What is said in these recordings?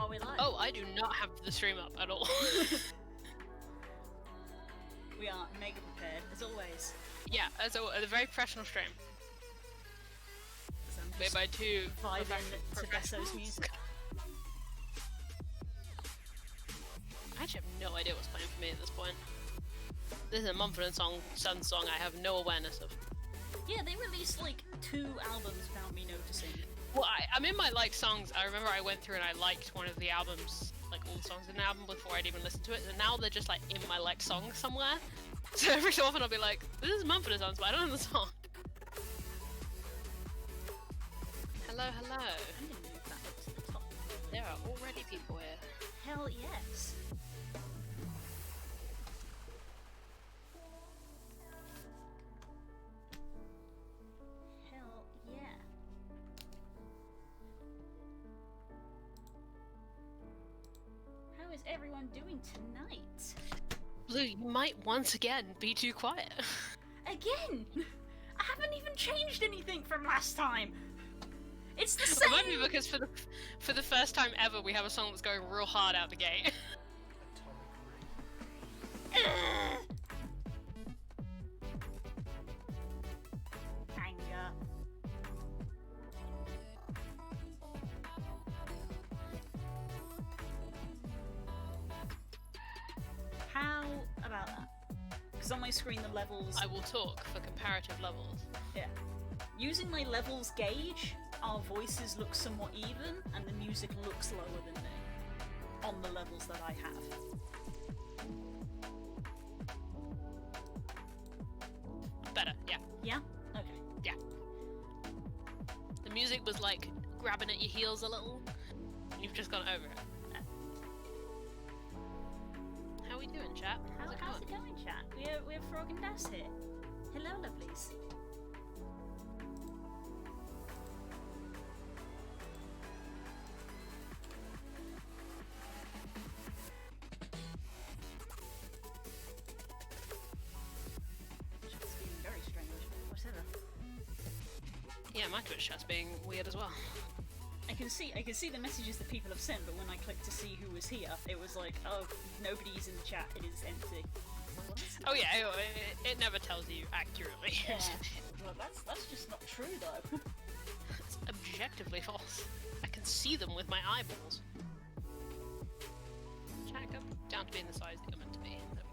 Are we live? Oh, I do not have the stream up at all. We are mega prepared, as always. Yeah, as a very professional stream. Made by two vibing to Besso's music. I actually have no idea what's playing for me at this point. This is a Mumford & Sons song I have no awareness of. Yeah, they released like 2 albums without me noticing. Well, I'm in my like songs. I remember I went through and I liked one of the albums, like all the songs in the album before I'd even listened to it, and now they're just like in my like songs somewhere. So every so often I'll be like, this is Mumford & Sons, but I don't know the song. Hello, hello. I'm gonna move that up to the top. There are already people here. Hell yes. Hell yeah. How is everyone doing tonight? Blue, you might once again be too quiet. Again? I haven't even changed anything from last time. It's the same. It might be because for the first time ever we have a song that's going real hard out the gate. Anger. How about that? Because on my screen the levels... I will talk for comparative levels. Yeah. Using my levels gauge, our voices look somewhat even, and the music looks lower than me on the levels that I have. Better, yeah. Yeah? Okay. Yeah. The music was like grabbing at your heels a little, and you've just gone over it. How we doing, chat? How's it going, chat? We have Frog and Das here. Hello, lovelies. It's being very strange. Whatever. Yeah, my Twitch chat's being weird as well. I can see the messages that people have sent, but when I clicked to see who was here, it was like, oh, nobody's in the chat, it is empty. Oh yeah, it never tells you accurately. Yeah. Well, that's just not true though. It's objectively false. I can see them with my eyeballs. Chat, go down to being the size that you're meant to be. There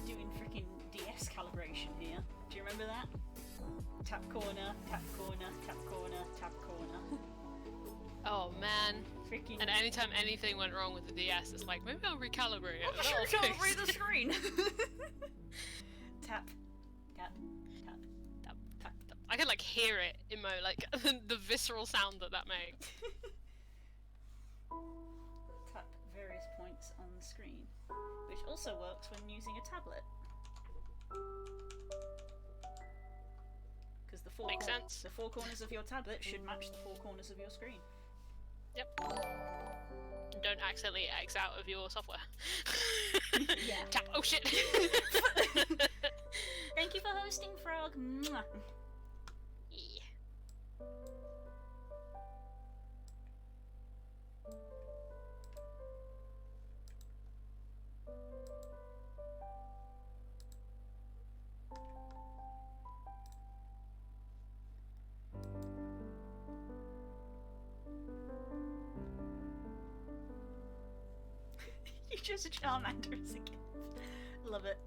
we go. Doing freaking DS calibration here. Do you remember that? Tap corner, tap corner, tap corner, tap corner. Oh man. Freaking. And anytime anything went wrong with the DS, it's like, maybe I'll recalibrate it. I'm sure recalibrate the screen! Tap, tap, tap, tap, tap, tap. I can like hear it in my like the visceral sound that makes. Tap various points on the screen, which also works when using a tablet. Because Makes sense. The 4 corners of your tablet should match the 4 corners of your screen. Yep. And don't accidentally X out of your software. Yeah. Tap. Oh shit. Thank you for hosting, Frog. Mwah. Yeah. You chose a Charmander as a gift. Love it.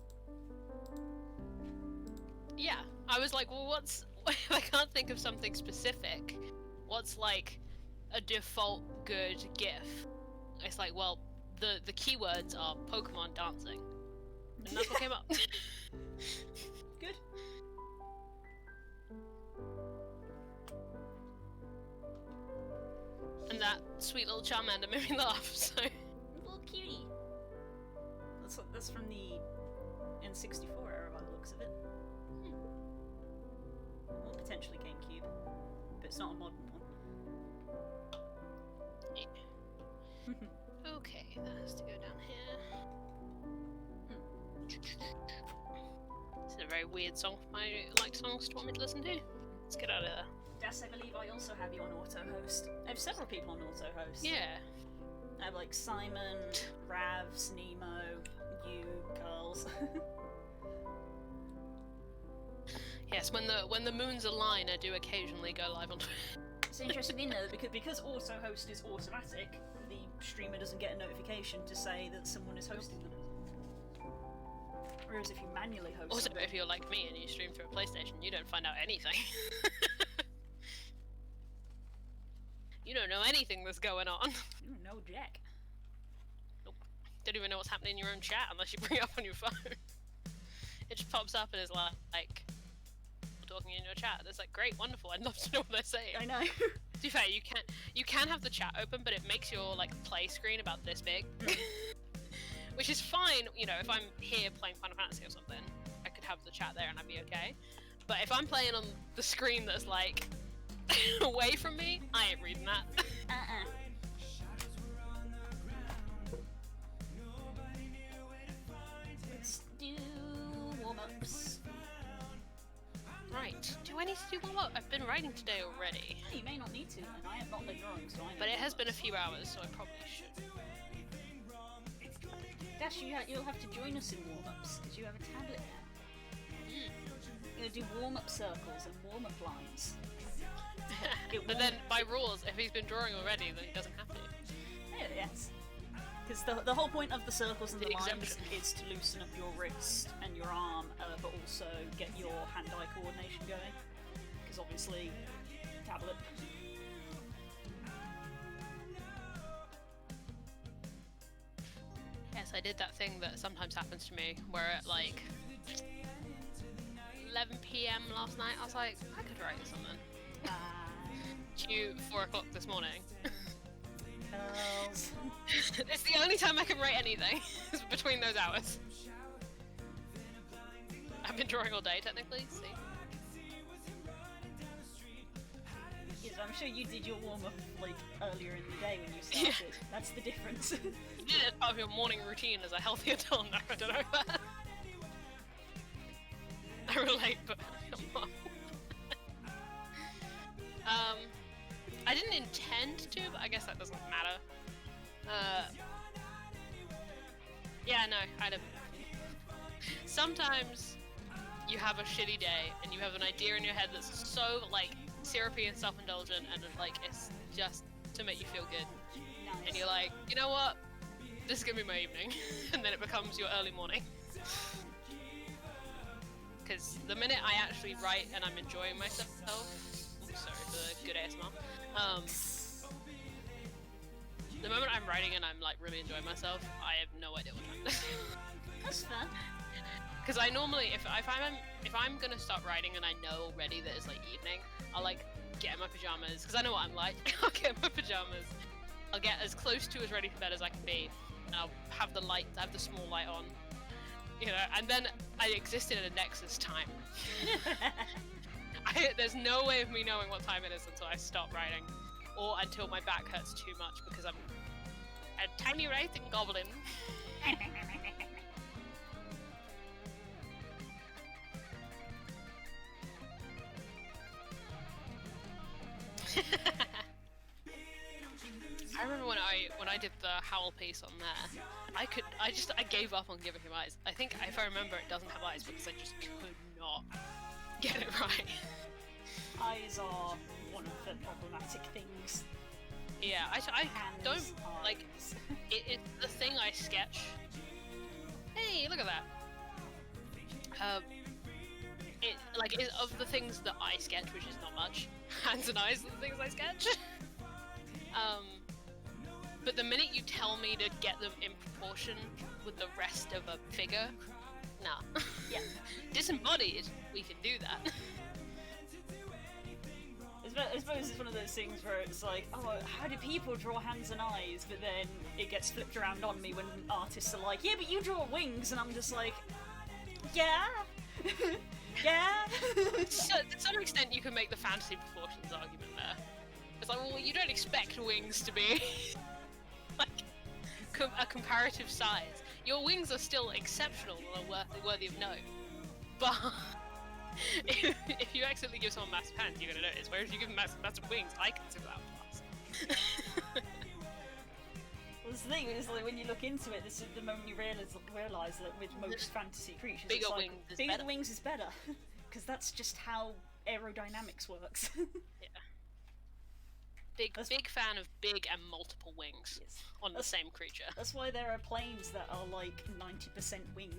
Yeah. I was like, well, what's? I can't think of something specific. What's like a default good GIF? It's like, well, the keywords are Pokemon dancing, and that's what came up. Good. And that sweet little Charmander made me laugh. So. Little cutie. That's from the N64 era by the looks of it. Or potentially GameCube. But it's not a modern one. Yeah. Okay, that has to go down here. This is a very weird song for my like songs to want me to listen to. Let's get out of there. Cass, I believe I also have you on auto host. I have several people on auto host. Yeah. I have like Simon, Ravs, Nemo, you, girls. Yes, when the moons align, I do occasionally go live on Twitch. It's an interesting thing though, because auto host is automatic, the streamer doesn't get a notification to say that someone is hosting them. Whereas if you manually host Also, something, if you're like me and you stream through a PlayStation, you don't find out anything. You don't know anything that's going on. you don't know jack. Nope. Don't even know what's happening in your own chat unless you bring it up on your phone. It just pops up and is like talking in your chat. It's like, great, wonderful. I'd love to know what they're saying. I know. To be fair, you can have the chat open, but it makes your like play screen about this big, which is fine. You know, if I'm here playing Final Fantasy or something, I could have the chat there and I'd be okay. But if I'm playing on the screen that's like away from me, I ain't reading that. Let's do warm-ups. Right. Do I need to do warm-up? I've been writing today already. You may not need to, and I have not been drawing, so I know. But it has been a few hours, so I probably should. Dash, you'll have to join us in warm-ups, because you have a tablet now. You're going to do warm-up circles and warm-up lines. But then, by rules, if he's been drawing already, then he doesn't have to. Yeah, yes. Because the whole point of the circles and the lines exemption. is to loosen up your wrist and your arm, but also get your hand-eye coordination going. Because obviously, tablet. Yes, I did that thing that sometimes happens to me, where at like 11 PM last night, I was like, I could write something. To 4 o'clock this morning. Girls. It's the only time I can write anything, is between those hours. I've been drawing all day, technically, see? Yes, I'm sure you did your warm-up like earlier in the day when you started. Yeah. That's the difference. You did it as part of your morning routine as a healthy adult. No, I don't know that. I relate, but come on. I didn't intend to, but I guess that doesn't matter. Yeah, no, I don't. Sometimes you have a shitty day and you have an idea in your head that's so like syrupy and self-indulgent and like it's just to make you feel good. Nice. And you're like, you know what? This is gonna be my evening, and then it becomes your early morning. Because the minute I actually write and I'm enjoying myself, sorry for the good ASMR. The moment I'm writing and I'm like really enjoying myself, I have no idea what time it is. That's fun. Because I normally, if I'm gonna start writing and I know already that it's like evening, I'll like get in my pajamas because I know what I'm like. I'll get in my pajamas. I'll get as close to as ready for bed as I can be, and I'll have the light, have the small light on, you know. And then I exist in a Nexus time. There's no way of me knowing what time it is until I stop writing, or until my back hurts too much because I'm a tiny writing goblin. I remember when I did the Howl piece on there, I gave up on giving him eyes. I think if I remember, it doesn't have eyes because I just could not get it right. Eyes are one of the problematic things. Yeah, I Hands, don't like eyes. it's the thing I sketch. Hey, look at that. It of the things that I sketch, which is not much. Hands and eyes are the things I sketch. But the minute you tell me to get them in proportion with the rest of a figure, nah. Yeah. Disembodied, we can do that. I suppose it's one of those things where it's like, oh, how do people draw hands and eyes? But then it gets flipped around on me when artists are like, yeah, but you draw wings, and I'm just like, yeah, yeah. So, to some extent, you can make the fantasy proportions argument there. It's like, well, you don't expect wings to be like a comparative size. Your wings are still exceptional and are worthy of note, but if you accidentally give someone massive hands, you're gonna notice. Whereas you give them massive wings, I consider that a plus. Well, the thing is, like, when you look into it, this is the moment you realise that with most fantasy creatures, Bigger it's like, wings is bigger better. wings is better, because that's just how aerodynamics works. Yeah. Big fan of big and multiple wings Yes. on the same creature. That's why there are planes that are like 90% wing.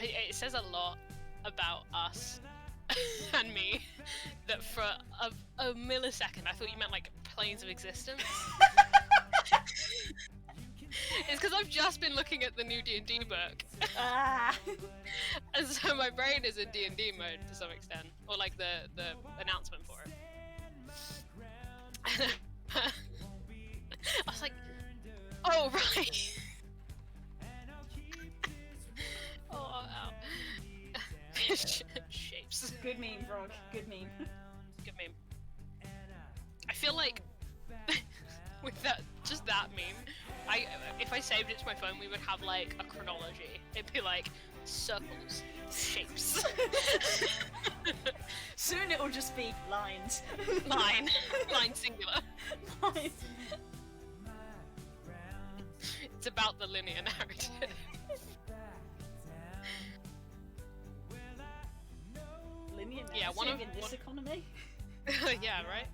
It says a lot about us and me that for a millisecond I thought you meant like planes of existence. It's because I've just been looking at the new D&D book, Ah! and so my brain is in D&D mode to some extent, or like the announcement for it. I was like, oh right. Oh, ow. Shapes. Good meme, Frog. Good meme. Good meme. I feel like with that meme, if I saved it to my phone, we would have like a chronology. It'd be like circles, shapes, Soon it will just be lines. line singular. Lines. It's about the linear narrative. Linear Yeah, one narrative of- in this economy. Yeah, right.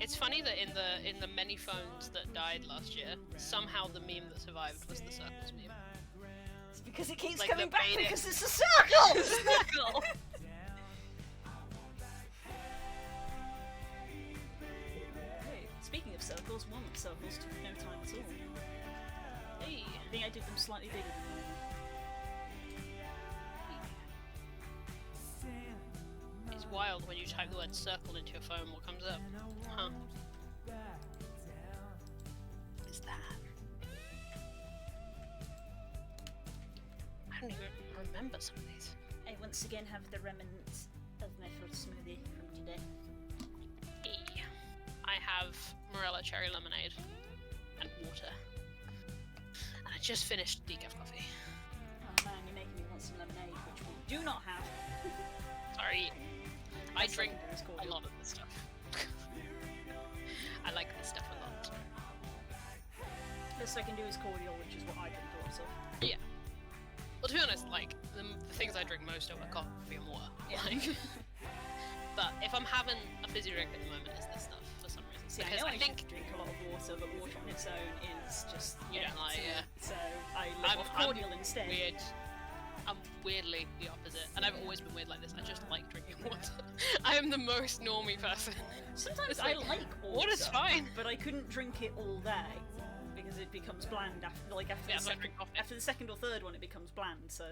It's funny that in the many phones that died last year, somehow the meme that survived was the circles meme. It's because it keeps Like coming the back beta- because it's a circle! Circle. Hey, speaking of circles, one of the circles took no time at all. Hey. I think I did them slightly bigger than normal. It's wild when you type the word circle into your phone, what comes up? Huh. What is that? I don't even remember some of these. I once again have the remnants of my fruit smoothie from today. Hey. I have Morella cherry lemonade and water. And I just finished decaf coffee. Oh man, you're making me want some lemonade, which we do not have. Sorry. I That's drink secondary school. a lot of this stuff. I like this stuff a lot. Best I can do is cordial, which is what I drink a lot of. Yeah. Well, to be honest, like, the things I drink most of are coffee and water. Yeah. Like, but if I'm having a fizzy drink at the moment, it's this stuff for some reason. See, Because I know I think drink a lot of water, but water on its own is just You don't like, to me. yeah. So I live off cordial instead. weird. I'm weirdly the opposite, and I've always been weird like this. I just like drinking water. I am the most normie person. Sometimes It's I like, like water, water's fine. but I couldn't drink it all day because it becomes bland after Yeah, so I drink coffee. after the second or third one. It becomes bland, so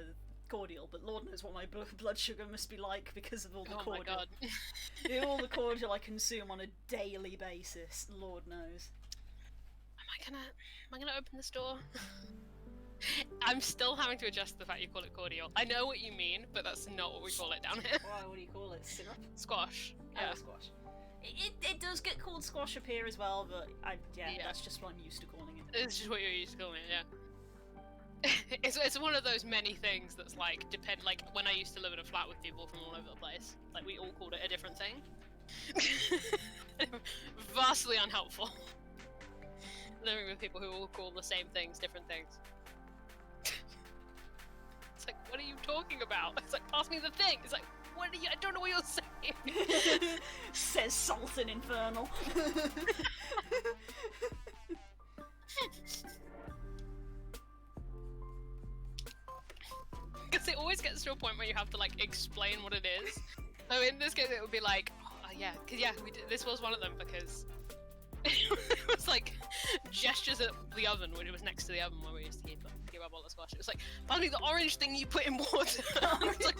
cordial. But Lord knows what my blood sugar must be like because of all the Oh my cordial. god. All the cordial I consume on a daily basis. Lord knows. Am I gonna open this door? I'm still having to adjust to the fact you call it cordial. I know what you mean, but that's not what we call it down here. Why? What do you call it? Syrup? Squash. Yeah. Oh, squash. It does get called squash up here as well, but yeah, Yeah. that's just what I'm used to calling it. It's just what you're used to calling it, yeah. it's one of those many things that's like like when I used to live in a flat with people from all over the place, like we all called it a different thing. Vastly unhelpful. Living with people who all call the same things different things. It's like, what are you talking about? It's like, pass me the thing. It's like, what are you? I don't know what you're saying. Says Sultan Infernal. Because it always gets to a point where you have to like explain what it is. So in this case, it would be like, oh yeah, because yeah, this was one of them because it was like gestures at the oven when it was next to the oven where we used to keep our bowl of squash. It was like, finally the orange thing you put in water. It's like,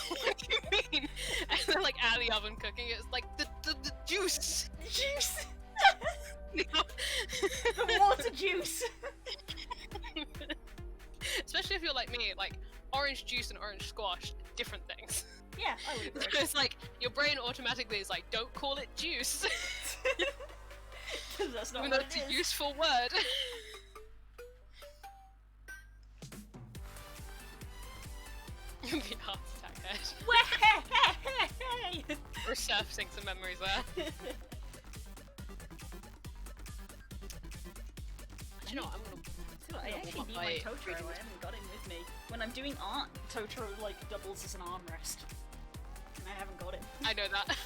what do you mean? And then like at the oven cooking, it's like the juice. Juice. You know? The water juice. Especially if you're like me, like orange juice and orange squash, different things. Yeah, I would agree. It's like your brain automatically is like, don't call it juice, That's not even though what it's it a is. useful word. The heart attack head. Way! Resurfacing some memories there. Do you know what? I'm gonna. I actually need my Totoro. I haven't got him with me. When I'm doing art, Totoro like doubles as an armrest. And I haven't got him. I know that.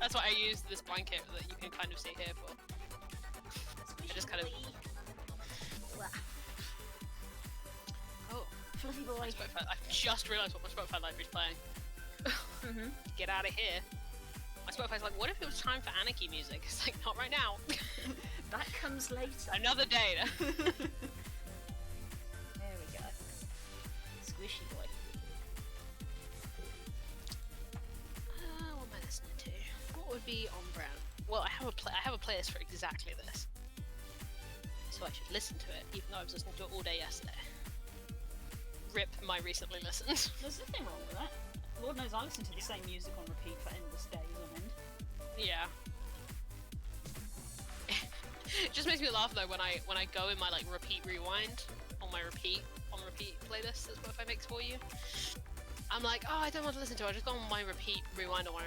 That's why I used this blanket that you can kind of see here for. I just kind of. Oh, fluffy boy. Spotify. I just realised what my Spotify library's playing. Get out of here. My Spotify's like, what if it was time for Anarchy music? It's like, not right now. That comes later. Another day. There we go. Squishy boy. What am I listening to? What would be on brand? Well, I have a playlist for exactly this. So I should listen to it, even though I was listening to it all day yesterday. Rip my recently listened. There's nothing wrong with that. Lord knows I listen to the same music on repeat for endless days on end. Yeah. It just makes me laugh though when I go in my like repeat rewind on my repeat playlist that Spotify makes for you. I'm like, oh, I don't want to listen to it. I just go on my repeat rewind on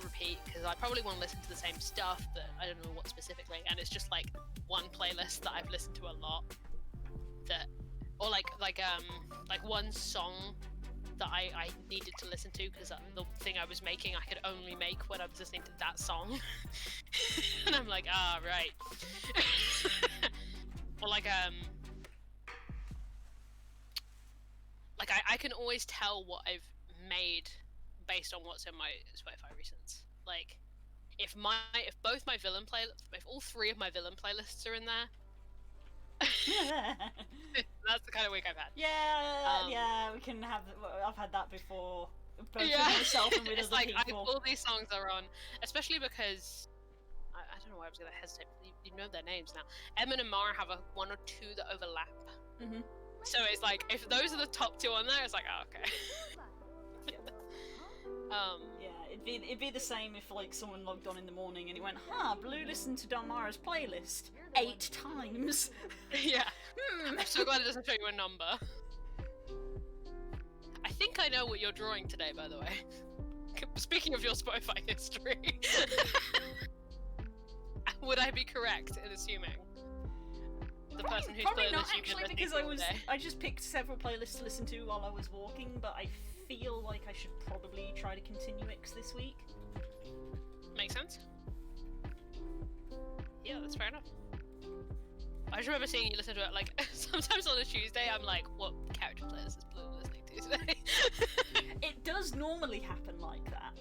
repeat because I probably want to listen to the same stuff, but I don't know what specifically. And it's just like one playlist that I've listened to a lot, that or like one song that I needed to listen to because the thing I was making I could only make when I was listening to that song. And I'm like, right. Or like I can always tell what I've made based on what's in my Spotify recents. Like if all three of my villain playlists are in there, that's the kind of week I've had. Yeah, we can have. I've had that before, both with myself and with it's other like people. all these songs are on, especially because I don't know why I was gonna hesitate. You know their names now. Emin and Mara have one or two that overlap. Mm-hmm. So it's like if those are the top two on there, it's like okay. Yeah, it'd be the same if like someone logged on in the morning and it went, Blue listened to Dalmara's playlist 8 times. Yeah. I'm so glad it doesn't show you a number. I think I know what you're drawing today, by the way. Speaking of your Spotify history. Would I be correct in assuming? The person whose probably playlist not you've been actually, listening because to all day. I just picked several playlists to listen to while I was walking, but I feel like I should probably try to continue X this week. Makes sense. Yeah, that's fair enough. I just remember seeing you listen to it like sometimes on a Tuesday. I'm like, what character playlist is Blue listening to today? It does normally happen like that.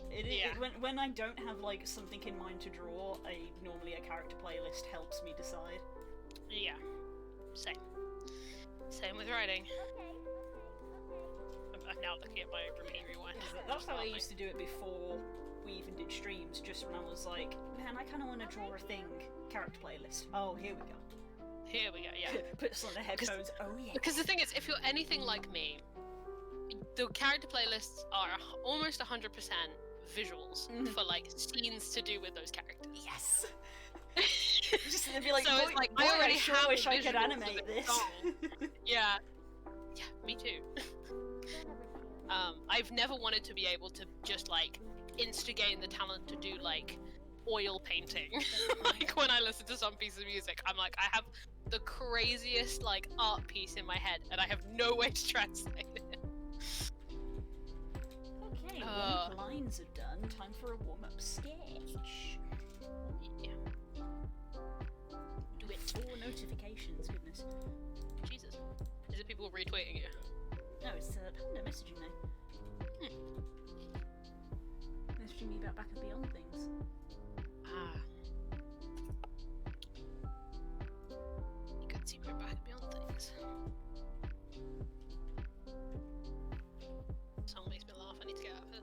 When I don't have like something in mind to draw, normally a character playlist helps me decide. Yeah, same with writing. I'm now looking at my repeat rewind. That's how I used to do it before we even did streams, just when I was like, man, I kind of want to draw a thing. Character playlist. Oh, here we go. Here we go, yeah. Puts on the headphones, oh yeah. Because the thing is, if you're anything like me, the character playlists are almost 100% visuals for like scenes to do with those characters. Yes! Just to be like, so boy, it's like, boy, I already sure have wish I could visuals animate of the this. song. Yeah, me too. I've never wanted to be able to just like instigate the talent to do like oil painting. Like when I listen to some piece of music, I'm like, I have the craziest like art piece in my head and I have no way to translate it. Okay, warm-up lines are done. Time for a warm-up sketch. Yeah. Do it. 4 notifications, goodness. Jesus. Is it people retweeting you? No, it's Panda messaging me. Messaging me about Back and Beyond things. You can see my Back and Beyond things. Song makes me laugh, I need to get out of it.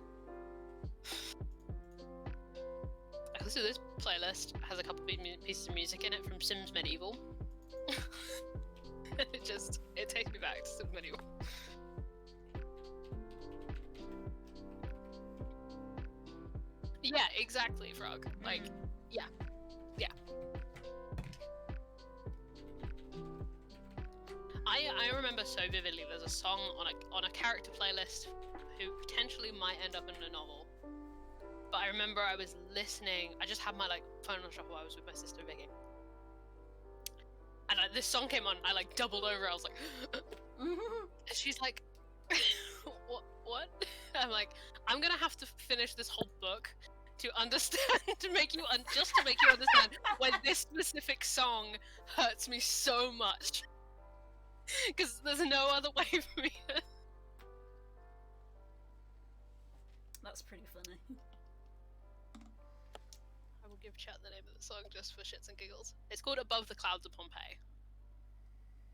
I listen to this playlist, has a couple of pieces of music in it from Sims Medieval. it takes me back to Sims Medieval. Yeah, exactly, Frog. Like, yeah. I remember so vividly. There's a song on a character playlist who potentially might end up in a novel. But I remember I was listening. I just had my like phone on shuffle while I was with my sister Vicky, and this song came on. I like doubled over. I was like, and she's like, what? I'm like, I'm gonna have to finish this whole book to understand, to make you just to make you understand why this specific song hurts me so much. Because there's no other way for me. That's pretty funny. I will give chat the name of the song just for shits and giggles. It's called Above the Clouds of Pompeii.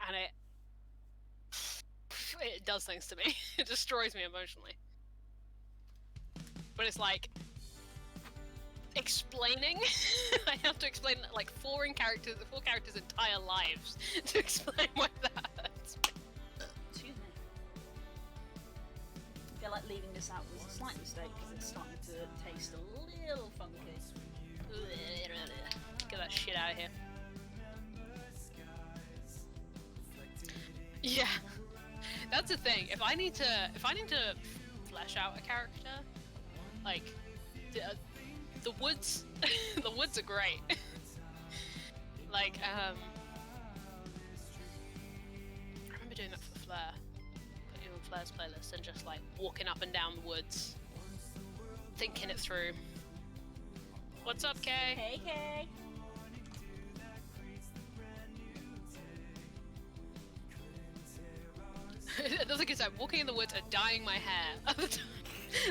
And it does things to me. It destroys me emotionally. But it's like explaining. I have to explain like four characters' entire lives to explain why that hurts. Excuse me. I feel like leaving this out was a slight mistake because it's starting to taste a little funky. Get that shit out of here. Yeah, that's the thing. If I need to flesh out a character, like the woods, the woods are great. Like I remember doing that for Flare. Put you on Flare's playlist and just like walking up and down the woods, thinking it through. What's up, Kay? Hey, Kay. Another good time. Walking in the woods and dyeing my hair are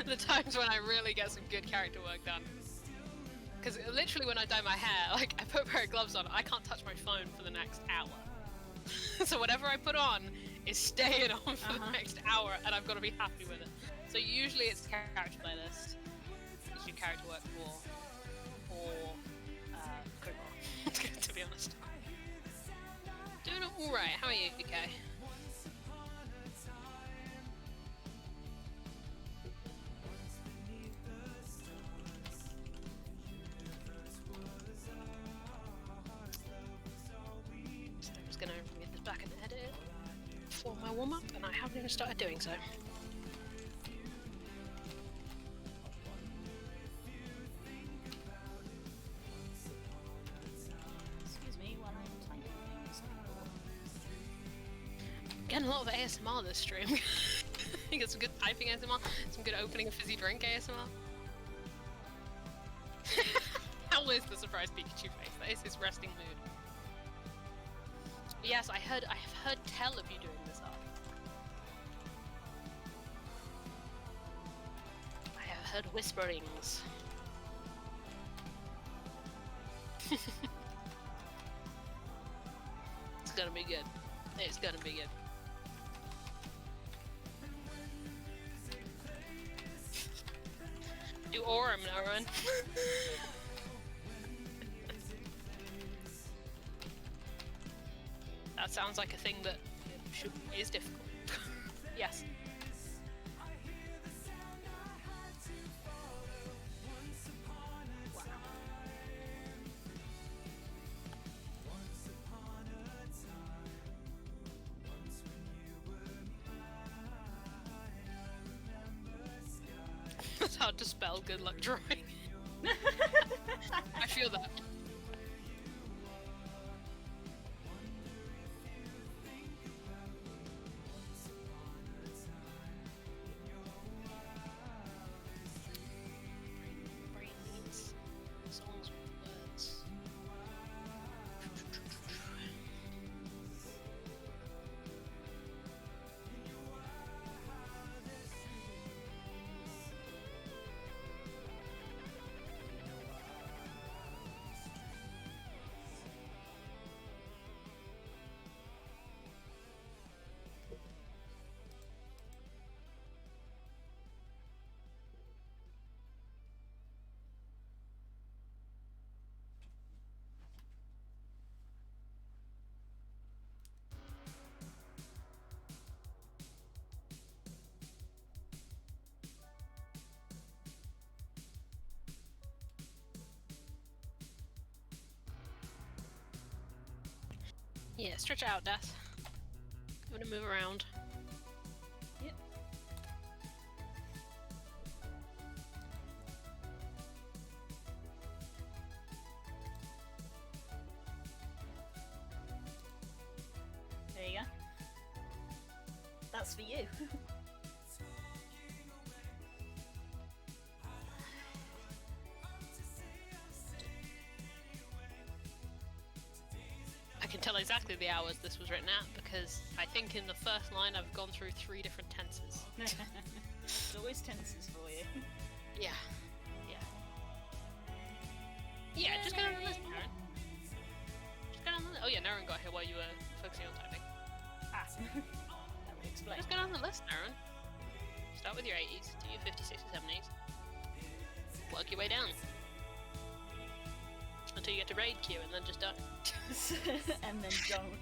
the times when I really get some good character work done. Because literally when I dye my hair, like I put a pair of gloves on, I can't touch my phone for the next hour. So whatever I put on is staying on for the next hour, and I've got to be happy with it. So usually it's character playlist. Usually character work or Crowbar, to be honest. Doing alright. How are you, okay? Gonna read this back and edit it for my warm-up, and I haven't even started doing so. Excuse me while I'm typing things. Getting a lot of ASMR this stream. You get some good typing ASMR, some good opening a fizzy drink ASMR. How is the surprise Pikachu face? That is his resting mood. Yes, I have heard tell of you doing this up. I have heard whisperings. It's gonna be good. It's gonna be good. Do Aurum now, run. That sounds like a thing that is difficult. Yes. That's hard to spell good luck drawing. I feel that. Yeah, stretch out, Death. I'm gonna move around. Yep. That's for you. I can tell exactly the hours this was written at because I think in the first line I've gone through 3 different tenses. There's always tenses for you. Yeah. Yeah, just go down the list, Naren. Just go down the list. Oh yeah, Naren got here while you were focusing on typing. Ah, that would explain. Just go down the list, Naren. Start with your 80s, do your 56s and 70s. Work your way down. Until you get to raid queue and then just don't. And then don't.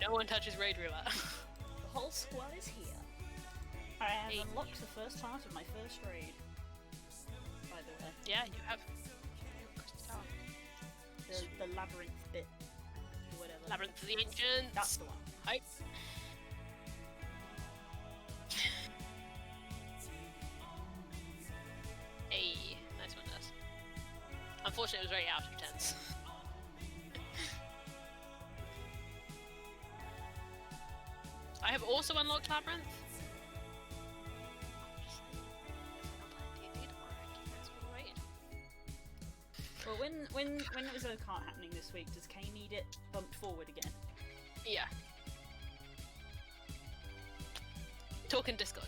No one touches raid roulette. The whole squad is here. I have unlocked the first part of my first raid. By the way. Yeah, you have. The labyrinth bit. Or whatever. Labyrinth of the Ancients. That's the one. Hype. Hey, nice one, Ness. Unfortunately, it was very out of tense. I have also unlocked Labyrinth. Well, when it was Okart happening this week, does Kay need it bumped forward again? Yeah. Talk in Discord.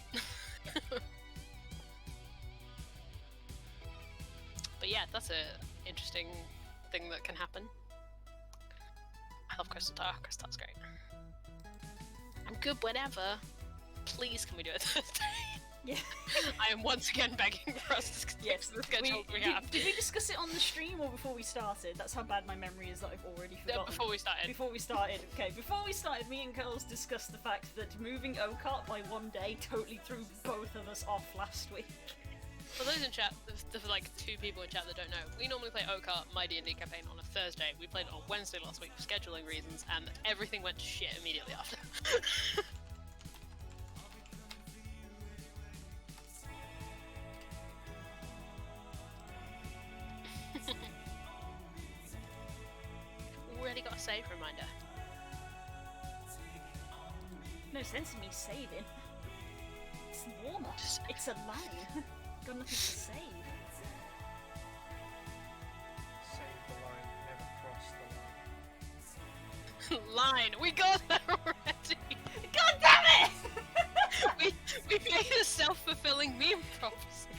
But yeah, that's a interesting thing that can happen. I love Crystal Tower. Crystal Tower's great. I'm good whenever. Please, can we do it Thursday? Yeah. I am once again begging for us to stick Yes, to the schedule we have. Did we discuss it on the stream or before we started? That's how bad my memory is that I've already forgotten. Before we started. Before we started, okay. Before we started, me and Curls discussed the fact that moving Okart by one day totally threw both of us off last week. For those in chat, for like 2 people in chat that don't know, we normally play Okart, my D&D campaign, on a Thursday. We played it on Wednesday last week for scheduling reasons, and everything went to shit immediately after. Already got a save reminder. No sense in me saving. It's warmer. It's a line. Got nothing to save. Save the line, never cross the line. Line! We got there already! God damn it! we made a self-fulfilling meme prophecy.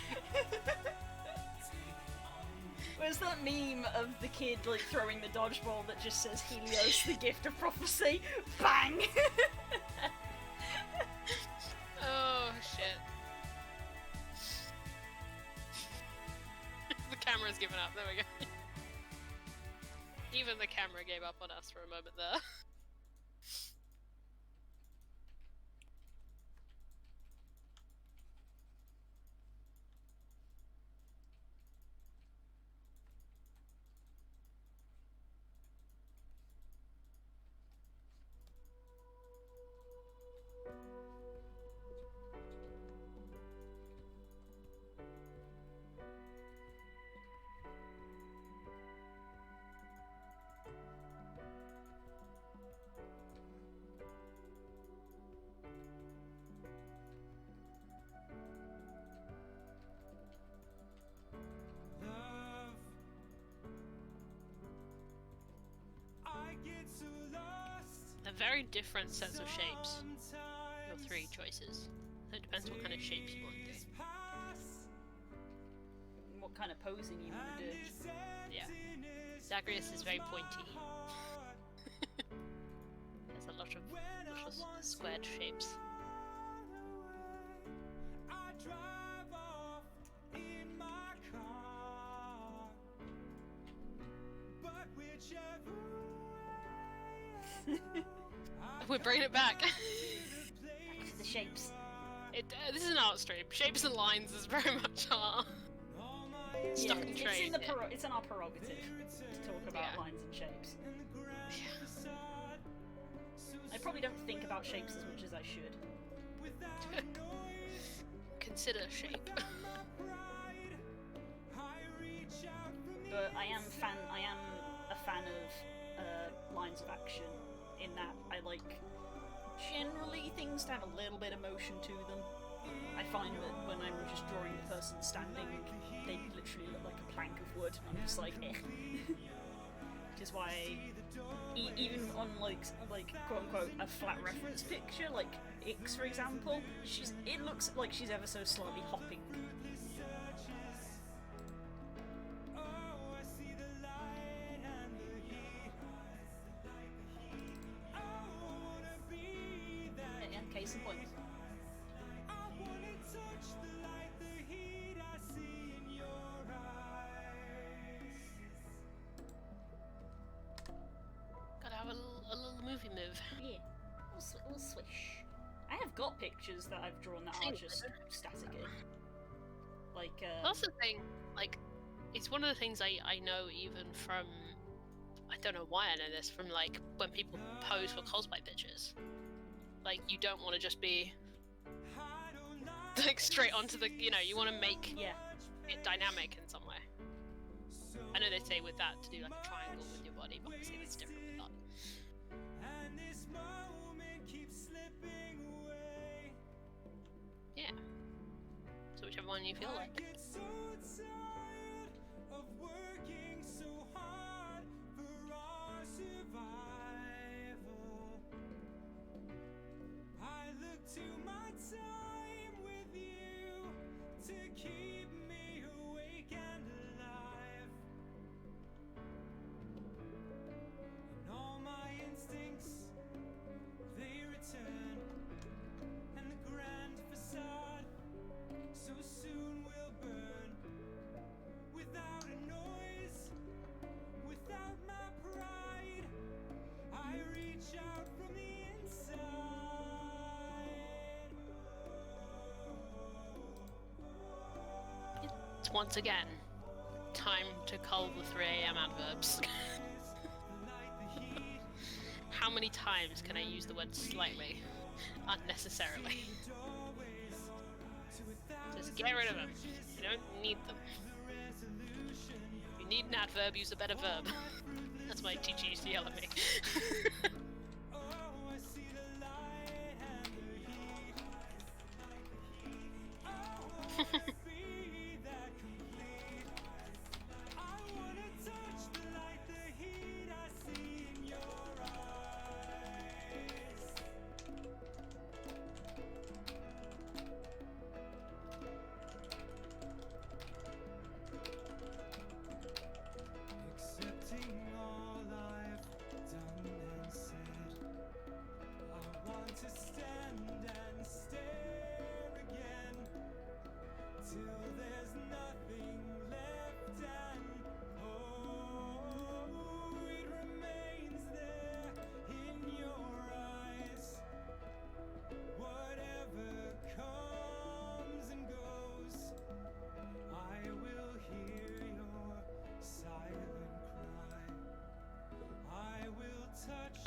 Where's that meme of the kid like throwing the dodgeball that just says Helios, the gift of prophecy? Bang! Oh shit. The camera's given up, there we go. Even the camera gave up on us for a moment there. They're very different sets of shapes. Your 3 choices. So it depends what kind of shapes you want to do. What kind of posing you want to do? Yeah. Zagreus is very pointy. There's a lot of squared shapes. We're bringing it back. Back to the shapes. This is an art stream. Shapes and lines is very much our stock and trade. It's in our prerogative to talk about lines and shapes. Yeah. I probably don't think about shapes as much as I should. Consider shape. But I am a fan of lines of action. In that I like generally things to have a little bit of motion to them. I find that when I'm just drawing the person standing, they literally look like a plank of wood. I'm just like, eh. Which is why, even on like quote unquote a flat reference picture, like Ix for example, it looks like she's ever so slightly hopping. And case in point. Gotta have a little movie move. Yeah, we'll swish. I have got pictures that I've drawn that are just static. Like, That's the thing, like, it's one of the things I know even from, I don't know why I know this, from like when people pose for cosplay pictures. Like, you don't want to just be like straight onto the, you know, you want to make it dynamic in some way. I know they say with that to do like a triangle with your body, but obviously it's different with that. Yeah. So whichever one you feel like. To my time with you to keep me awake and alive, and all my instincts they return, and the grand facade so soon will burn, without a noise, without my pride, I reach out from the inside. Once again, time to cull the 3 AM adverbs. How many times can I use the word slightly unnecessarily? Just get rid of them. You don't need them. If you need an adverb, use a better verb. That's my teacher used to yell at me.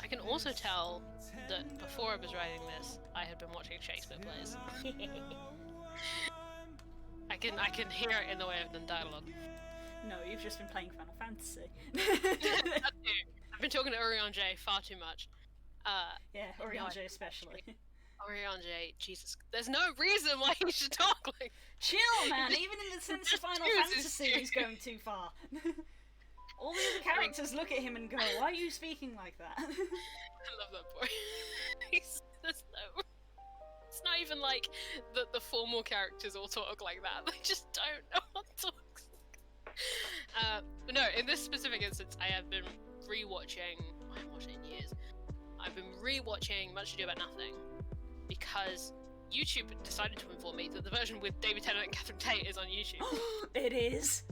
I can also tell that before I was writing this, I had been watching Shakespeare plays. I can hear it in the way of the dialogue. No, you've just been playing Final Fantasy. That too. I've been talking to Urianger far too much. Yeah, Urianger especially. Urianger, Jesus, there's no reason why he should talk like. Chill, man. Even in the sense of Final Fantasy, he's going too far. All the other characters look at him and go, "Why are you speaking like that?" I love that boy. It's not even like the formal characters all talk like that. They just don't know what talks. But no, in this specific instance, I have been rewatching. I haven't watched it in years. I've been rewatching Much Ado About Nothing because YouTube decided to inform me that the version with David Tennant and Catherine Tate is on YouTube. It is.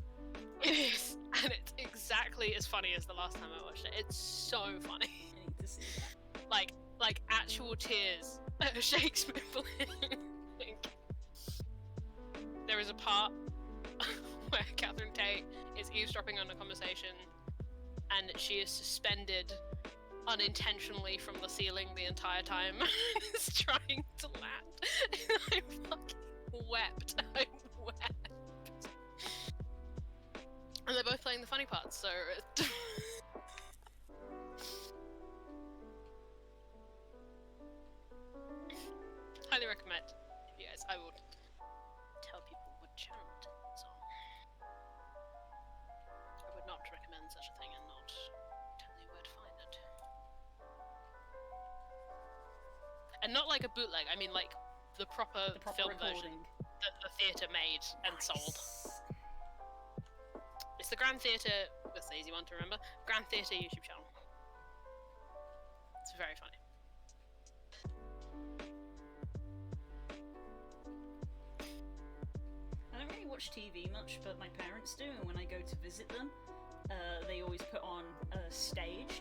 It is, and it's exactly as funny as the last time I watched it. It's so funny. I need to see that. Like actual tears at a Shakespeare play. There is a part where Catherine Tate is eavesdropping on a conversation, and she is suspended unintentionally from the ceiling the entire time. Is trying to land. I fucking wept. I wept. And they're both playing the funny parts, so... And not like a bootleg. I mean like the proper film version recording. that the theatre made and sold. Nice. It's the Grand Theatre. That's the easy one to remember. Grand Theatre YouTube channel. It's very funny. I don't really watch TV much, but my parents do, and when I go to visit them, they always put on Staged.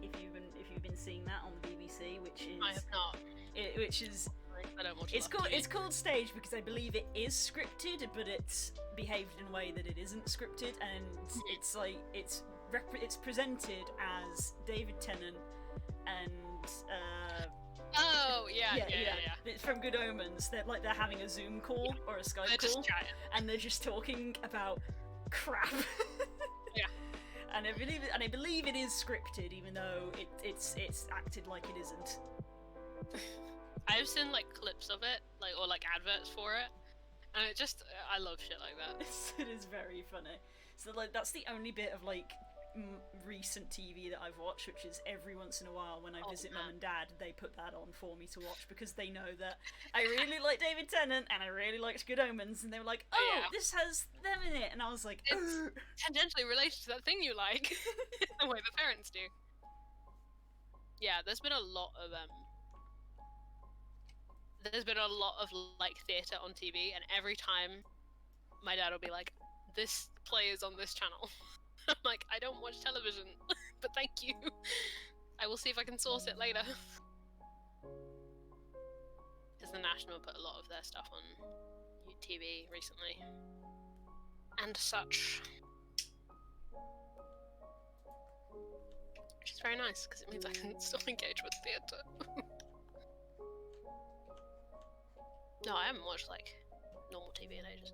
If you've been seeing that on the BBC, which is I have not. which is I don't watch. it's a lot of TV. called Staged because I believe it is scripted, but it's behaved in a way that it isn't scripted, and it's like it's presented as David Tennant and Oh yeah. It's from Good Omens. They're having a Zoom call or a Skype They're call, just chatting. and they're just talking about crap. Yeah. And I believe it is scripted, even though it's acted like it isn't. I've seen like clips of it, or adverts for it, and I love shit like that. It is very funny. So that's the only bit of recent TV that I've watched, which is every once in a while when I visit mum and dad, they put that on for me to watch because they know that I really like David Tennant and I really liked Good Omens, and they were like, "Oh, Yeah. this has them in it," and I was like, It's "Ugh." tangentially related to that thing you like, the way the parents do. Yeah, there's been a lot of theatre on TV, and every time my dad will be like, "This play is on this channel." I'm like, I don't watch television, but thank you. I will see if I can source it later. Because the National put a lot of their stuff on TV recently. And such. Which is very nice, because it means I can still engage with theatre. No, I haven't watched, normal TV in ages.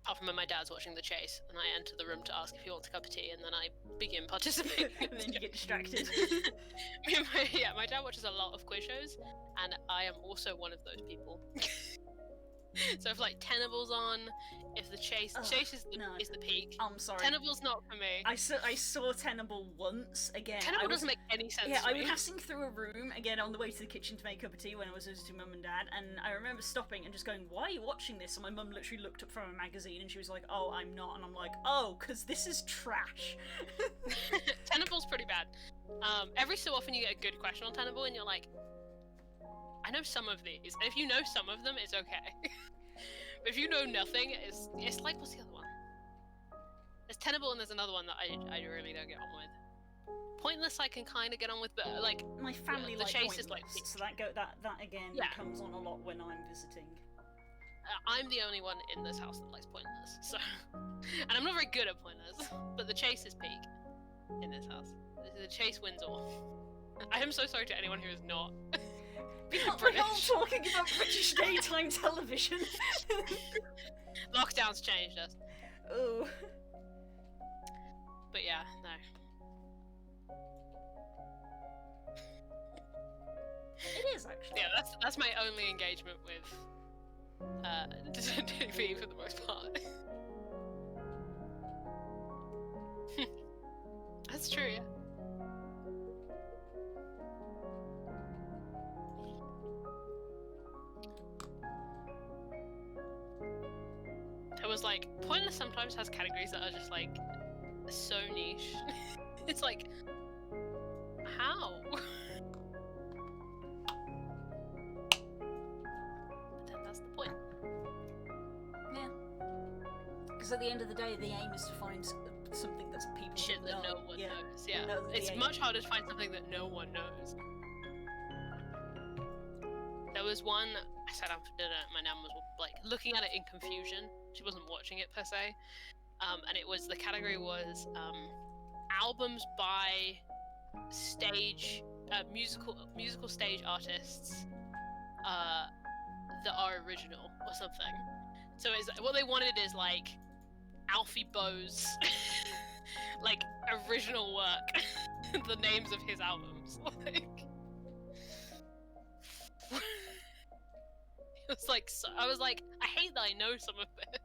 Apart from when my dad's watching The Chase, and I enter the room to ask if he wants a cup of tea, and then I begin participating. And then you get distracted. My dad watches a lot of quiz shows, and I am also one of those people. So if Tenable's on, if The Chase, Chase is the peak. I'm sorry. Tenable's not for me. I saw Tenable once again. Tenable doesn't make any sense. Yeah, to I me. was passing through a room again on the way to the kitchen to make a cup of tea when I was visiting mum and dad, and I remember stopping and just going, "Why are you watching this?" And my mum literally looked up from a magazine and she was like, "Oh, I'm not," and I'm like, "Oh, because this is trash." Tenable's pretty bad. Every so often you get a good question on Tenable, and you're like, I know some of these. If you know some of them, it's okay. But if you know nothing, it's like, what's the other one? There's Tenable and there's another one that I really don't get on with. Pointless I can kind of get on with, but My family The like Chase Pointless, is so that again Yeah. comes on a lot when I'm visiting. I'm the only one in this house that likes Pointless. So, and I'm not very good at Pointless, but The Chase is peak in this house. The Chase wins all. I am so sorry to anyone who is not. We're not British. talking about British daytime television. Lockdown's changed us. Oh. But yeah, no. It is actually. Yeah, that's my only engagement with TV for the most part. That's true, yeah. It was Pointless sometimes has categories that are just so niche. It's how? But then that's the point. Yeah. Because at the end of the day, the aim is to find something that's people Shit that know. no one Yeah. knows. Yeah, That's the it's aim. much harder to find something that no one knows. There was one I sat down for dinner. My nan was looking at it in confusion. She wasn't watching it per se, and it was the category was albums by musical stage artists that are original or something. So what they wanted is Alfie Bowe's original work, the names of his albums. It was I was I hate that I know some of this.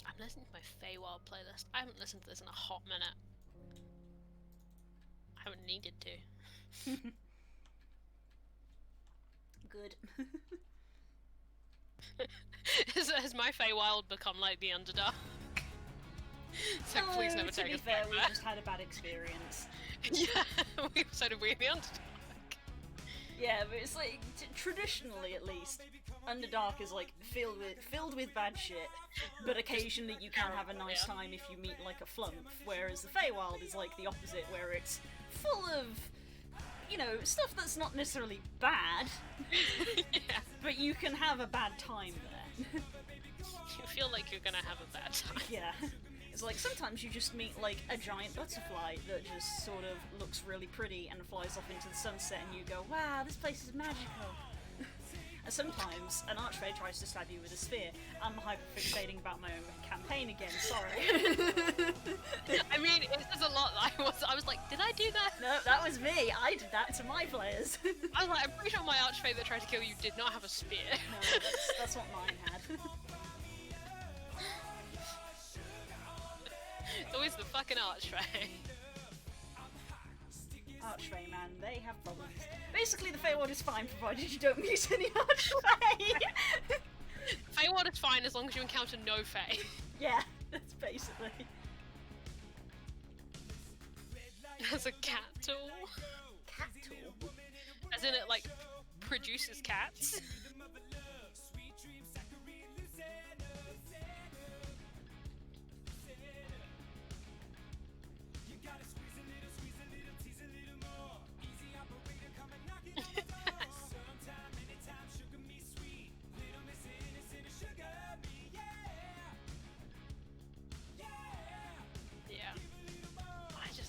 I'm listening to my Feywild playlist. I haven't listened to this in a hot minute. I haven't needed to. Good. Has my Feywild become like the Underdark? So please never to take be us fair, back we there. just had a bad experience. Yeah, so did we in the Underdark. Yeah, but it's like traditionally, at least, Underdark is like filled with bad shit, but occasionally you can have a nice time if you meet like a flump. Whereas the Feywild is like the opposite, where it's full of, you know, stuff that's not necessarily bad, Yeah. but you can have a bad time there. You feel like you're gonna have a bad time. Yeah. It's like sometimes you just meet like a giant butterfly that just sort of looks really pretty and flies off into the sunset and you go, wow, this place is magical. And sometimes an archfey tries to stab you with a spear. I'm hyperfixating about my own campaign again, sorry. I mean, it says a lot. I was like, did I do that? No, that was me. I did that to my players. I was like, I'm pretty sure my archfey that tried to kill you did not have a spear. No, that's what mine had. It's always the fucking archfey. Archfey, man, they have problems. Basically, the Feywild is fine provided you don't meet any Archfey. Feywild is fine as long as you encounter no Fey. Yeah, that's basically. As a cat tool. Cat tool. As in it, like, produces cats.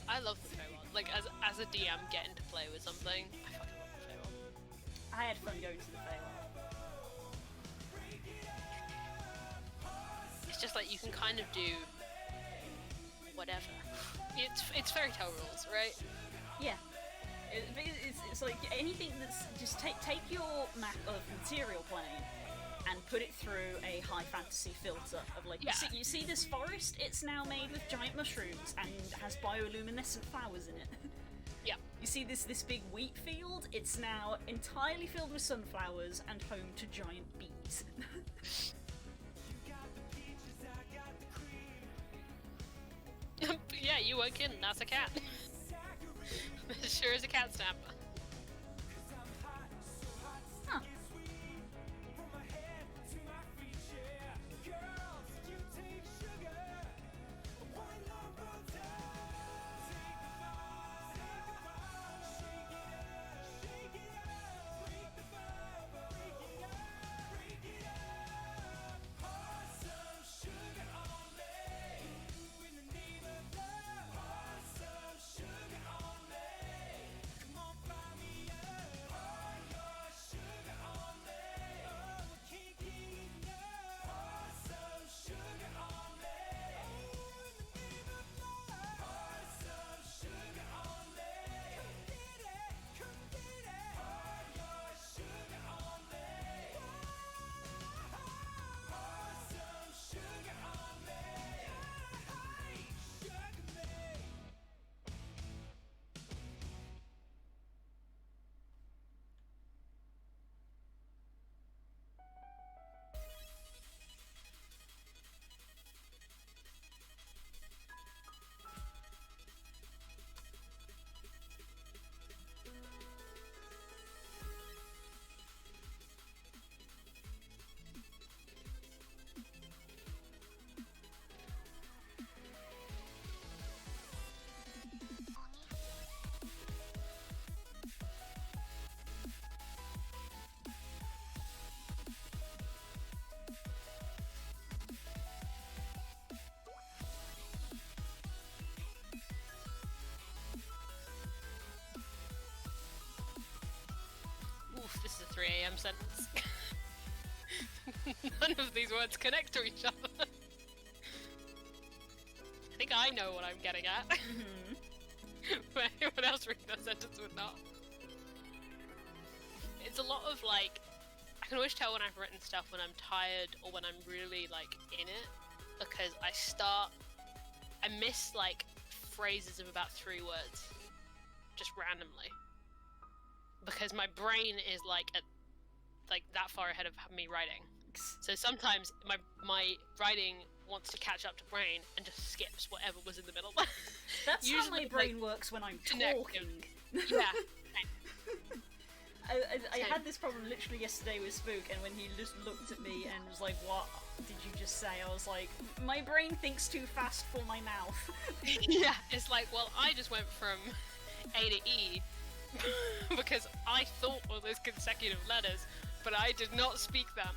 I love the Feywild. Like, as a DM, getting to play with something, I fucking love the Feywild. I had fun going to the Feywild. It's just like you can kind of do whatever. It's fairy tale rules, right? Yeah. It's like anything that's just take your map of material plane and put it through a high fantasy filter of like, Yeah. you see this forest? It's now made with giant mushrooms and has bioluminescent flowers in it. Yeah. You see this big wheat field? It's now entirely filled with sunflowers and home to giant bees. Yeah, you weren't kidding. That's a cat. It sure is a cat stamp. Huh. Oof, this is a 3 AM sentence. None of these words connect to each other. I think I know what I'm getting at. But anyone else reading that sentence would not. it's a lot of like, I can always tell when I've written stuff when I'm tired or when I'm really like in it, because I miss like phrases of about 3 words, just randomly, because my brain is like that far ahead of me writing. So sometimes my writing wants to catch up to brain and just skips whatever was in the middle. That's how Usually, my brain works when I'm connective. talking. Yeah. I had this problem literally yesterday with Spook, and when he just looked at me and was like, "What did you just say?" I was like, "My brain thinks too fast for my mouth." Yeah, it's like, well, I just went from A to E because I thought all those consecutive letters, but I did not speak them.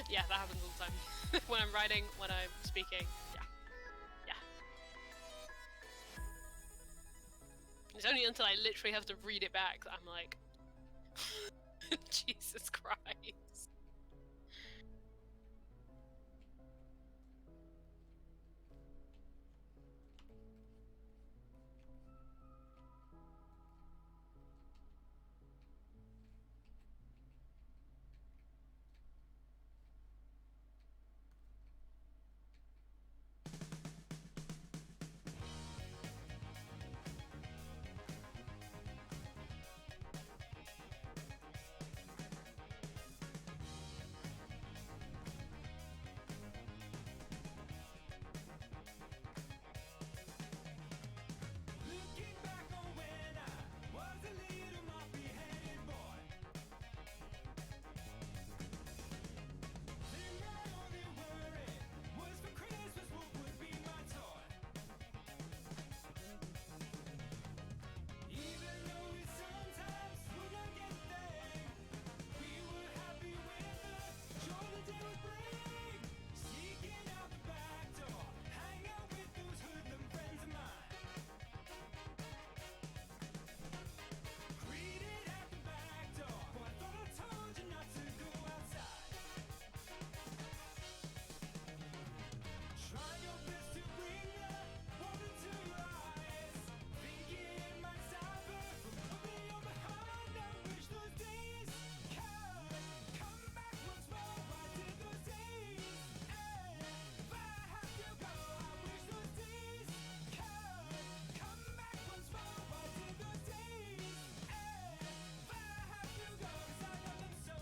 Yeah, that happens all the time. When I'm writing, when I'm speaking, yeah. It's only until I literally have to read it back that I'm like, Jesus Christ. Looking back on when I was a little moppy-headed boy, then my only worry was for Christmas what would be my toy. Even though we sometimes would not get there, we were happy with the joy the day would bring. Sneaking out the back door, hang out with those hoodlum friends of mine. Greeted at the back door. Boy, I thought I told you not to go outside. Try your best to bring the water to your eyes. Thinking it might stop her from coming on behind. I wish those days could come back once more. Why did those days end? If I have to go, I wish those days could come back once more. Why did those days end? If I have to go, 'cause I love them so.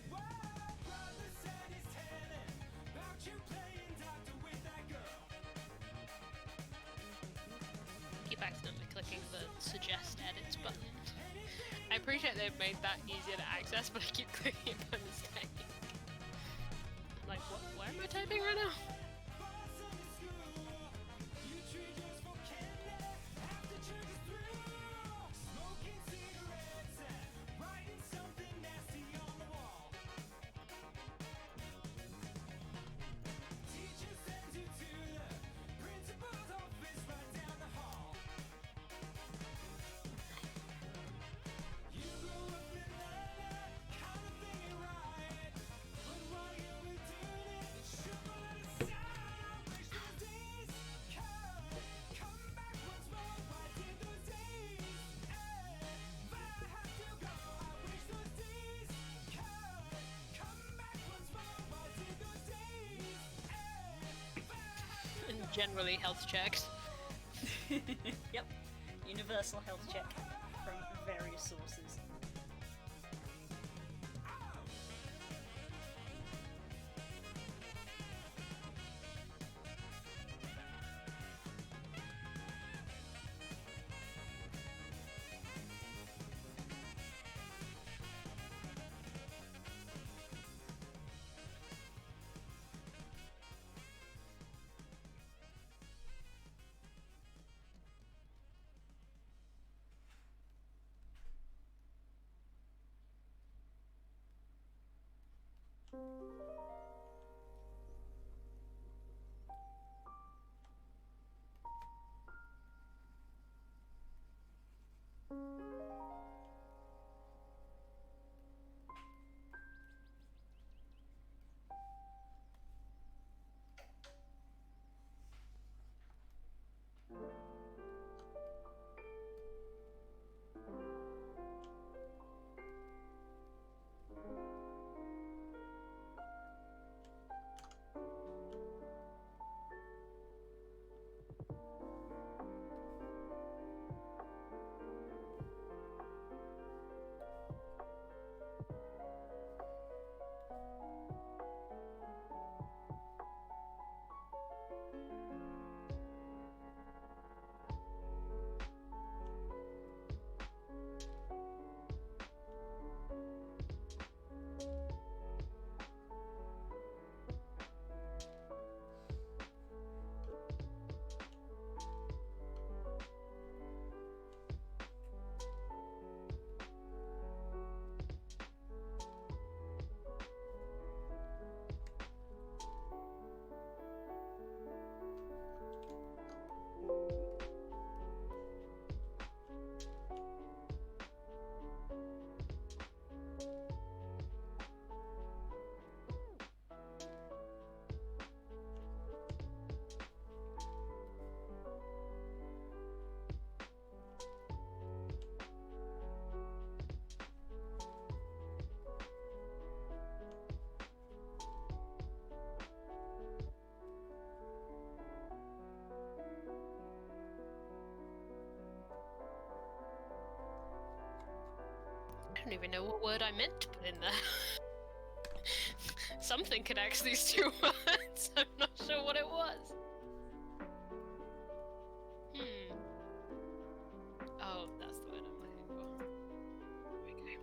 Whoa, brother said he's telling about you playing doctor with that girl. Keep accidentally clicking the suggest edits button. I appreciate they've made that easier to access, but I keep clicking it by mistake. I'm like, what? Where am I typing right now? You treat yours for candy after church is through. Smoking cigarettes and writing something nasty on the wall. Teacher sends you to the principal's office right down the hall. You grew up in that kind of thing ain't right. But while you were doing it, shuffle it aside. I wish those days could come back once more. Why did those days end? If I have to go, I wish those days could come back once more. Why did those days end? If I have to And generally health checks. Yep. Universal health check from various sources. don't even know what word I meant to put in there. Something connects these two words. I'm not sure what it was. Oh, that's the word I'm looking for. There we go.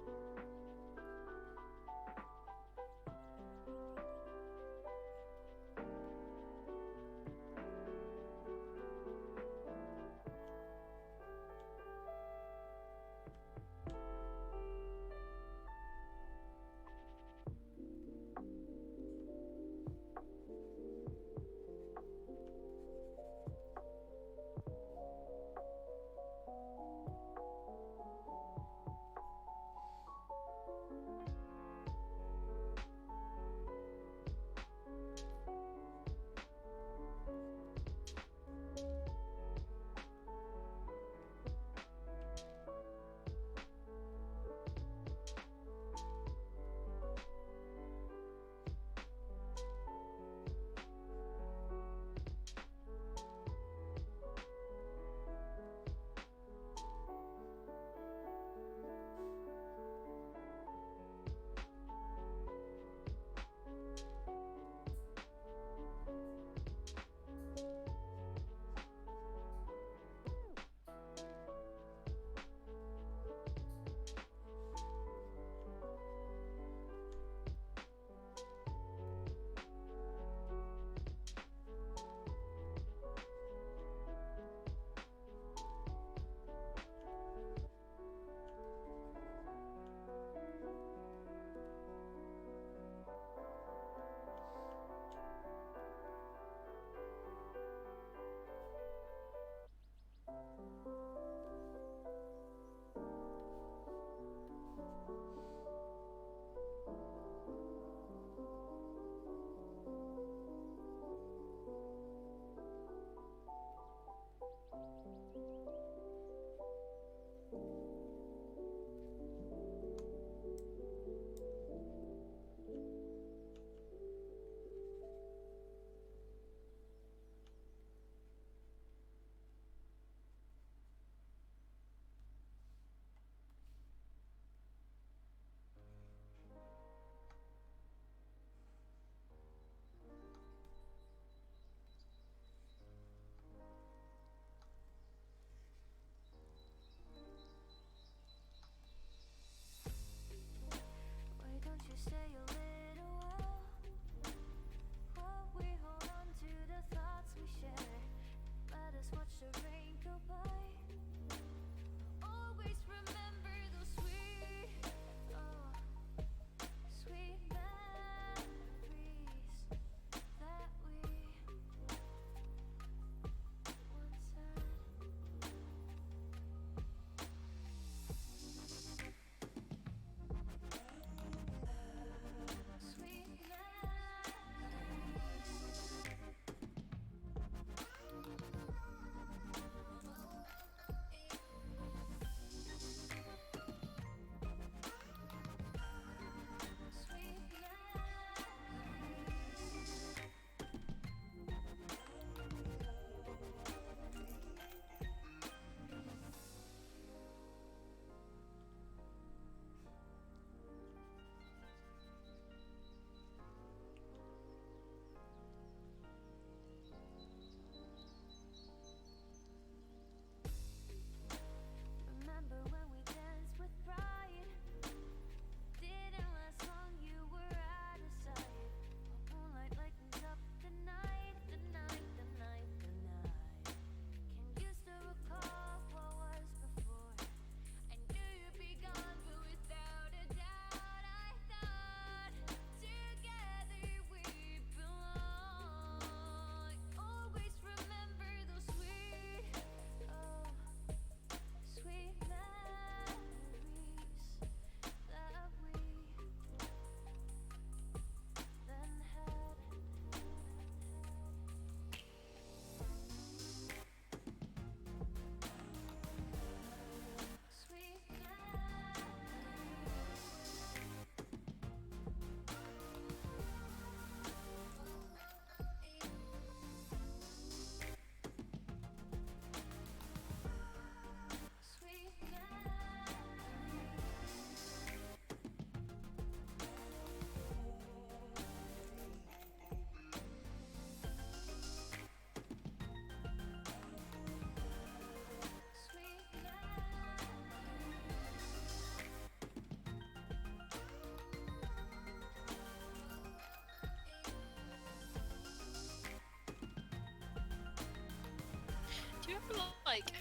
like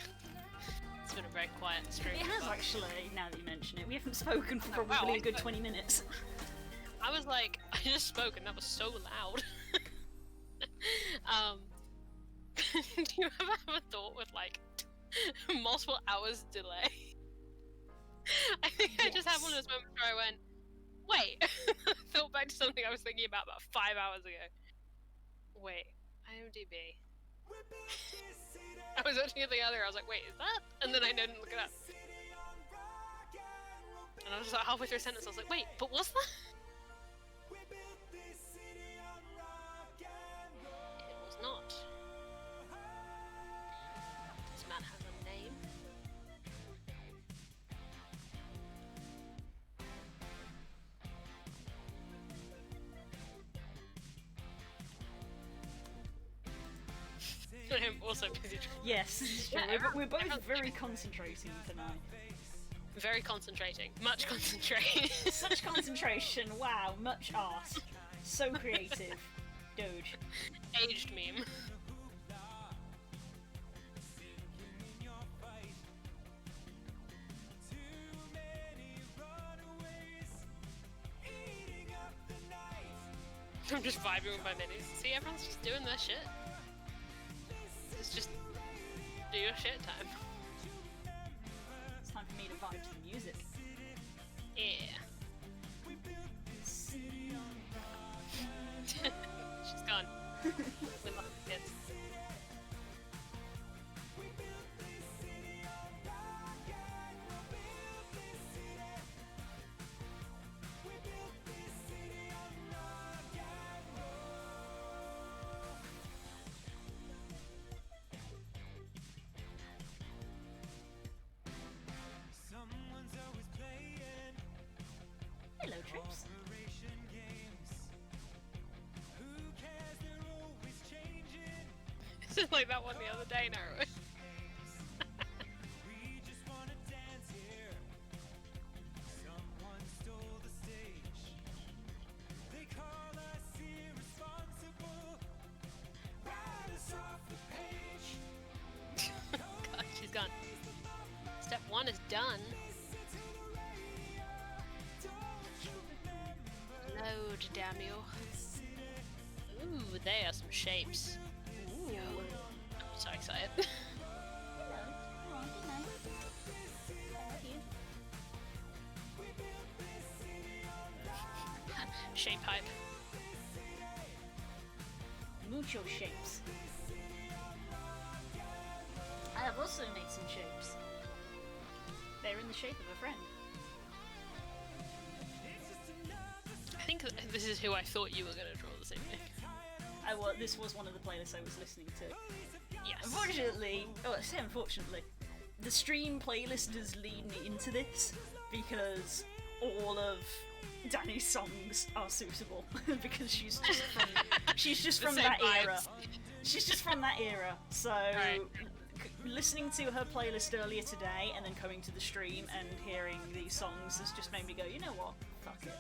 it's been a very quiet stream. It has but actually, now that you mention it. We haven't spoken for Oh, wow, probably I a good spoke. 20 minutes. I was like, I just spoke and that was so loud. Do you ever have a thought with like multiple hours delay? I think I just had one of those moments where I went, wait, thought back to something I was thinking about 5 hours ago. Wait, IMDb. I was watching it the other, I was like, wait, is that? And then I didn't look it up. And I was just like halfway through a sentence, I was like, wait, but was that? It was not. This man has a name. I am also busy. Yes, this is true. Yeah, We're both everyone's very leaving. concentrating tonight. Very concentrating. Much concentration. Such concentration, wow, much art. So creative. Doge. Aged meme. I'm just vibing with my minis. See, everyone's just doing their shit. It's just do your shit time. It's time for me to vibe to the music. Yeah. She's gone. We love the kids. Someone's always playing Hello, Trips. Operation games. Who cares? They're always changing. It's just like that one the other day, Naruto. We just wanna dance here. Someone stole the stage. They call us irresponsible. Write us off the page. God, she's gone. Step 1 is done. Load, damn you. Ooh, they are some shapes. Ooh. I'm so excited. Hello. Oh, good night. How are you? Shape hype. Mucho shapes. I have also made some shapes. They're in the shape of a friend. I think this is who I thought you were going to draw this evening. This was one of the playlists I was listening to. Yes. Unfortunately, I say unfortunately, the stream playlist does lead me into this because all of Danny's songs are suitable because she's just The from same that vibes. era. She's just from that era. So Right. listening to her playlist earlier today and then coming to the stream and hearing these songs has just made me go, you know what? Fuck it.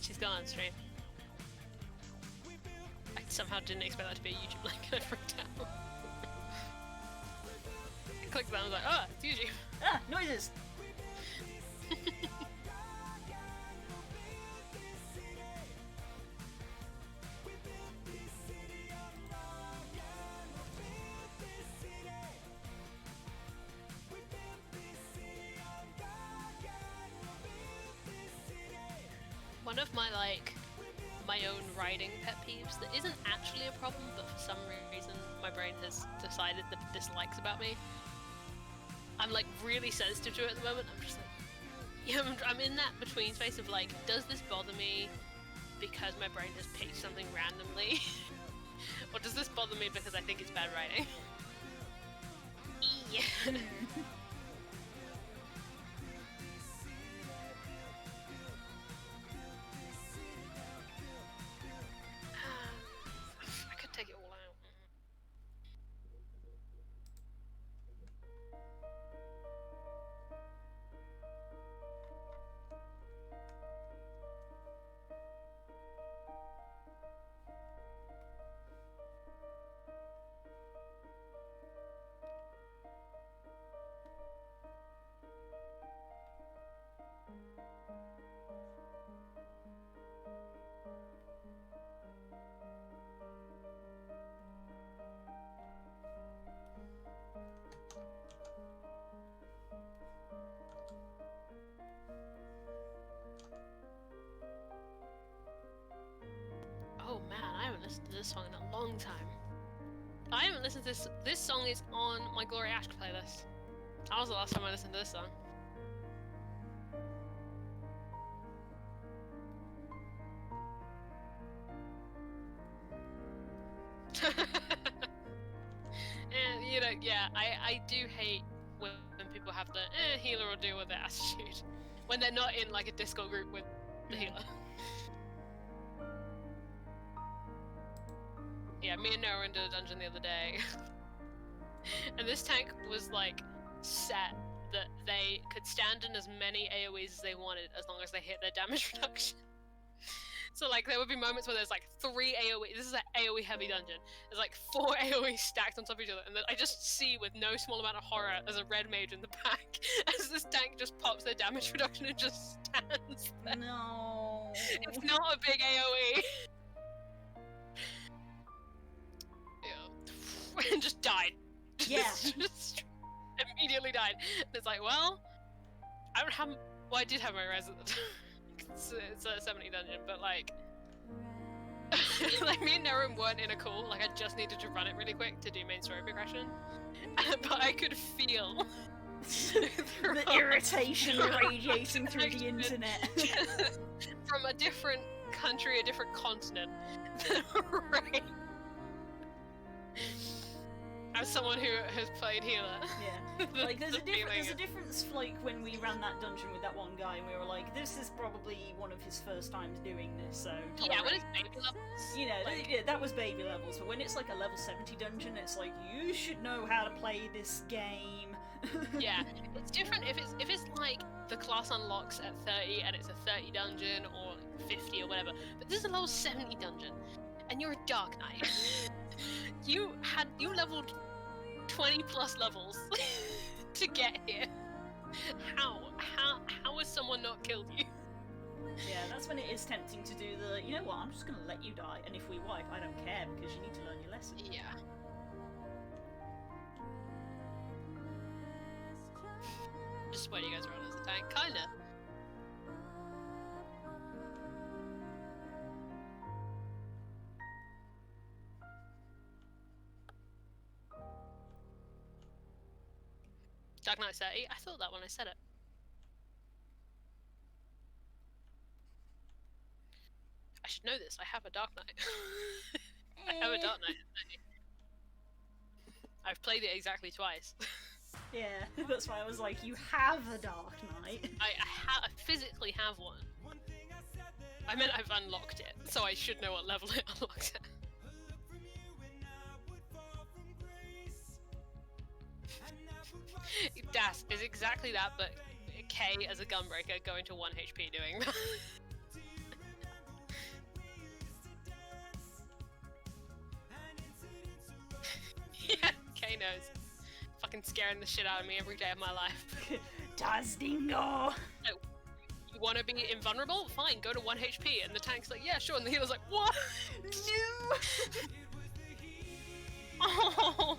She's gone on stream. I somehow didn't expect that to be a YouTube link and I freaked out. I clicked that and I was like, oh, it's YouTube. Ah, noises! One of my my own writing pet peeves that isn't actually a problem, but for some reason my brain has decided that it dislikes about me. I'm like really sensitive to it at the moment. I'm just like, yeah, I'm in that between space of like, does this bother me because my brain has picked something randomly, or does this bother me because I think it's bad writing? Yeah. this song in a long time. I haven't listened to this. This song is on my Glory Ash playlist. That was the last time I listened to this song. And, you know, yeah, I do hate when people have the healer will deal with it attitude when they're not in like a Discord group with the healer. Yeah, me and Noah did a dungeon the other day, and this tank was like set that they could stand in as many AoEs as they wanted as long as they hit their damage reduction. So like there would be moments where there's like 3 AoE. This is an AoE heavy dungeon. There's like 4 AoE stacked on top of each other, and then I just see with no small amount of horror as a red mage in the back as this tank just pops their damage reduction and just stands there. No. It's not a big AoE. Yeah. And just died. Yeah. Just immediately died. And it's like, well, I don't have. Well, I did have my res at the time. It's a 70 dungeon, but like, like me and Nerem weren't in a call. Like I just needed to run it really quick to do main story progression, but I could feel the irritation radiating through the internet. From a different country, a different continent. Right. As someone who has played healer. Yeah. Like there's a difference like when we ran that dungeon with that one guy and we were like, this is probably one of his first times doing this, so yeah, when it's baby levels. You know, like... yeah, that was baby levels, but when it's like a level 70 dungeon, it's like you should know how to play this game. Yeah, it's different if it's like the class unlocks at 30 and it's a 30 dungeon or 50 or whatever. But this is a level 70 dungeon, and you're a Dark Knight. You leveled 20 plus levels to get here. How has someone not killed you? Yeah, that's when it is tempting to do the, you know what, I'm just gonna let you die, and if we wipe, I don't care because you need to learn your lesson. Yeah. Just what you guys are on as a tank, kinda. Dark Knight 30? I thought that when I said it. I should know this, I have a Dark Knight. I have a Dark Knight at 30. I've played it exactly twice. Yeah, that's why I was like, you have a Dark Knight. I physically have one. I meant I've unlocked it, so I should know what level it unlocks at. Das is exactly that, but K as a gunbreaker going to 1 HP doing that. Yeah, K knows. Fucking scaring the shit out of me every day of my life. Das Dingo! You wanna be invulnerable? Fine, go to 1 HP. And the tank's like, yeah, sure. And the healer's like, what? No! Oh!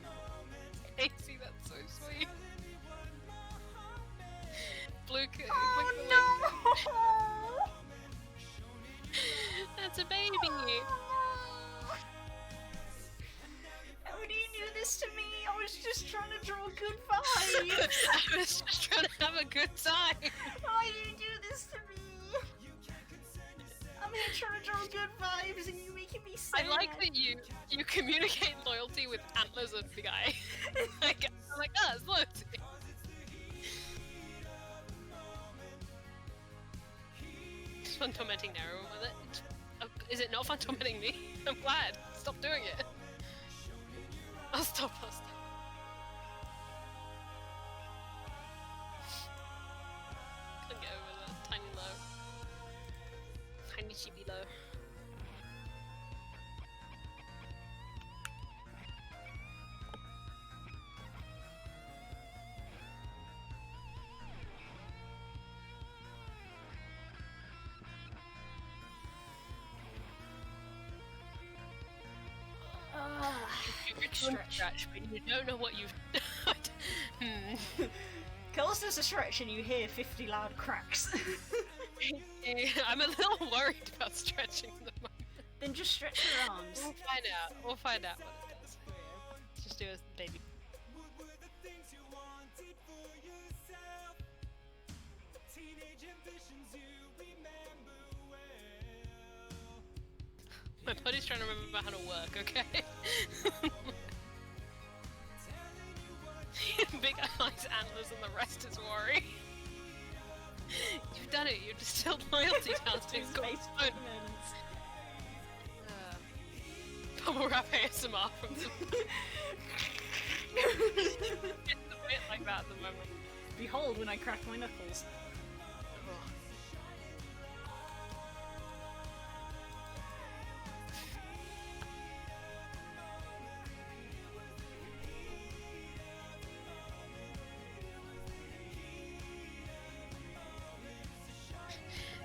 Casey, that's so sweet. Blue. Oh no! That's a baby. How do you do this to me? I was just trying to draw good vibes. I was just trying to have a good time. Why do you do this to me? I'm here trying to draw good vibes and you making me sad. I like that you communicate loyalty with antlers of the guy. Like, I'm like, oh, it's loyalty. It's fun tormenting Nero with it. Is it not fun tormenting me? I'm glad. Stop doing it. I'll stop. Couldn't get over that tiny low. Tiny chibi low. Stretch, but you don't know what you've done. Calls does a stretch and you hear 50 loud cracks. I'm a little worried about stretching at the moment. Then just stretch your arms. We'll find out. We'll find out what it does. Just do a baby. What were the things you wanted for yourself? Teenage ambitions you remember well. My body's trying to remember how to work, okay? Big eyes, antlers, and the rest is worry. You've done it. You've distilled loyalty down to its Space cornerstone. moments. Bubble wrap ASMR from the It's a bit like that at the moment. Behold when I crack my knuckles.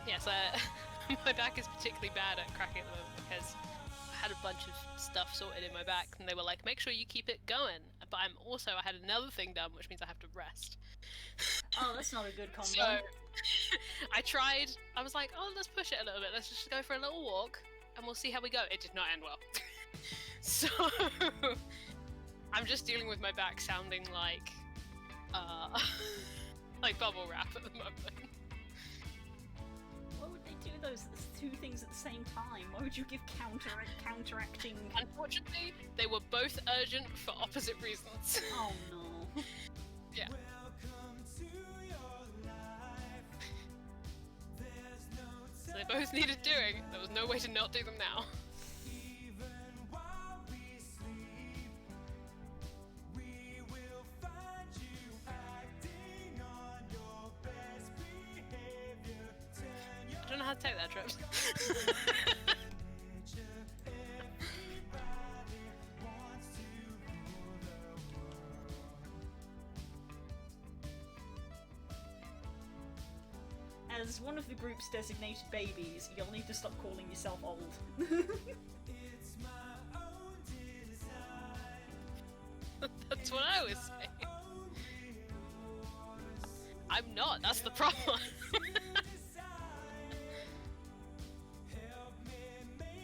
Yes, my back is particularly bad at cracking at the moment because I had a bunch of stuff sorted in my back and they were like, make sure you keep it going. But I had another thing done, which means I have to rest. Oh, that's not a good combo. So I tried, I was like, oh, let's push it a little bit. Let's just go for a little walk and we'll see how we go. It did not end well. So I'm just dealing with my back sounding like, like bubble wrap at the moment. Why would they do those two things at the same time? Why would you give counteracting? Unfortunately, they were both urgent for opposite reasons. Oh no. Yeah. Welcome to your life. There's no So they both needed doing. There was no way to not do them now. even while we sleep. We will find you acting on your best behavior. Turn your I don't know how to take that, Trips. picture. Everybody wants to rule the world. As one of the group's designated babies, you'll need to stop calling yourself old. It's my own design. That's what I was saying. I'm not, that's the problem.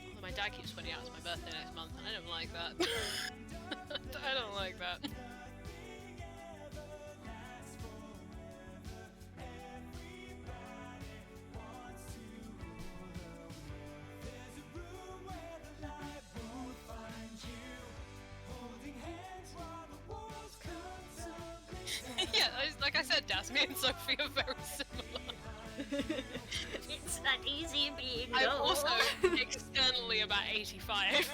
Although my dad keeps pointing out it's my birthday next month, and I don't like that. I don't like that. Yeah, like I said, Das, me and Sophie are very similar. It's not easy being I'm old. also externally about 85,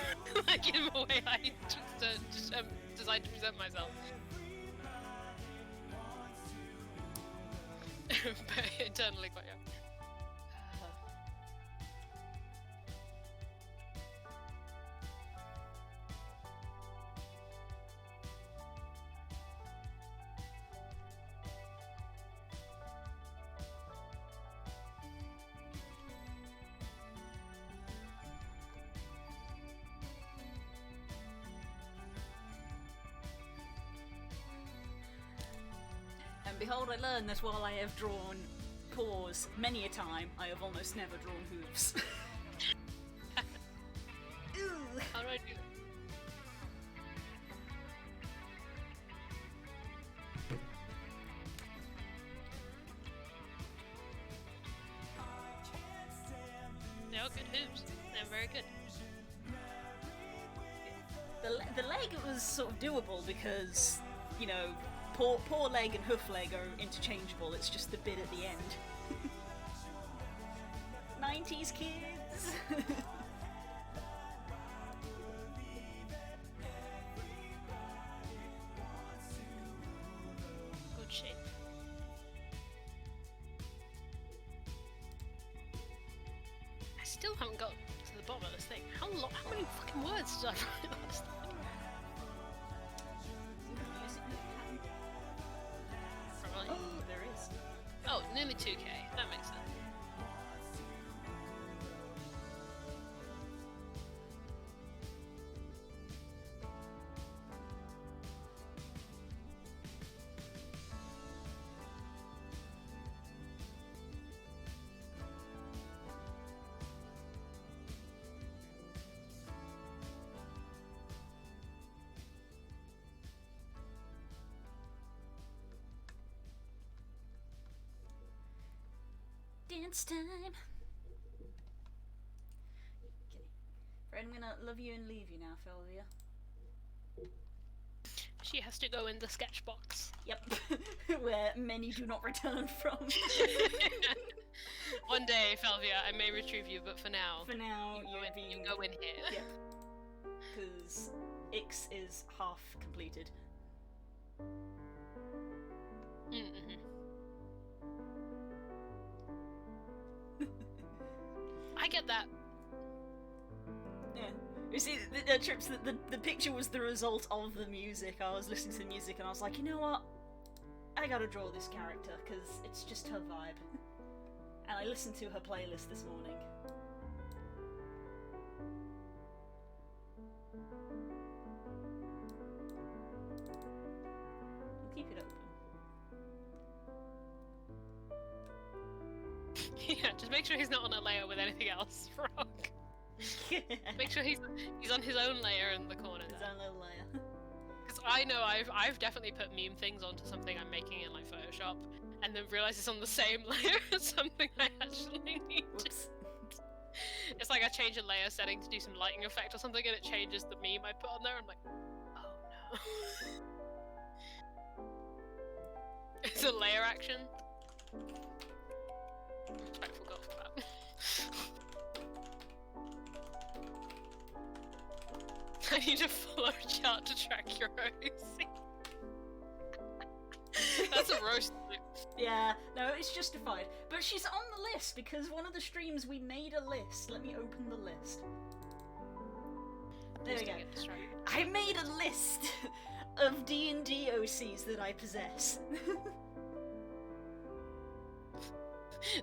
like in the way I just decide to present myself. But internally quite young. And behold, I learned that while I have drawn paws many a time, I have almost never drawn hooves. Ew. How do I do that? They are good hooves. They're very good. The leg was sort of doable because, you know, paw leg and hoof leg are interchangeable, it's just the bit at the end. 90s kids! Good shape. I still haven't got to the bottom of this thing. How many fucking words did I write last night? Probably. Oh, there is. Oh, nearly 2k. That makes sense. Dance time. Okay. Fred, I'm gonna love you and leave you now, Felvia. She has to go in the sketch box. Yep. Where many do not return from. One day, Felvia, I may retrieve you, but for now, For now, you go in here. Yeah. Because Ix is half completed. Mm-hmm. I get that. Yeah. You see, the trips, the picture was the result of the music. I was listening to the music and I was like, you know what? I gotta draw this character, because it's just her vibe. And I listened to her playlist this morning. Keep it open. Yeah, just make sure he's not on a layer with anything else, Frog. Make sure he's on his own layer in the corner. His own little layer. Because I know I've definitely put meme things onto something I'm making in like Photoshop, and then realize it's on the same layer as something I actually need. Whoops. It's like I change a layer setting to do some lighting effect or something, and it changes the meme I put on there. I'm like, oh no. It's a layer action. Respectful golf clap. I need a follow chart to track your OC. That's a roast. Yeah, no, it's justified. But she's on the list because one of the streams we made a list. Let me open the list. There we go. I made a list of D&D OCs that I possess.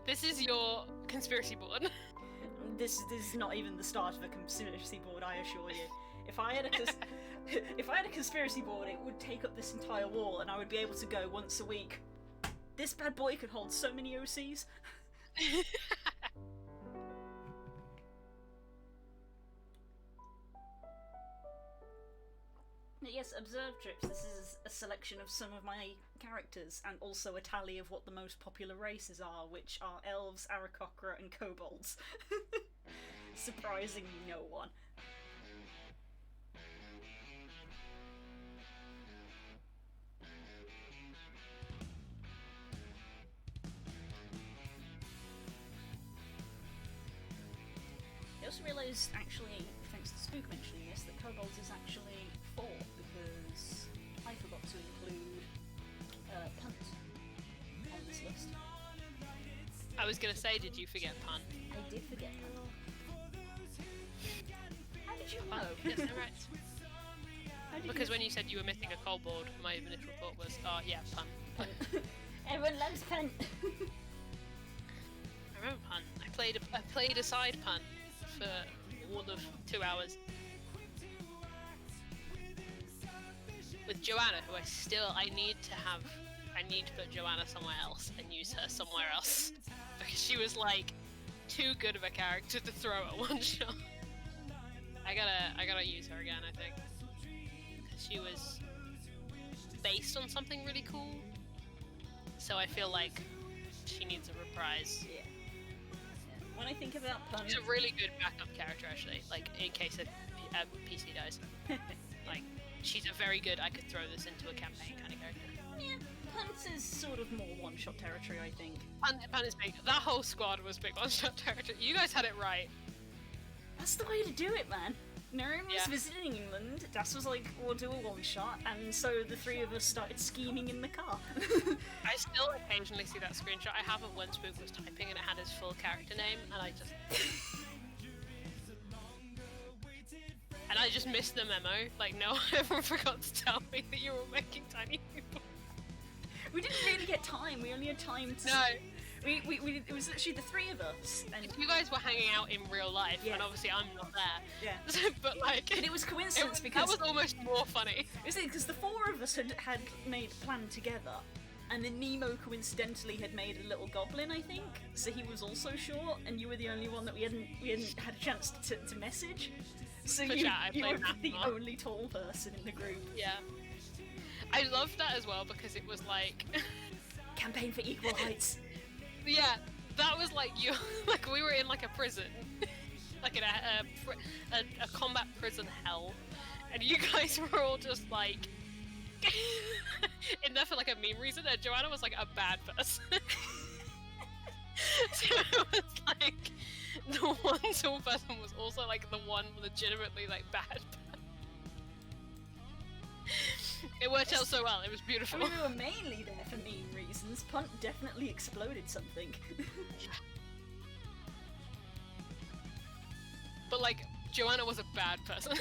This is your conspiracy board. This is not even the start of a conspiracy board, I assure you. If I had a conspiracy board, it would take up this entire wall, and I would be able to go once a week. This bad boy could hold so many OCs. Yes, observe trips. This is a selection of some of my characters, and also a tally of what the most popular races are, which are elves, Aarakocra, and kobolds. Surprising no one. I also realised, actually, thanks to Spook mentioning this, that kobolds is actually 4, because I forgot to include Punt on this list. I was gonna say, did you forget Pun? I did forget Punt. How did you Pun? know? Yes, no, right. How did Because you... when you said you were missing a kobold, my initial thought was, oh yeah, Pun. Punt. Everyone loves Punt. I remember Pun. I played a side Pun for all of 2 hours. With Joanna, who I need to put Joanna somewhere else and use her somewhere else. Because she was like too good of a character to throw at one shot. I gotta use her again, I think. Because she was based on something really cool. So I feel like she needs a reprise. Yeah. When I think about Punt... She's a really good backup character, actually. Like, in case a PC dies. Like, she's a very good, I could throw this into a campaign kind of character. Yeah, Punt is sort of more one-shot territory, I think. Pun is big. That whole squad was big one-shot territory. You guys had it right. That's the way to do it, man. Naren was Yeah. visiting England, Das was like, we'll do a one-shot, and so the three of us started scheming in the car. I still occasionally see that screenshot. I have it when Spook was typing and it had his full character name, and I just missed the memo. Like, no, everyone forgot to tell me that you were making tiny people. We didn't really get time, we only had time to... No. It was literally the three of us, and... You guys were hanging out in real life, Yeah. and obviously I'm not there. Yeah. But like... And it was coincidence because... That was almost more funny. Because the four of us had made a plan together, and then Nemo coincidentally had made a little goblin, I think. So he was also short, and you were the only one that we hadn't had a chance to message. So For you, chat, I you played were the Matt. only tall person in the group. Yeah. I loved that as well because it was like... Campaign for equal heights. Yeah, that was like you, like we were in like a prison, like in a combat prison hell, and you guys were all just like in there for like a meme reason, and Joanna was like a bad person. So it was like the one tall person was also like the one legitimately like bad. It worked out so well. It was I beautiful. mean, we were mainly there for meme reasons. Punt definitely exploded something. But like Joanna was a bad person.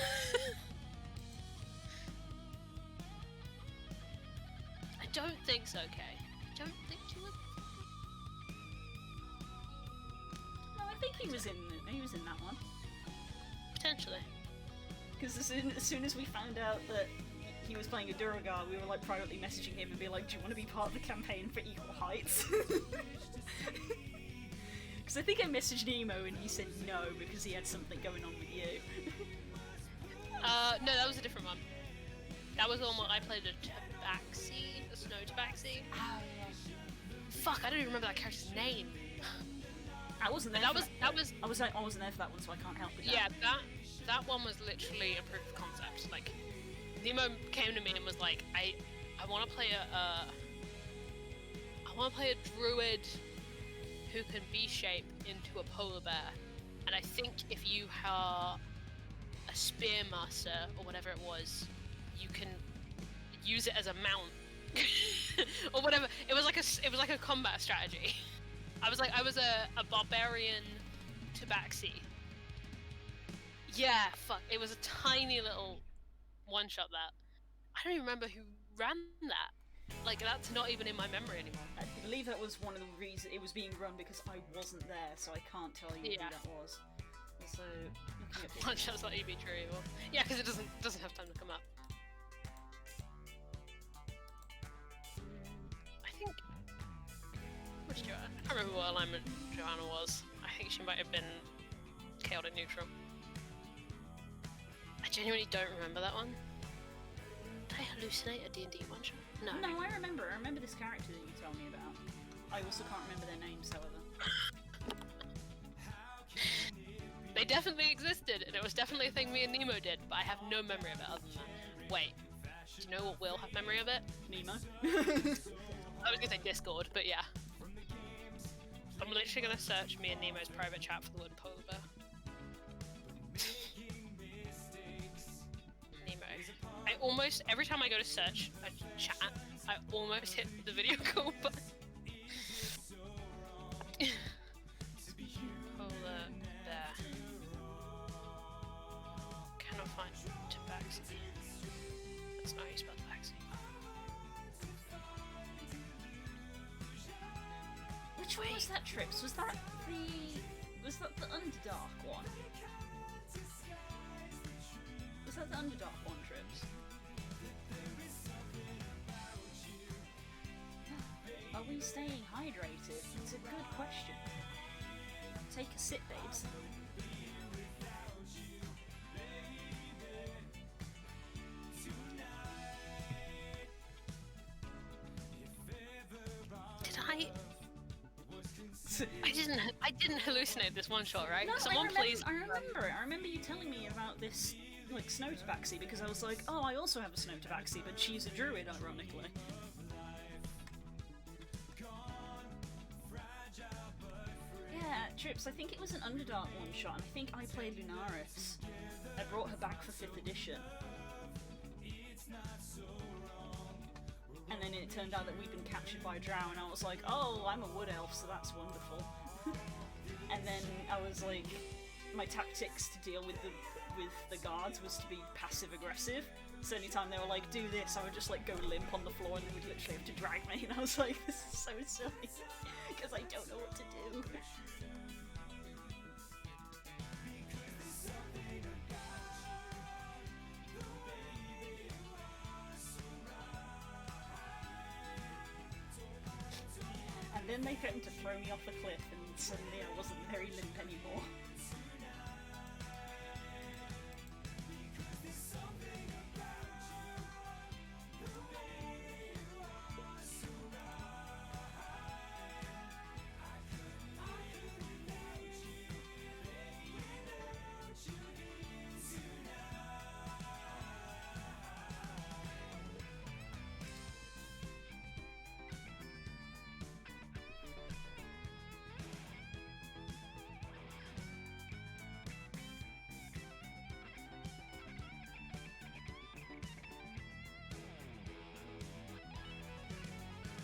I don't think so, Kay. I don't think she was. No, I think he was in that one. Potentially. Because as soon as we found out that he was playing a Duragar, we were like privately messaging him and be like, "Do you want to be part of the campaign for Equal Heights?" Because I think I messaged Nemo and he said no because he had something going on with you. No, that was a different one. That was the one where I played a Tabaxi, a snow Tabaxi. Oh yeah. Fuck, I don't even remember that character's name. I wasn't there. That for was that was I wasn't there for that one, so I can't help with that. yeah, that one was literally a proof of concept. Like Nemo came to me and was like, I want to play a druid who can B-shape into a polar bear, and I think if you are a spear master or whatever it was, you can use it as a mount or whatever. It was like a combat strategy. I was a barbarian tabaxi. Yeah, fuck. It was a tiny little one shot that. I don't even remember who ran that. Like that's not even in my memory anymore. I believe that was one of the reasons it was being run because I wasn't there, so I can't tell you Yeah. who that was. Also, looking at One shot's not EB true. Or... Yeah, because it doesn't have time to come up. I think. Which Joanna? I can't remember what alignment Joanna was. I think she might have been chaotic neutral. I genuinely don't remember that one. Did I hallucinate a D&D one shot? No. No, I remember this character that you told me about. I also can't remember their names, however. They definitely existed, and it was definitely a thing me and Nemo did, but I have no memory of it other than that. Wait, do you know what will have memory of it? Nemo. I was gonna say Discord, but yeah. I'm literally gonna search me and Nemo's private chat for the word polar bear. Nemo. I almost, every time I go to search a chat, I almost hit the video call button. Polar bear. Cannot find tabaxi. That's not how you spell tabaxi. Which one was that, Trips? Was that the Underdark one? Was that the Underdark one, Trips? Are we staying hydrated? It's a good question. Take a sip, babes. Did I didn't hallucinate this one shot, right? No, Someone please. I remember it. I remember you telling me about this, like, snow tabaxi, because I was like, oh, I also have a snow tabaxi, but she's a druid, ironically. Yeah, Trips, I think it was an Underdark one-shot, and I think I played Lunaris. I brought her back for 5th edition. And then it turned out that we'd been captured by a drow, and I was like, oh, I'm a wood elf, so that's wonderful. And then I was like, my tactics to deal with the guards was to be passive-aggressive. So anytime they were like, do this, I would just like go limp on the floor and they would literally have to drag me, and I was like, this is so silly, because I don't know what to do. And then they threatened to throw me off a cliff, and suddenly I wasn't very limp anymore.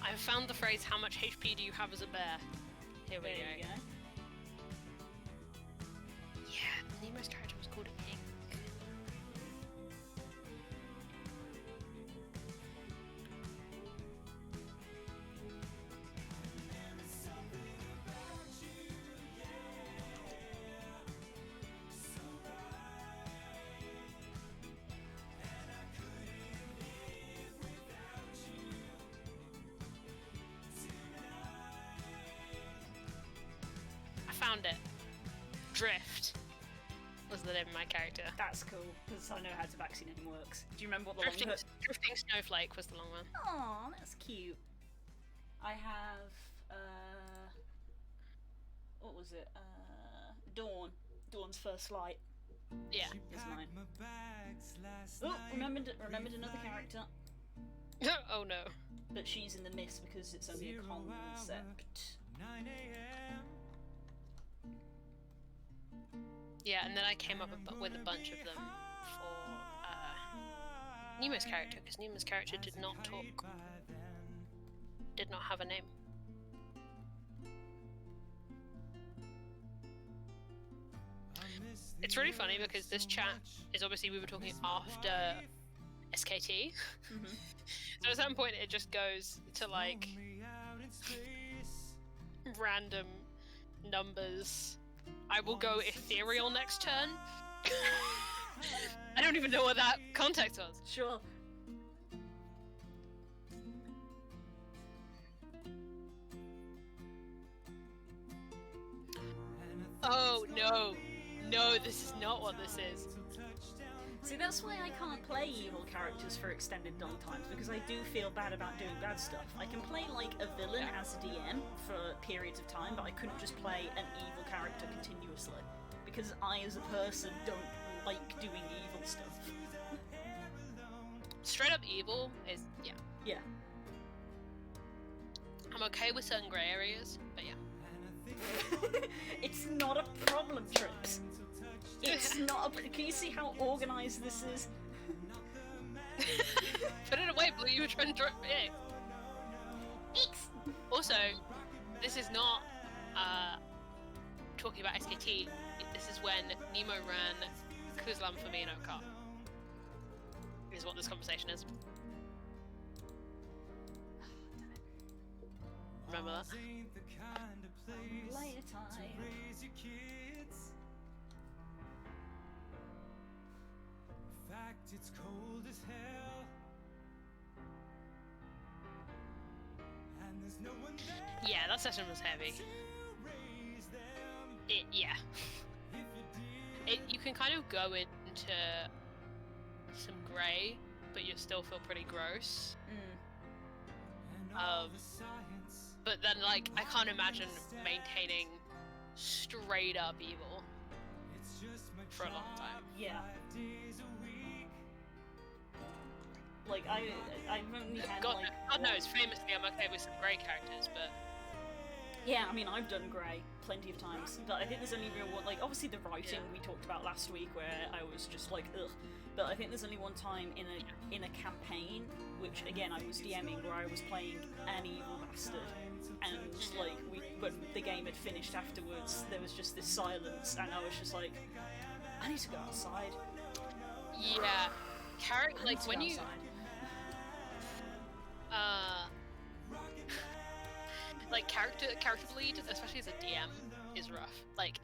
I found the phrase, how much HP do you have as a bear? Here we There go. you go. Yeah, Nemo's character was called Ink. I found it. Drift was the name of my character. That's cool, because I know how Tabaxi name works. Do you remember what the Drifting, long Drifting Snowflake was the long one. Aw, that's cute. I have, what was it? Dawn. Dawn's first light Yeah. is mine. Oh, remembered another character, Oh no. but she's in the mist because it's only a concept. 9 a.m. Yeah, and then I came up with a bunch of them for Nemo's character, because Nemo's character did not talk, did not have a name. It's really funny because this chat is obviously, we were talking after SKT, so at some point it just goes to like random numbers. I will go ethereal next turn. I don't even know what that context was. Sure. Oh no, no, this is not what this is. See, that's why I can't play evil characters for extended done times, because I do feel bad about doing bad stuff. I can play, like, a villain as a DM for periods of time, but I couldn't just play an evil character continuously, because I, as a person, don't like doing evil stuff. Straight up evil is, yeah. Yeah. I'm okay with certain grey areas, but yeah. It's not a problem, Trix. It's not a... Can you see how organised this is? Put it away, Blue, you were trying to drop it. Also, this is not talking about SKT. This is when Nemo ran Kuzlam for me in Okar. Is what this conversation is. Remember that? Later time. Raise your kids. In fact, it's cold as hell. And there's no one there Yeah, that session was heavy. to raise them. Yeah. If you did, You can kind of go into some grey, but you still feel pretty gross. and all the science, But then, like, I can't imagine maintaining straight up evil it's just my for a long time. Yeah. 5 days a week. Like, I've only had, God, like... God knows, famously, I'm okay with some grey characters, but Yeah, I mean, I've done grey plenty of times, but I think there's only real one, like, obviously the writing we talked about last week where I was just like, ugh, but I think there's only one time in a campaign, which, again, I was DMing, where I was playing an evil bastard, and, like, when the game had finished afterwards, there was just this silence, and I was just like, I need to go outside. yeah, I need like to when go you outside. like character bleed, especially as a DM, is rough. Like,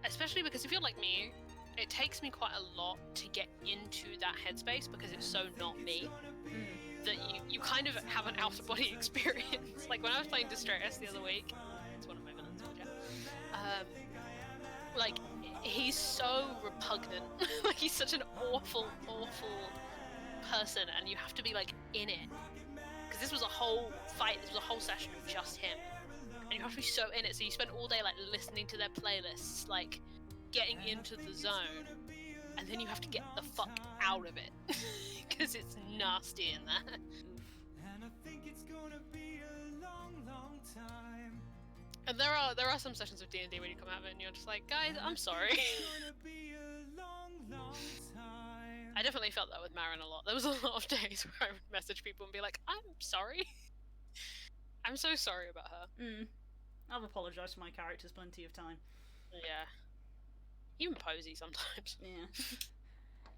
especially because if you're like me, it takes me quite a lot to get into that headspace because it's so not me that you kind of have an out of body experience. Like when I was playing Distress the other week, it's one of my villains, like he's so repugnant. Like he's such an awful person, and you have to be like in it. Because this was a whole fight, this was a whole session of just him. And you have to be so in it, so you spend all day like listening to their playlists, like getting into the zone, and then you have to get the fuck out of it. Because it's nasty in there. And I think it's gonna be a long, long time. And there are some sessions of D&D when you come out of it and you're just like, guys, I'm sorry. It's gonna be a long, long time. I definitely felt that with Marin a lot. There was a lot of days where I would message people and be like, I'm sorry. I'm so sorry about her. I've apologised for my characters plenty of time. Yeah. Even Posey sometimes. Yeah.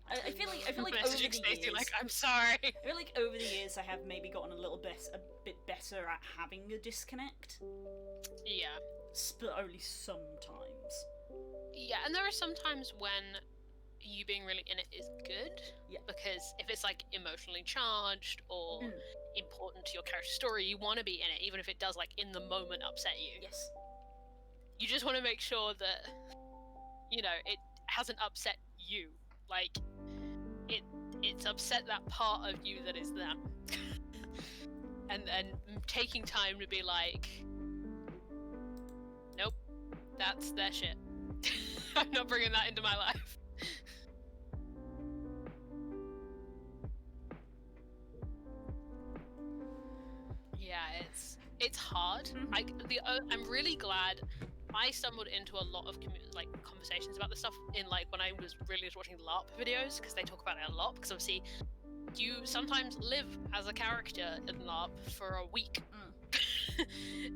I feel like over the Messaging years, Stacey like, I'm sorry. I feel like over the years I have maybe gotten a bit better at having a disconnect, Yeah. but only sometimes. Yeah, and there are some times when you being really in it is good. Yeah. Because if it's like emotionally charged or important to your character story, you want to be in it, even if it does like in the moment upset you. Yes. You just want to make sure that, you know, it hasn't upset you. Like, it's upset that part of you that is them. and taking time to be like, nope, that's their shit. I'm not bringing that into my life. Yeah, it's hard. I'm really glad I stumbled into a lot of conversations about this stuff in like when I was really just watching LARP videos, because they talk about it a lot, because obviously you sometimes live as a character in LARP for a week.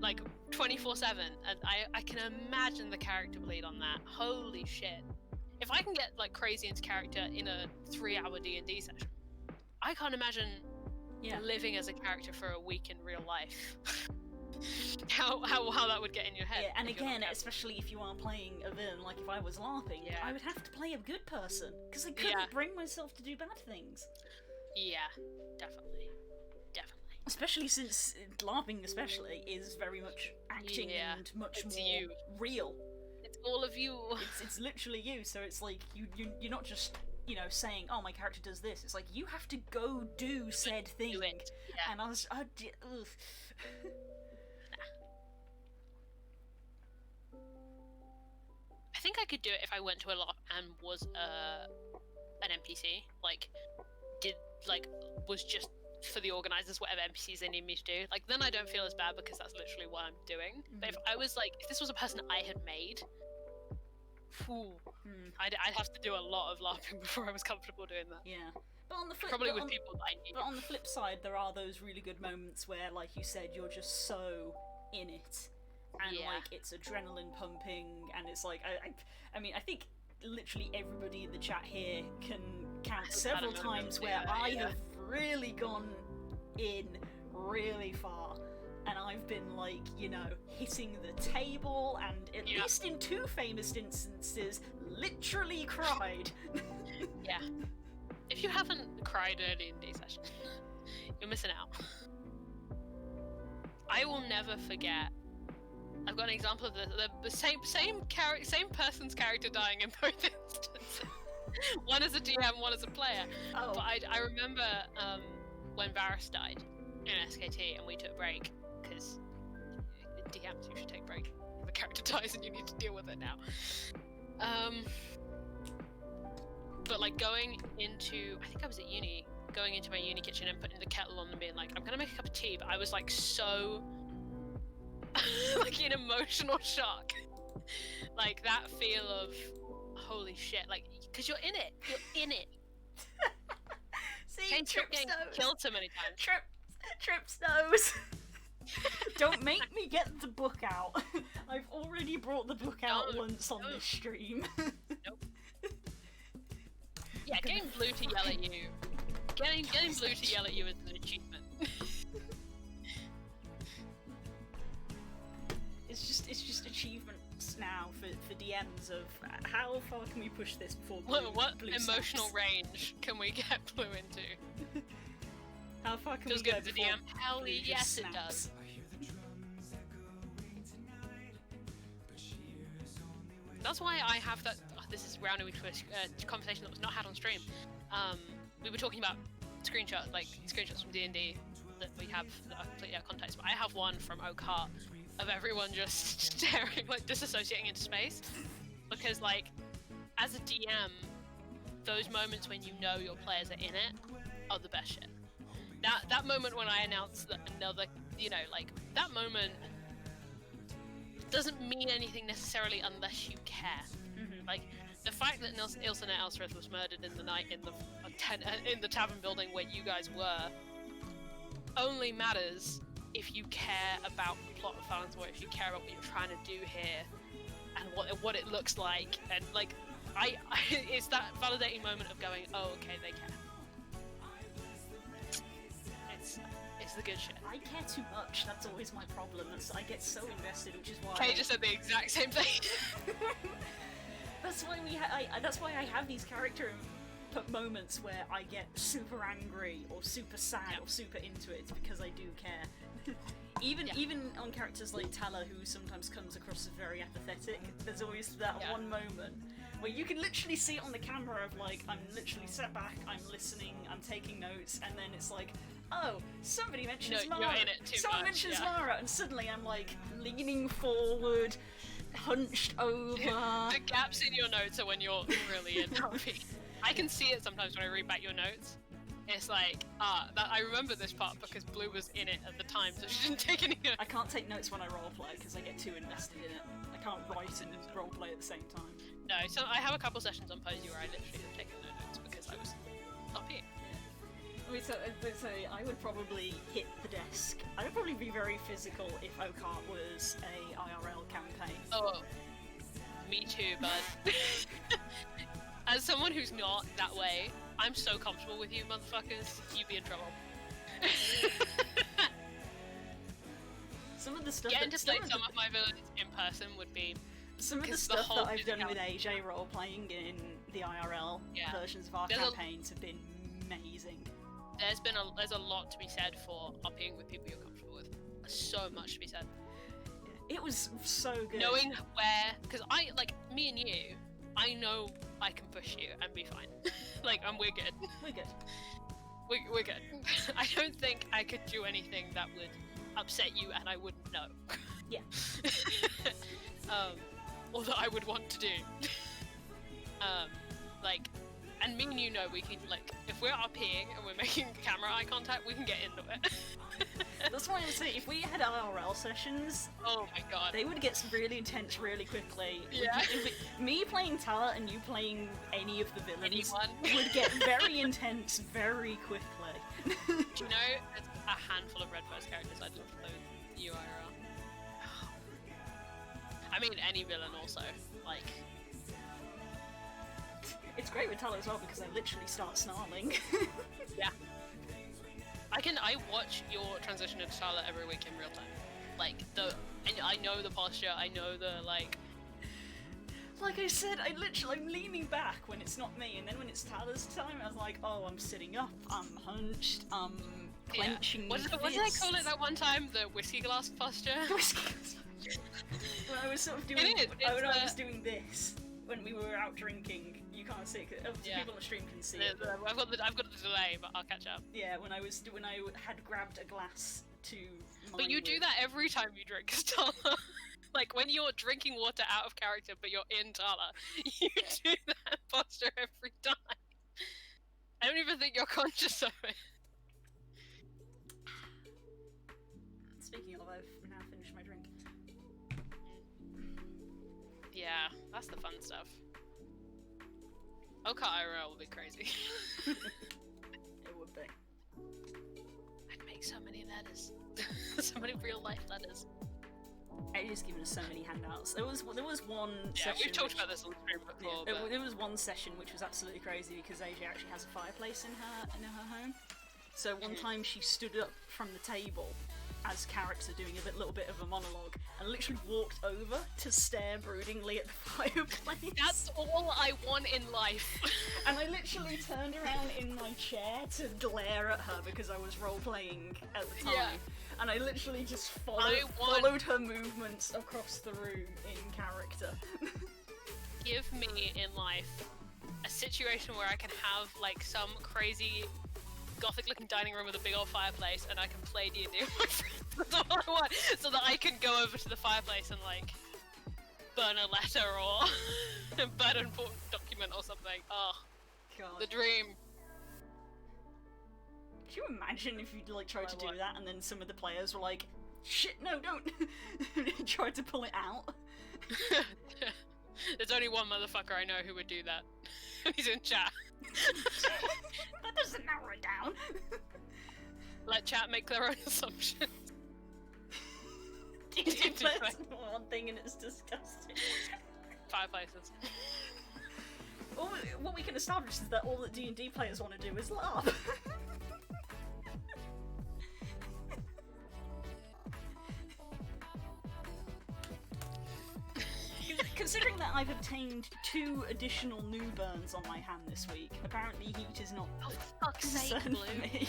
Like 24/7, and I can imagine the character bleed on that. Holy shit. If I can get like crazy into character in a 3-hour D&D session, I can't imagine living as a character for a week in real life. how that would get in your head. Yeah, and again, especially if you are playing a villain, like if I was LARPing, I would have to play a good person, because I couldn't bring myself to do bad things. Yeah, definitely. Especially since LARPing especially is very much acting and much more real. It's all of you. It's literally you, so it's like you're not just, you know, saying, oh, my character does this. It's like, you have to go do said thing. Do it. Yeah. And I think I could do it if I went to a LARP and was an NPC. Was just for the organizers whatever NPCs they need me to do. Like, then I don't feel as bad because that's literally what I'm doing. But if I was like, if this was a person I had made, I'd have to do a lot of LARPing before I was comfortable doing that. Yeah. But on the flip, Probably with people that I knew. But on the flip side, there are those really good moments where, like you said, you're just so in it, and like it's adrenaline pumping, and it's like I mean, I think literally everybody in the chat here can count several times where I have really gone in really far, and I've been like, you know, hitting the table, and at least in 2 famous instances, literally cried. Yeah. If you haven't cried in an D&D session, you're missing out. I will never forget. I've got an example of the same person's character dying in both instances. One as a DM, one as a player. Oh. But I remember when Varys died in SKT and we took a break, because DMs, you should take a break. The character dies and you need to deal with it now. But like going into, I think I was at uni, going into my uni kitchen and putting the kettle on and being like, I'm gonna make a cup of tea, but I was like so like in emotional shock. Like that feel of holy shit, like, because you're in it. See, Can't stop getting killed so many times. Trip Snows. Don't make me get the book out. I've already brought the book out once on this stream. Nope. Yeah, getting Blue to yell at you. Getting Blue to yell at you is an achievement. It's just achievements now for DMs of how far can we push this before Blue, what Blue emotional snaps? range can we get Blue into? How far can Feels we go good as a before DM. Hell Blue just yes, it snaps? does. That's why I have that. Oh, this is rounding to a conversation that was not had on stream. We were talking about screenshots from D&D that we have that are completely out of context. But I have one from Oak Heart of everyone just staring, like disassociating into space, because like as a DM, those moments when you know your players are in it are the best shit. That moment when I announced that another, you know, like that moment doesn't mean anything necessarily unless you care. Mm-hmm. Like the fact that Ilsa Elsrith was murdered in the night in the tavern building where you guys were only matters if you care about the plot of Fallon's War, if you care about what you're trying to do here, and what it looks like, and like, I it's that validating moment of going, oh, okay, they care. It's the good shit. I care too much. That's always my problem. I get so invested, which is why. Kay just said the exact same thing. That's why that's why I have these character moments where I get super angry or super sad or super into it. It's because I do care. Even on characters like Tala, who sometimes comes across as very apathetic, there's always that one moment where you can literally see it on the camera of like, I'm literally sat back, I'm listening, I'm taking notes, and then it's like, oh, somebody mentions No, Mara. you're in it too Someone much, mentions yeah. Mara, and suddenly I'm like leaning forward, hunched over. The gaps in your notes are when you're really in RP. I can see it sometimes when I read back your notes. It's like, that I remember this part because Blue was in it at the time, so she didn't take any notes. I can't take notes when I roleplay because I get too invested in it. I can't write and roleplay at the same time. No, so I have a couple sessions on Posey where I literally have taken no notes because I was up here. Wait, so I would probably hit the desk. I would probably be very physical if Okart was a IRL campaign. Oh, me too, bud. As someone who's not that way, I'm so comfortable with you motherfuckers, you'd be in trouble. Some of the stuff Getting that, to play some of my villains in person would be... some of the because the stuff whole that I've done with physicality- AJ role-playing in the IRL Yeah. versions of our There's a- campaigns have been amazing. There's a lot to be said for upping with people you're comfortable with. So much to be said. It was so good. Knowing where... Because me and you, I know I can push you and be fine. And we're good. We're good. We're good. I don't think I could do anything that would upset you and I wouldn't know. Yeah. Or that I would want to do. And me and you know we can, if we're RPing and we're making camera eye contact, we can get into it. That's why I say if we had IRL sessions, Oh my god. they would get really intense really quickly. Yeah. Me playing Tala and you playing any of the villains Anyone. would get very intense very quickly. Do you know, there's a handful of Red First characters I'd love to play with you IRL. I mean, any villain also. It's great with Tala as well because I literally start snarling. Yeah. I watch your transition into Tala every week in real time. And I know the posture, I know the, Like I said, I'm leaning back when it's not me, and then when it's Tala's time, I was like, oh, I'm sitting up, I'm hunched, I'm clenching What did I call it that one time? The whiskey glass posture? When I was sort of doing, when I was doing this, when we were out drinking, you can't see it, people on the stream can see it. I've got the delay, but I'll catch up. Yeah, when I had grabbed a glass to But you do that every time you drink Tala. When you're drinking water out of character, but you're in Tala, you do that posture every time. I don't even think you're conscious of it. Speaking of, I've now finished my drink. Yeah, that's the fun stuff. Okart IRL will be crazy. It would be. I'd make so many letters. So many real life letters. AJ's given us so many handouts. There was one Yeah, session. we've talked about this on stream before, Yeah, but... there was one session which was absolutely crazy because AJ actually has a fireplace in her home. So one time she stood up from the table as character doing a little bit of a monologue and literally walked over to stare broodingly at the fireplace. That's all I want in life. And I literally turned around in my chair to glare at her because I was role-playing at the time. Yeah. And I literally just want- followed her movements across the room in character. Give me in life a situation where I can have some crazy gothic looking dining room with a big old fireplace and I can play D&D with my friends. That's all I want. So that I can go over to the fireplace and burn a letter or burn an important document or something. Oh, God. the dream. Could you imagine if you tried to do What? that and then some of the players were like, shit, no, don't! And tried to pull it out. There's only one motherfucker I know who would do that. He's in chat. That doesn't narrow it down. Let chat make their own assumptions. D&D players want one thing and it's disgusting. Fireplaces. What we can establish is that all that D&D players want to do is laugh. Considering that I've obtained 2 additional new burns on my hand this week, apparently heat is not Oh, a for fuck's sake, concern Blue. for me.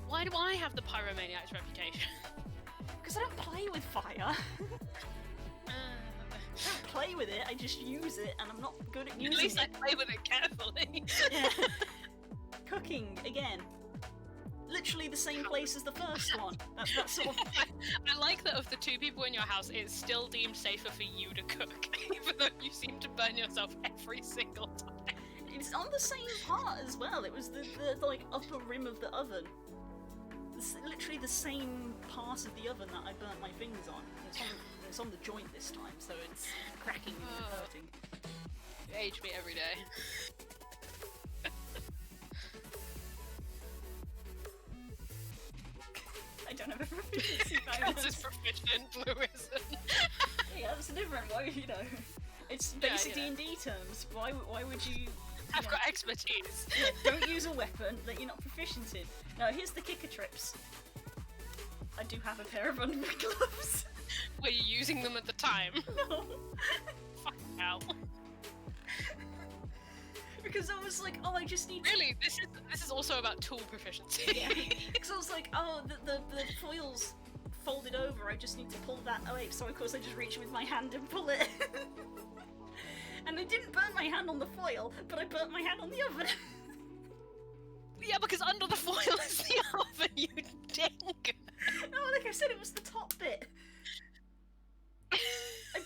Why do I have the pyromaniac's reputation? Because I don't play with fire. I don't play with it, I just use it, and I'm not good at using At least it. I play with it carefully. Yeah. Cooking, again. Literally the same place as the first one. That's sort of... I like that of the 2 people in your house, it's still deemed safer for you to cook, even though you seem to burn yourself every single time. It's on the same part as well. It was the like upper rim of the oven. It's literally the same part of the oven that I burnt my fingers on. It's on the joint this time, so it's cracking and hurting. You age me every day. I don't have a proficiency That's bonus. as proficient, Blue isn't. Yeah, that's different. Why, you know? It's Yeah, basic yeah. D&D terms. Why would you? I've know, got expertise. don't use a weapon that you're not proficient in. Now, here's the kicker trips. I do have a pair of underwear gloves. Were you using them at the time? No. Fucking hell. Because I was like, oh, I just need Really, this is also about tool proficiency. Yeah. Because I was like, oh, the foil's folded over, I just need to pull that away. So of course I just reach with my hand and pull it. And I didn't burn my hand on the foil, but I burnt my hand on the oven. Yeah, because under the foil is the oven, you dink. No, like I said, it was the top bit. I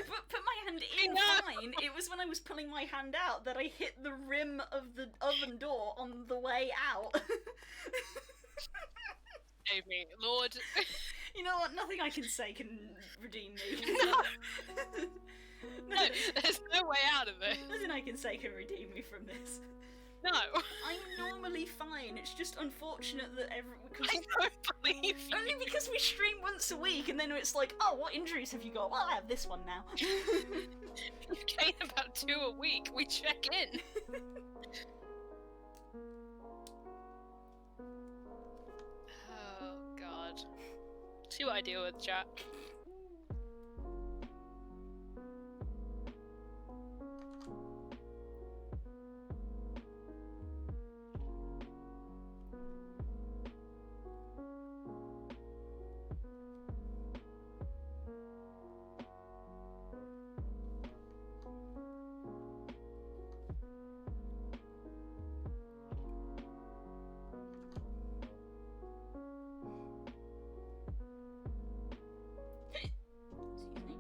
put my hand in No. fine. It was when I was pulling my hand out that I hit the rim of the oven door on the way out. Save me, Lord. You know what? Nothing I can say can redeem me. No, there's no way out of it. Nothing I can say can redeem me from this. No. I'm normally fine. It's just unfortunate that because I don't believe you. only because we stream once a week, and then it's like, oh, what injuries have you got? Well, I have this one now. You gain about 2 a week. We check in. Oh god. See what I deal with, chat. Excuse me.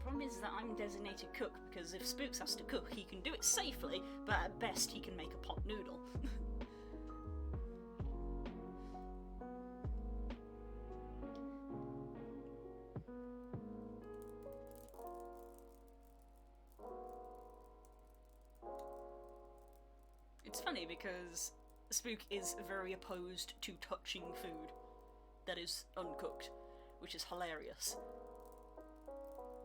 Problem is that I'm designated cook because if Spooks has to cook, he can do it safely, but at best he can make a pot noodle. It's funny because Spook is very opposed to touching food that is uncooked, which is hilarious.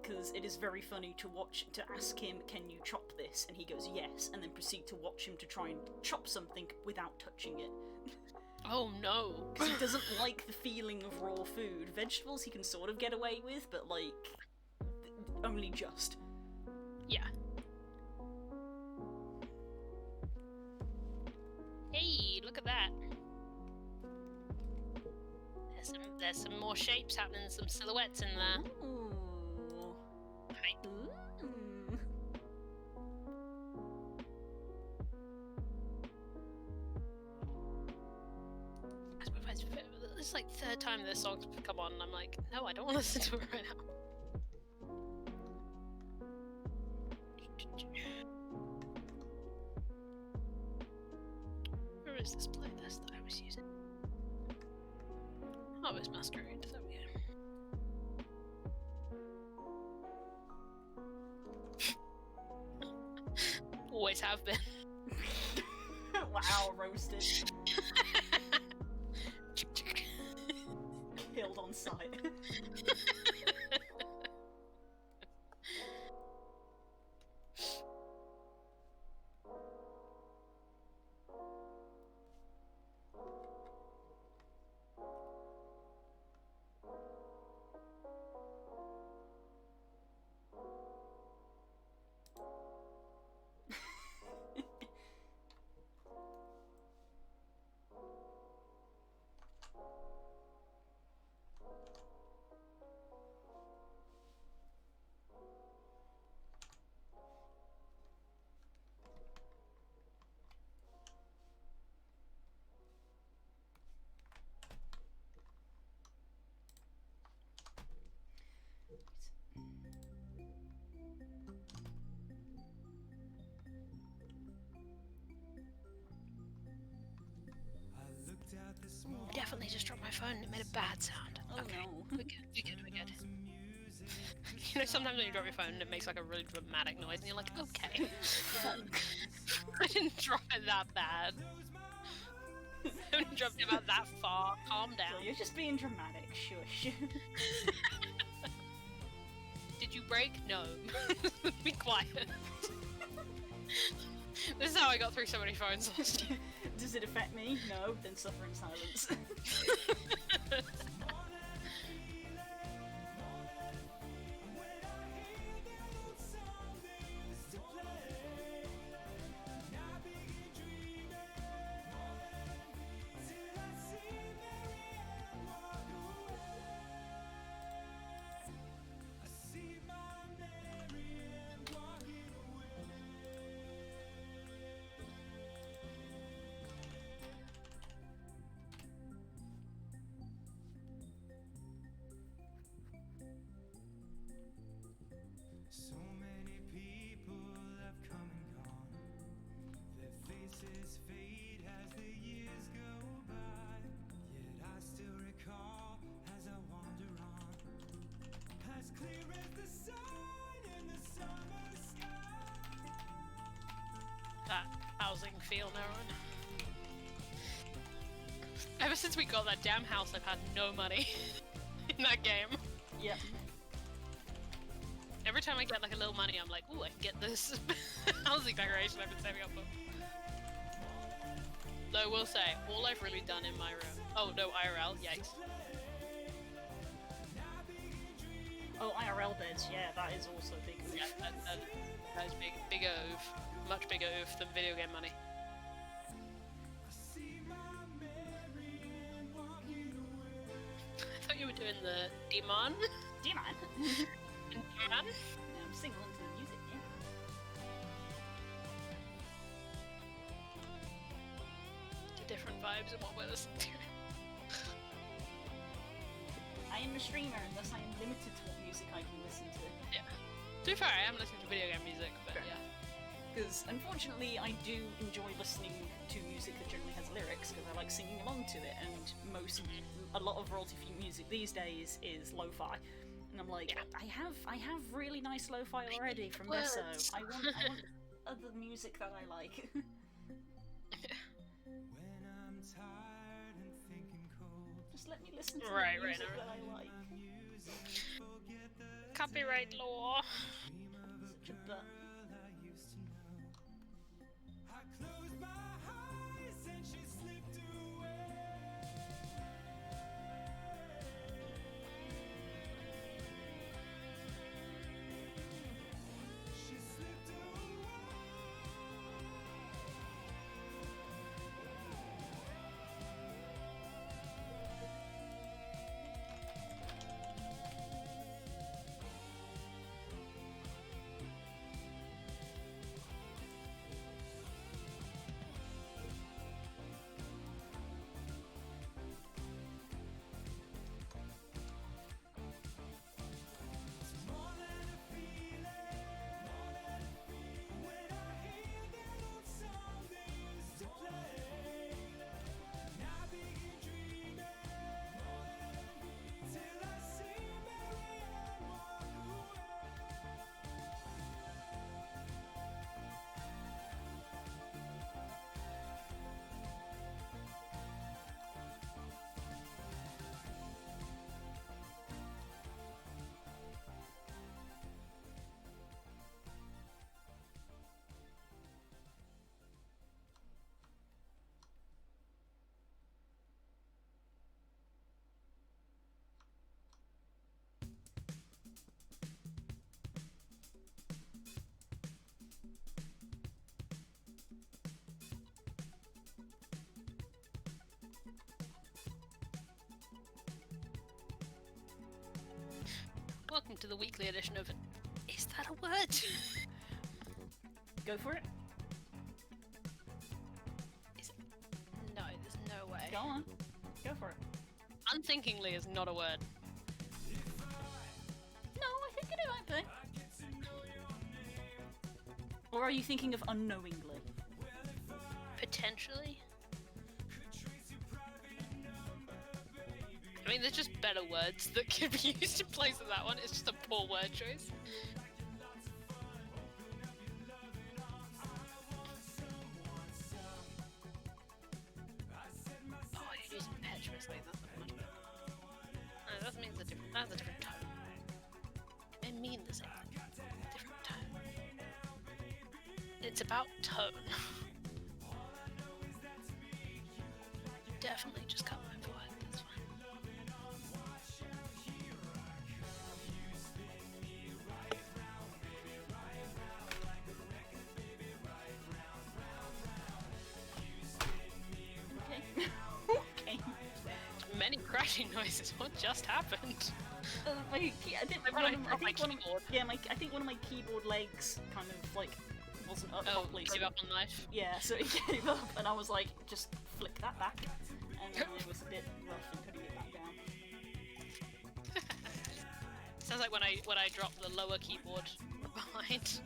Because it is very funny to ask him, can you chop this? And he goes, yes, and then proceed to watch him to try and chop something without touching it. Oh no. Because he doesn't like the feeling of raw food. Vegetables he can sort of get away with, but like, only just. Yeah. Hey, look at that. There's some more shapes happening, some silhouettes in there. Ooh. Hi. Ooh. This is like the 3rd time this song's come on, and I'm like, no, I don't want to listen to it right now. Where is this playlist that I was using? Oh, it's Masquerade. There we go. always have been. Wow, roasted. Killed on sight. Definitely just dropped my phone and it made a bad sound. Oh Okay. no. We're good, we're good. You know, sometimes when you drop your phone, it makes like a really dramatic noise, and you're like, okay. I didn't drop it that bad. I haven't dropped it about that far. Calm So down. you're just being dramatic, shush. Did you break? No. Be quiet. This is how I got through so many phones last year. Does it affect me? No, then suffer in silence. So many people have come and gone. Their faces fade as the years go by. Yet I still recall as I wander on, as clear as the sun in the summer sky. That housing feel, Neuron. Ever since we got that damn house, I've had no money in that game. Yep. Every time I get like a little money, I'm like, ooh, I can get this housing decoration I've been saving up for. Though I will say, all I've really done in my room. Oh no, IRL, yikes. Oh, IRL beds, yeah, that is also big. Yeah, that is big oof. Much bigger oof than video game money. I thought you were doing the Demon. Demon! Demon? I'm singing along to the music, yeah. Different vibes in what we're listening to. I am a streamer, and thus I am limited to what music I can listen to. Yeah. To be fair, I am listening to video game music, but Fair. yeah. Because unfortunately, I do enjoy listening to music that generally has lyrics because I like singing along to it. And a lot of royalty-free music these days is lo-fi, and I'm like, Yeah. I have really nice lo-fi already from Words. Besso. I want other music that I like. When I'm tired and thinking cold, Just let me listen to Right, the right, music right. that I like. Copyright law. Such a butt. I used to know. I closed my eyes and she slipped away. She slipped away. into the weekly edition of Is That a Word? Go for it. No, there's no way. Go on. Go for it. Unthinkingly is not a word. No, I think it might be. Or are you thinking of unknowingly? Potentially. I mean, there's just better words that could be used in place of that one. It's just a poor word choice. Oh, you're using petuous like that's not much better. No, that means that's a different tone. They mean the same thing. Different tone. It's about tone. Definitely just cut my forehead, that's fine. Okay. Okay. Many crashing noises, what just happened? I think Like one when of, I dropped my one of- keyboard. yeah, I think one of my keyboard legs kind of like wasn't up Oh, properly. give So up on life. yeah, so it gave up, and I was like, just flick that back, and then it was a bit rough and couldn't get back down. Sounds like when I dropped the lower keyboard behind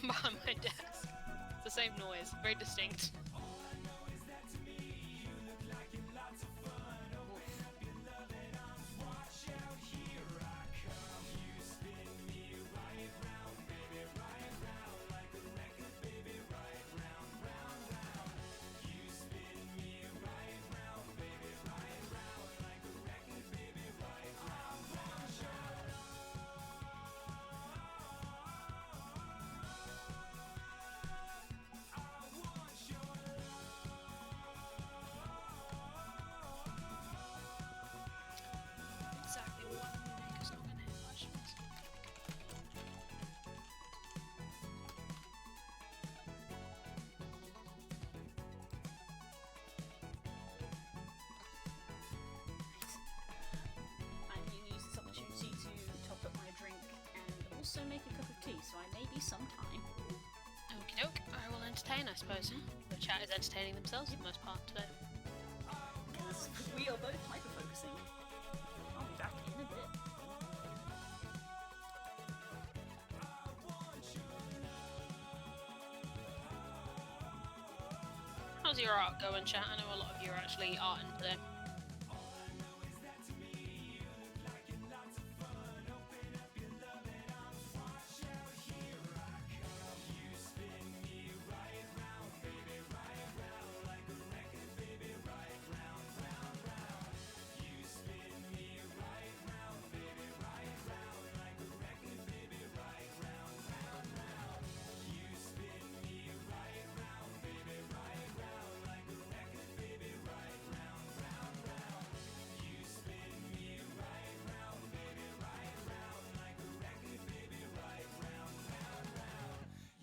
my desk. It's the same noise, very distinct. Exactly what maker's not gonna hit much. I'm going to use this opportunity to top up my drink and also make a cup of tea, so I may be some time. Okie doke, I will entertain, I suppose. The chat is entertaining themselves for the most part today. Because we are both hyper-focusing. I'll be back in a bit. How's your art going, chat? I know a lot of you are actually arting today.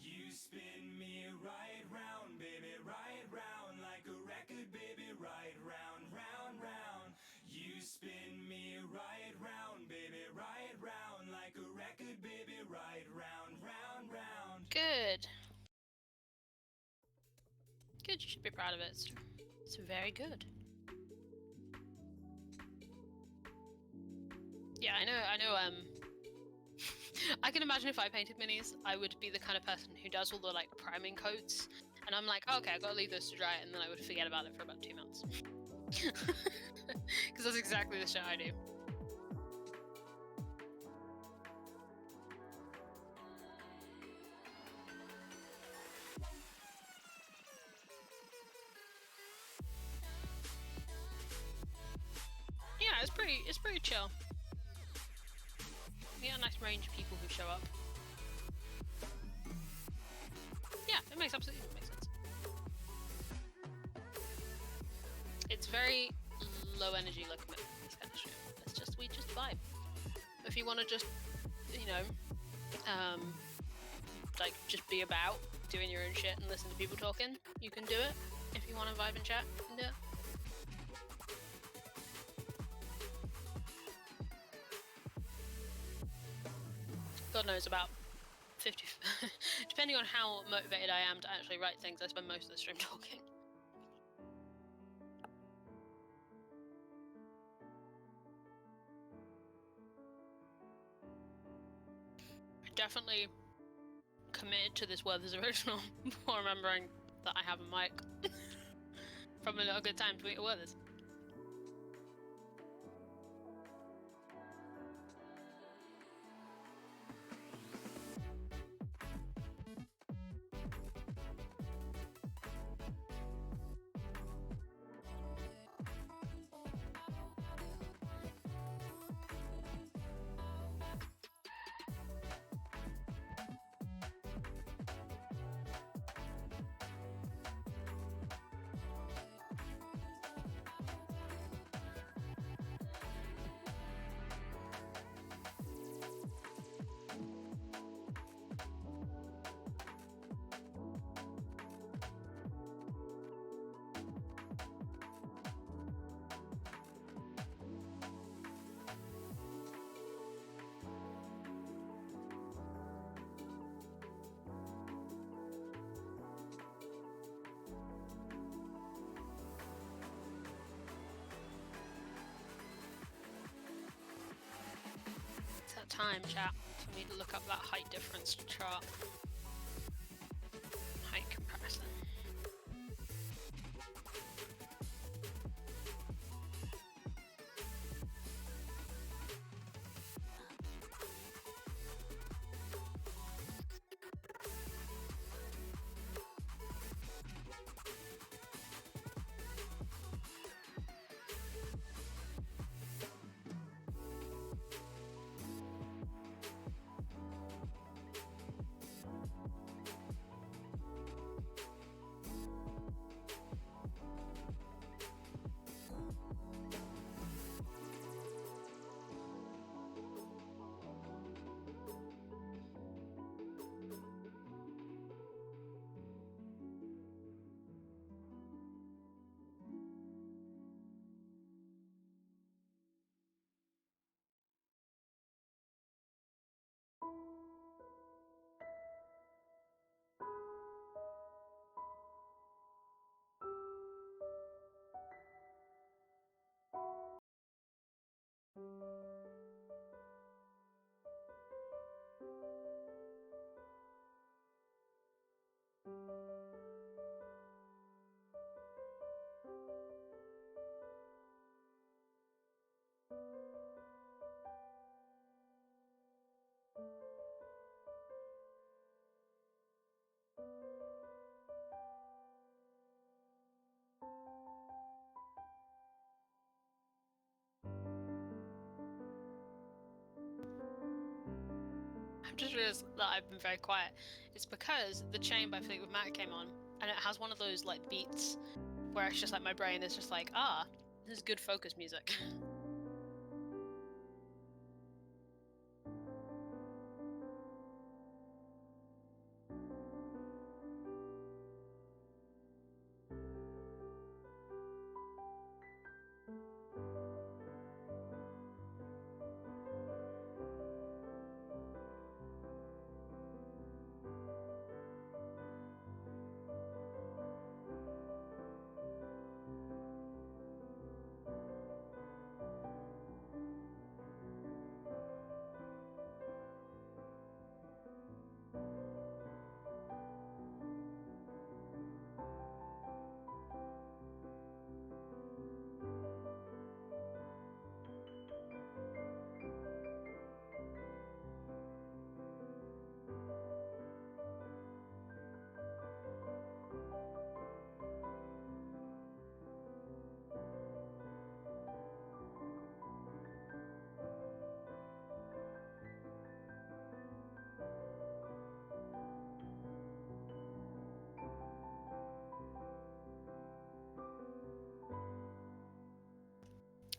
You spin me right round, baby, right round like a record, baby, right round, round, round. You spin me right round, baby, right round like a record, baby, right round, round, round. Good. Good, you should be proud of it. It's very good. Yeah, I know, I can imagine if I painted minis, I would be the kind of person who does all the like priming coats, and I'm like, okay, I've got to leave this to dry, and then I would forget about it for about 2 months. Because that's exactly the shit I do. Yeah, it's pretty chill. You get a nice range of people who show up. Yeah, it makes sense. It's very low energy, low commitment, this kind of shit. We just vibe. If you want to just, you know, like just be about doing your own shit and listen to people talking, you can do it. If you want to vibe and chat, you can do it. God knows, about 50. Depending on how motivated I am to actually write things, I spend most of the stream talking. Definitely committed to this Werther's original before remembering that I have a mic. Probably not a good time to meet a Werther's. It's that time, chat, for me to look up that height difference chart. Height comparison. I've just realised that I've been very quiet. It's because the Chain by Fleetwood Mac came on, and it has one of those like beats where it's just like my brain is just like, ah, this is good focus music.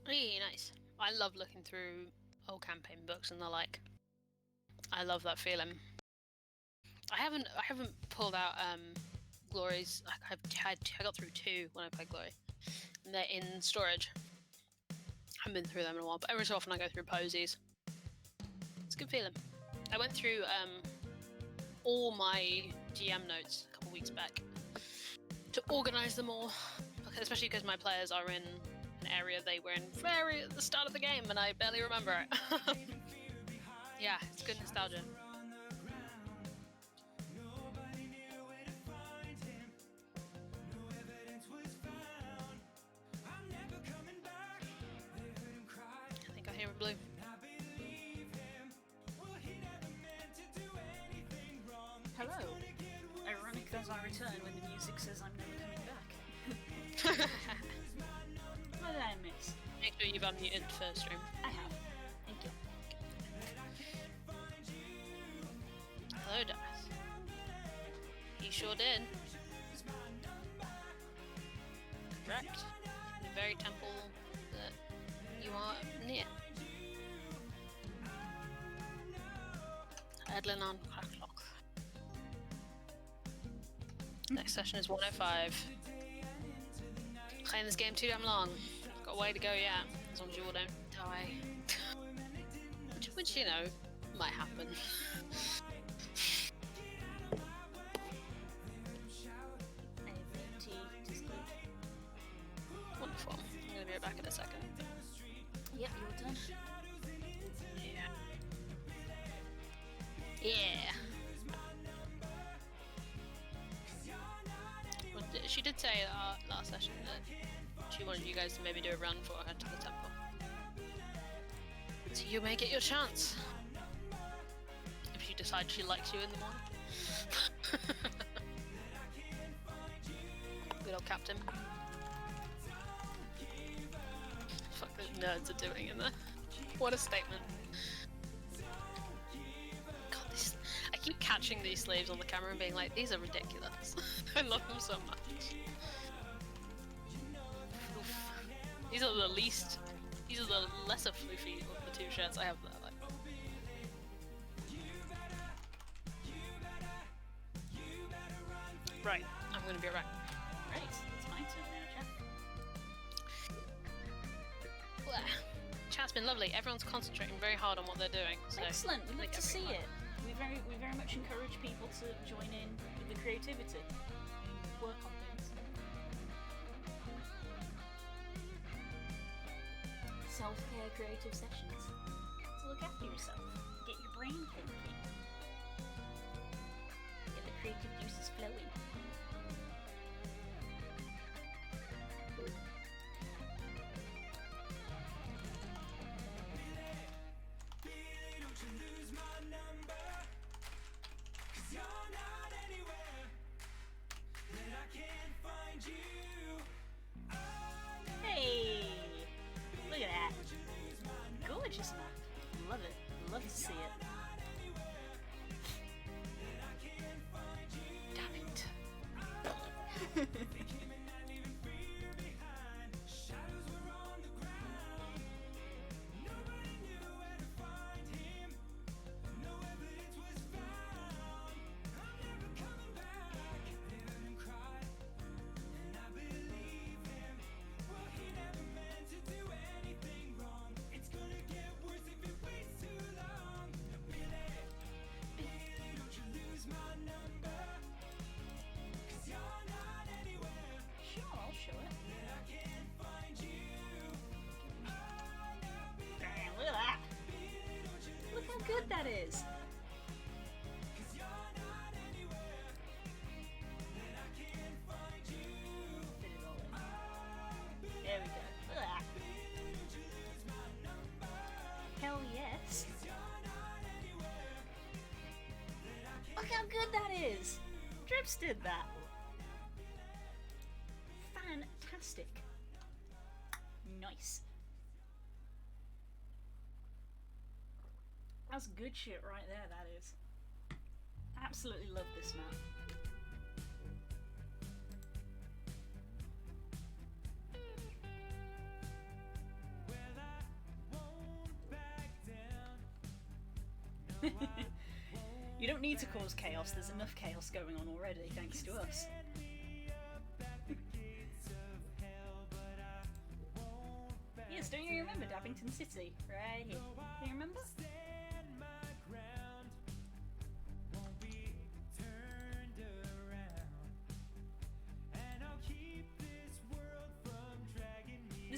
Really nice. I love looking through old campaign books and the like. I love that feeling. I haven't pulled out Glory's. I got through 2 when I played Glory, and they're in storage. I haven't been through them in a while, but every so often I go through posies. It's a good feeling. I went through all my GM notes a couple weeks back to organize them all, especially because my players are in an area they were in very at the start of the game, and I barely remember it. Yeah, it's good nostalgia. I think I hear a blue. Hello. Ironic as I return when the music says I'm never coming back. What did I miss? Make sure you've unmuted for stream. I have. Thank you. Hello, Darth. He sure did. Correct. The very temple that you are near. Edlin on Cracklock. Next session is 105. Playing this game too damn long. Got a way to go yet, as long as you all don't die. which, you know, might happen. Wonderful. I'm gonna be right back in a second. Yep, you're done. Yeah. Yeah. Well, she did say last session that she wanted you guys to maybe do a run for her to the temple. So you may get your chance. If she decides she likes you in the morning. Good old captain. Fuck those nerds are doing in there. What a statement. God, I keep catching these slaves on the camera and being like, these are ridiculous. I love them so much. Oof. These are the lesser floofy of the two shirts I have there. Like. Right, I'm gonna be right. Right, it's my turn now, Jeff. Chat's been lovely. Everyone's concentrating very hard on what they're doing. So Excellent, we love to see everyone. it. We very much encourage people to join in with the creativity. Work on things. Self-care creative sessions. To look after yourself. Get your brain thinking. Get the creative juices flowing. Hey! Look at that. Gorgeous map. Love it. Love to see it. Damn it. Sure, I'll show it. Damn, look at that. Look how good that is. Fit it all in. There we go. Look at that. Hell yes. Look how good that is. Drips did that. Fantastic. Nice. That's good shit right there, that is. Absolutely love this map. You don't need to cause chaos, there's enough chaos going on already, thanks to us. Yes, don't you remember Dabbington City? Right here. Do you remember?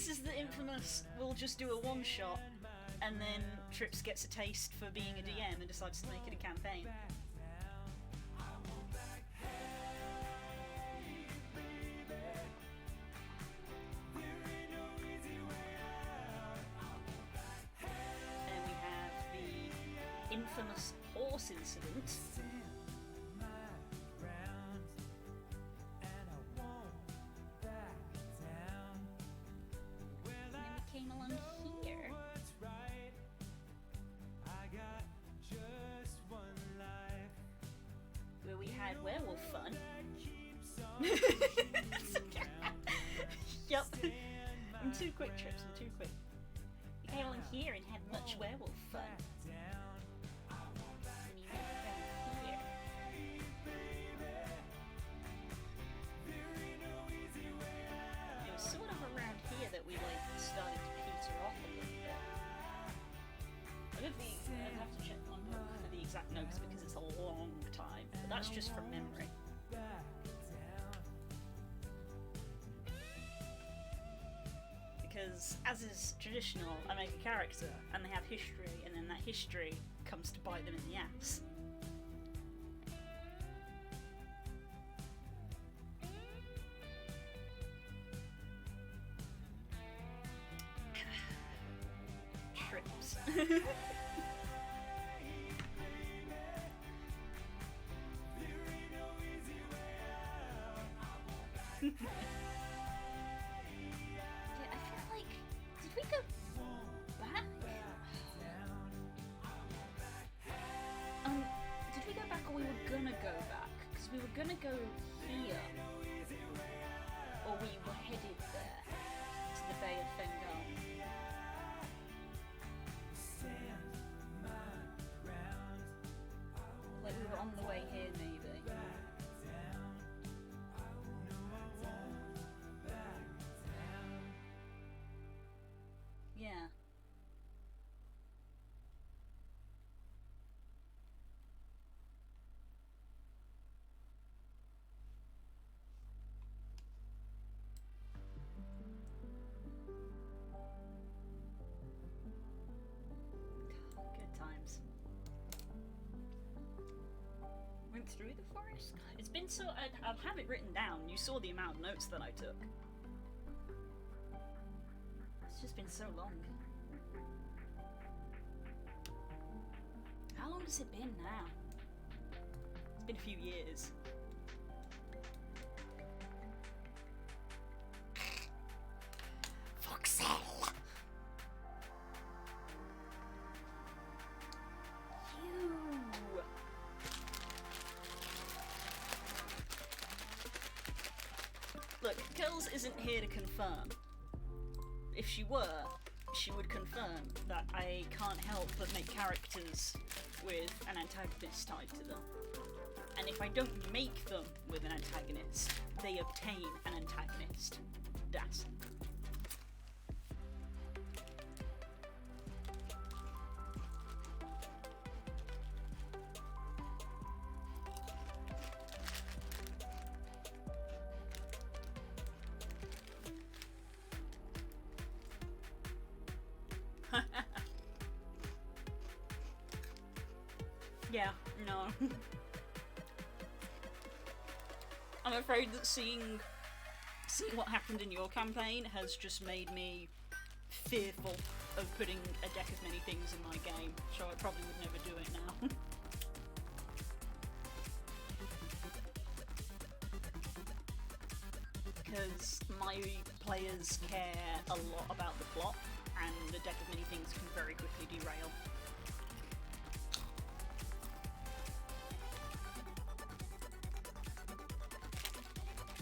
this is the infamous, we'll just do a one-shot, and then Trips gets a taste for being a DM and decides to make it a campaign. And we have the infamous horse incident. And then we came along here. Where we had werewolf fun. Yup. I'm too quick, Trips, I'm too quick. We came along here and had much werewolf fun. And we went down here. It was sort of around here that we started to peter off a little bit. I'd have to check my book for the exact notes because it's a long time, but that's just from memory. Because, as is traditional, I make a character and they have history, and then that history comes to bite them in the ass. Trips. Yeah, I feel like, did we go back? Did we go back or we were gonna go back? Because we were gonna go here. Or we were headed there. To the Bay of Bengal. Like we were on the way here maybe. Yeah. Good times. Went through the forest? It's been so... I'll have it written down. You saw the amount of notes that I took. It's just been so long. How long has it been now? It's been a few years. Foxelle! You! Look, Kells isn't here to confirm. If she were, she would confirm that I can't help but make characters with an antagonist tied to them. And if I don't make them with an antagonist, they obtain an antagonist. Das. Yeah, no. I'm afraid that seeing what happened in your campaign has just made me fearful of putting a deck of many things in my game, so I probably would never do it now. Because my players care a lot about the plot, and a deck of many things can very quickly derail.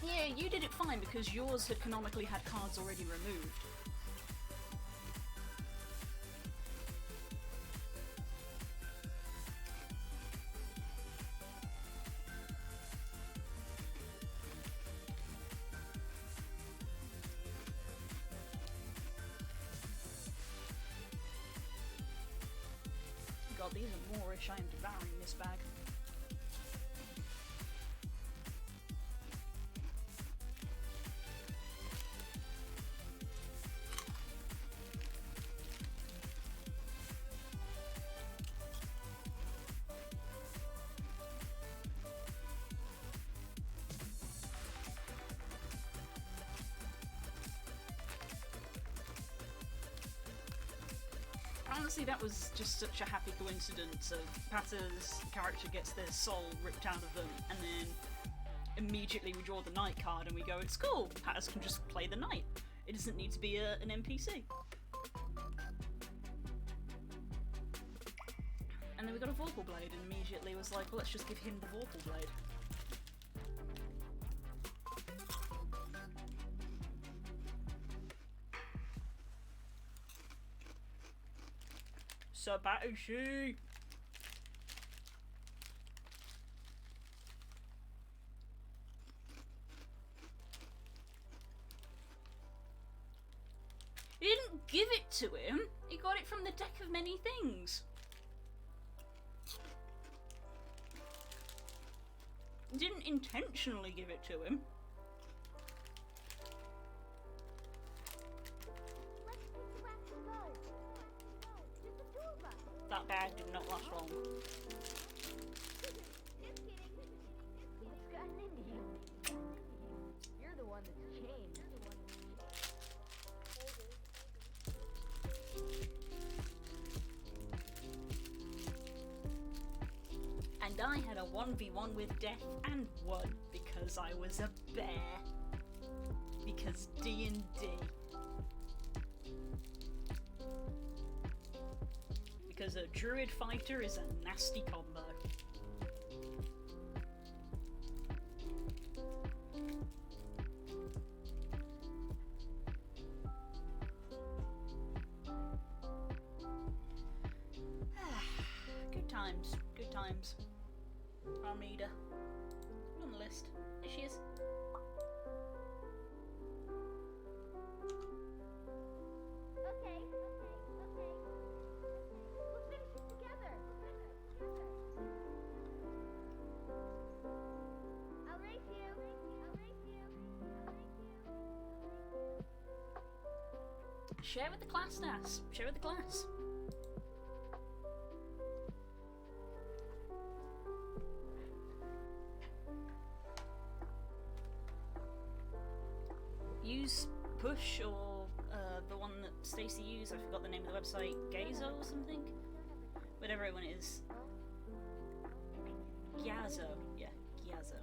Yeah, you did it fine because yours had canonically had cards already removed. God, these are Moorish. I am devouring this bag. honestly, that was just such a happy coincidence of Patter's character gets their soul ripped out of them, and then immediately we draw the knight card and we go, it's cool, Patters can just play the knight. It doesn't need to be an NPC. And then we got a Vorpal Blade and immediately was like, well, let's just give him the Vorpal Blade. Sabatoshi! He didn't give it to him, he got it from the deck of many things. He didn't intentionally give it to him. That bag did not last long. What's gotten into you? You're the one that's changed. And I had a 1v1 with death and won because I was a bear. Because D&D. Because a druid fighter is a nasty combo. Good times, good times. Armida. On the list. There she is. Okay. We'll finish it together. I'll race you. Share with the class, Nas. Share with the class. Use push or the one that Stacey used. I forgot the name of the website. Gazo or something. Whatever one it is. Gyazo. Yeah, Gyazo.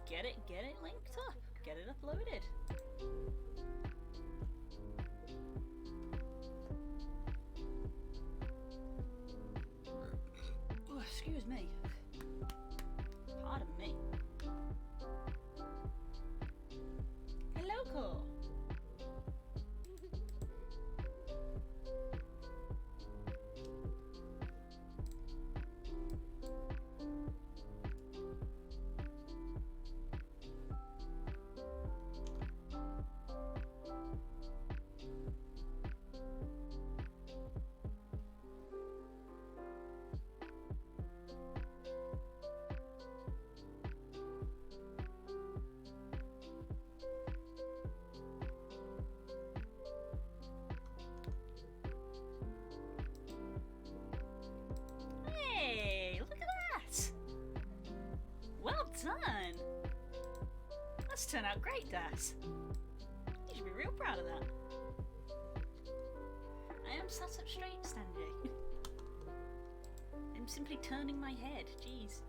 Get it linked up. Get it uploaded. Oh, excuse me. Pardon me. Hello, Cole. Hey, look at that! Well done! That's turned out great, Daz. You should be real proud of that. I am sat up straight, Stanjay. I'm simply turning my head, jeez.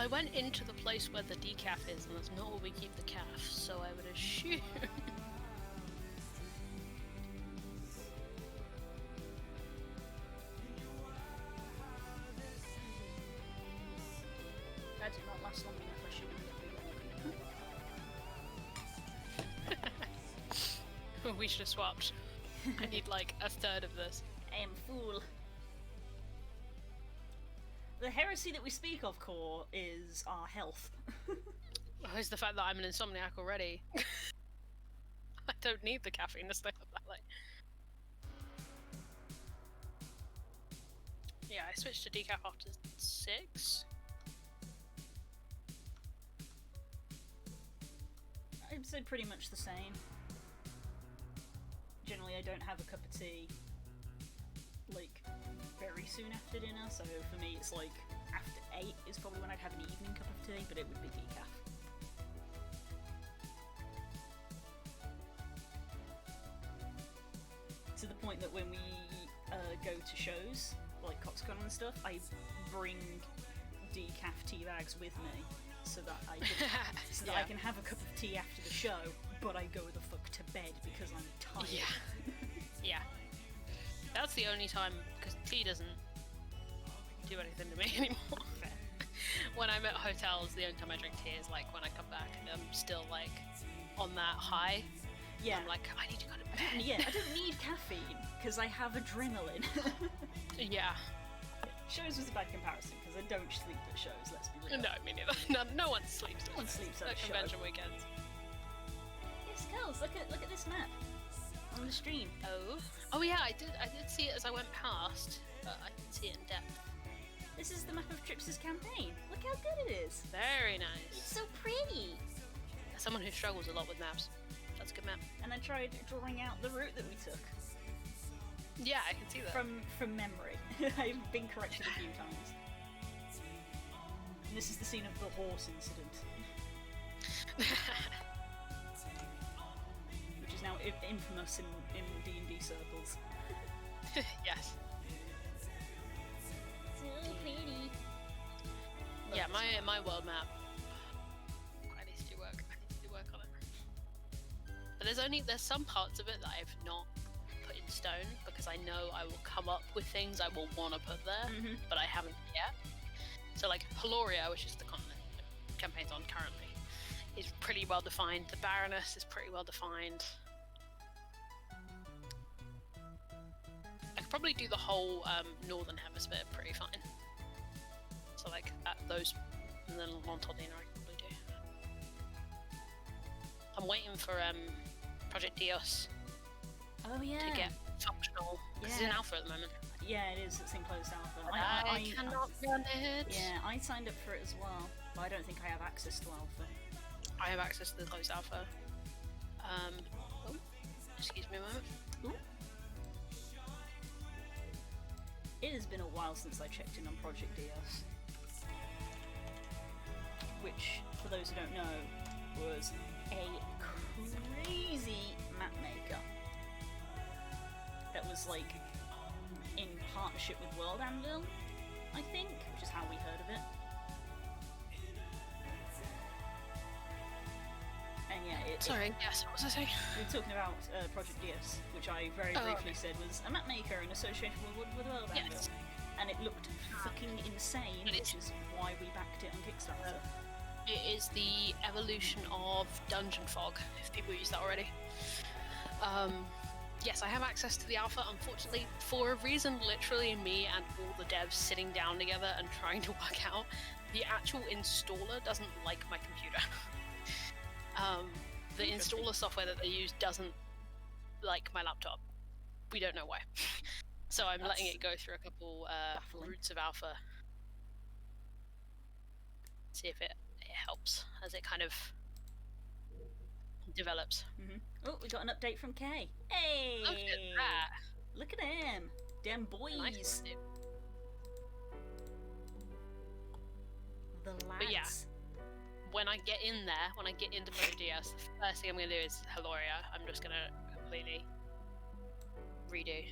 went into the place where the decaf is, and that's not where we keep the calf, so I would assume. That did not last long enough. I should have We should have swapped. I need like a third of this. I am fool. The heresy that we speak of, Core, is our health. Oh, it's the fact that I'm an insomniac already. I don't need the caffeine to stay up that late. Yeah, I switched to decaf after 6. I'd say pretty much the same. Generally, I don't have a cup of tea like very soon after dinner, so for me it's like after 8 is probably when I'd have an evening cup of tea, but it would be decaf. To the point that when we go to shows, like Coxcon and stuff, I bring decaf tea bags with me so that I can have a cup of tea after the show, but I go the fuck to bed because I'm tired. Yeah. Yeah. That's the only time, because tea doesn't do anything to me anymore. Fair. When I'm at hotels, the only time I drink tea is like when I come back and I'm still like on that high. Yeah. I'm like, I need to go to bed. Yeah, I don't need caffeine because I have adrenaline. Yeah. Shows was a bad comparison because I don't sleep at shows, let's be real. No, me neither. No one sleeps. No one sleeps at a show. convention weekends. Yes, girls, look at this map on the stream. Oh yeah, I did see it as I went past, but I didn't see it in depth. This is the map of Trips' campaign. Look how good it is. Very It's nice. so pretty. As someone who struggles a lot with maps, that's a good map. And I tried drawing out the route that we took Yeah, I can see that. from memory. I've been corrected a few times. And this is the scene of the horse incident, which is now infamous in D&D circles. Yes. So pretty. Yeah, my world map. I need to do work. I need to do work on it. But there's some parts of it that I've not put in stone because I know I will come up with things I will want to put there, but I haven't yet. So like Haloria, which is the continent the campaign's on currently, is pretty well defined. The Baroness is pretty well defined. I could probably do the whole northern hemisphere pretty fine. So like those, and then Montaldino I could probably do. I'm waiting for Project Dios Oh yeah. to get functional because it's in Yeah. alpha at the moment. Yeah, it is. It's in closed alpha. I cannot run it. Yeah, I signed up for it as well, but I don't think I have access to alpha. I have access to the closed alpha. Oh, excuse me a moment. Ooh. It has been a while since I checked in on Project Dios, which, for those who don't know, was a crazy map maker that was like in partnership with World Anvil, I think, which is how we heard of it. And yeah, Sorry, yes, what was I saying? we were talking about Project Dios, which I very Oh, briefly said was a map maker in association with World Anvil. Yes. And it looked fucking insane, It which is why we backed it on Kickstarter. It is the evolution of Dungeon Fog, if people use that already. Yes, I have access to the alpha, unfortunately, for a reason literally me and all the devs sitting down together and trying to work out. The actual installer doesn't like my computer. The Interesting. installer software that they use doesn't like my laptop. We don't know why. So I'm letting That's it go through a couple baffling. routes of alpha. See if it helps as it kind of develops. Oh, we got an update from Kay. Hey! Look at that. Look at them! Damn boys! Nice. The lads. But yeah. When I get in there, when I get into Project Dios, the first thing I'm going to do is Haloria. I'm just going to completely redo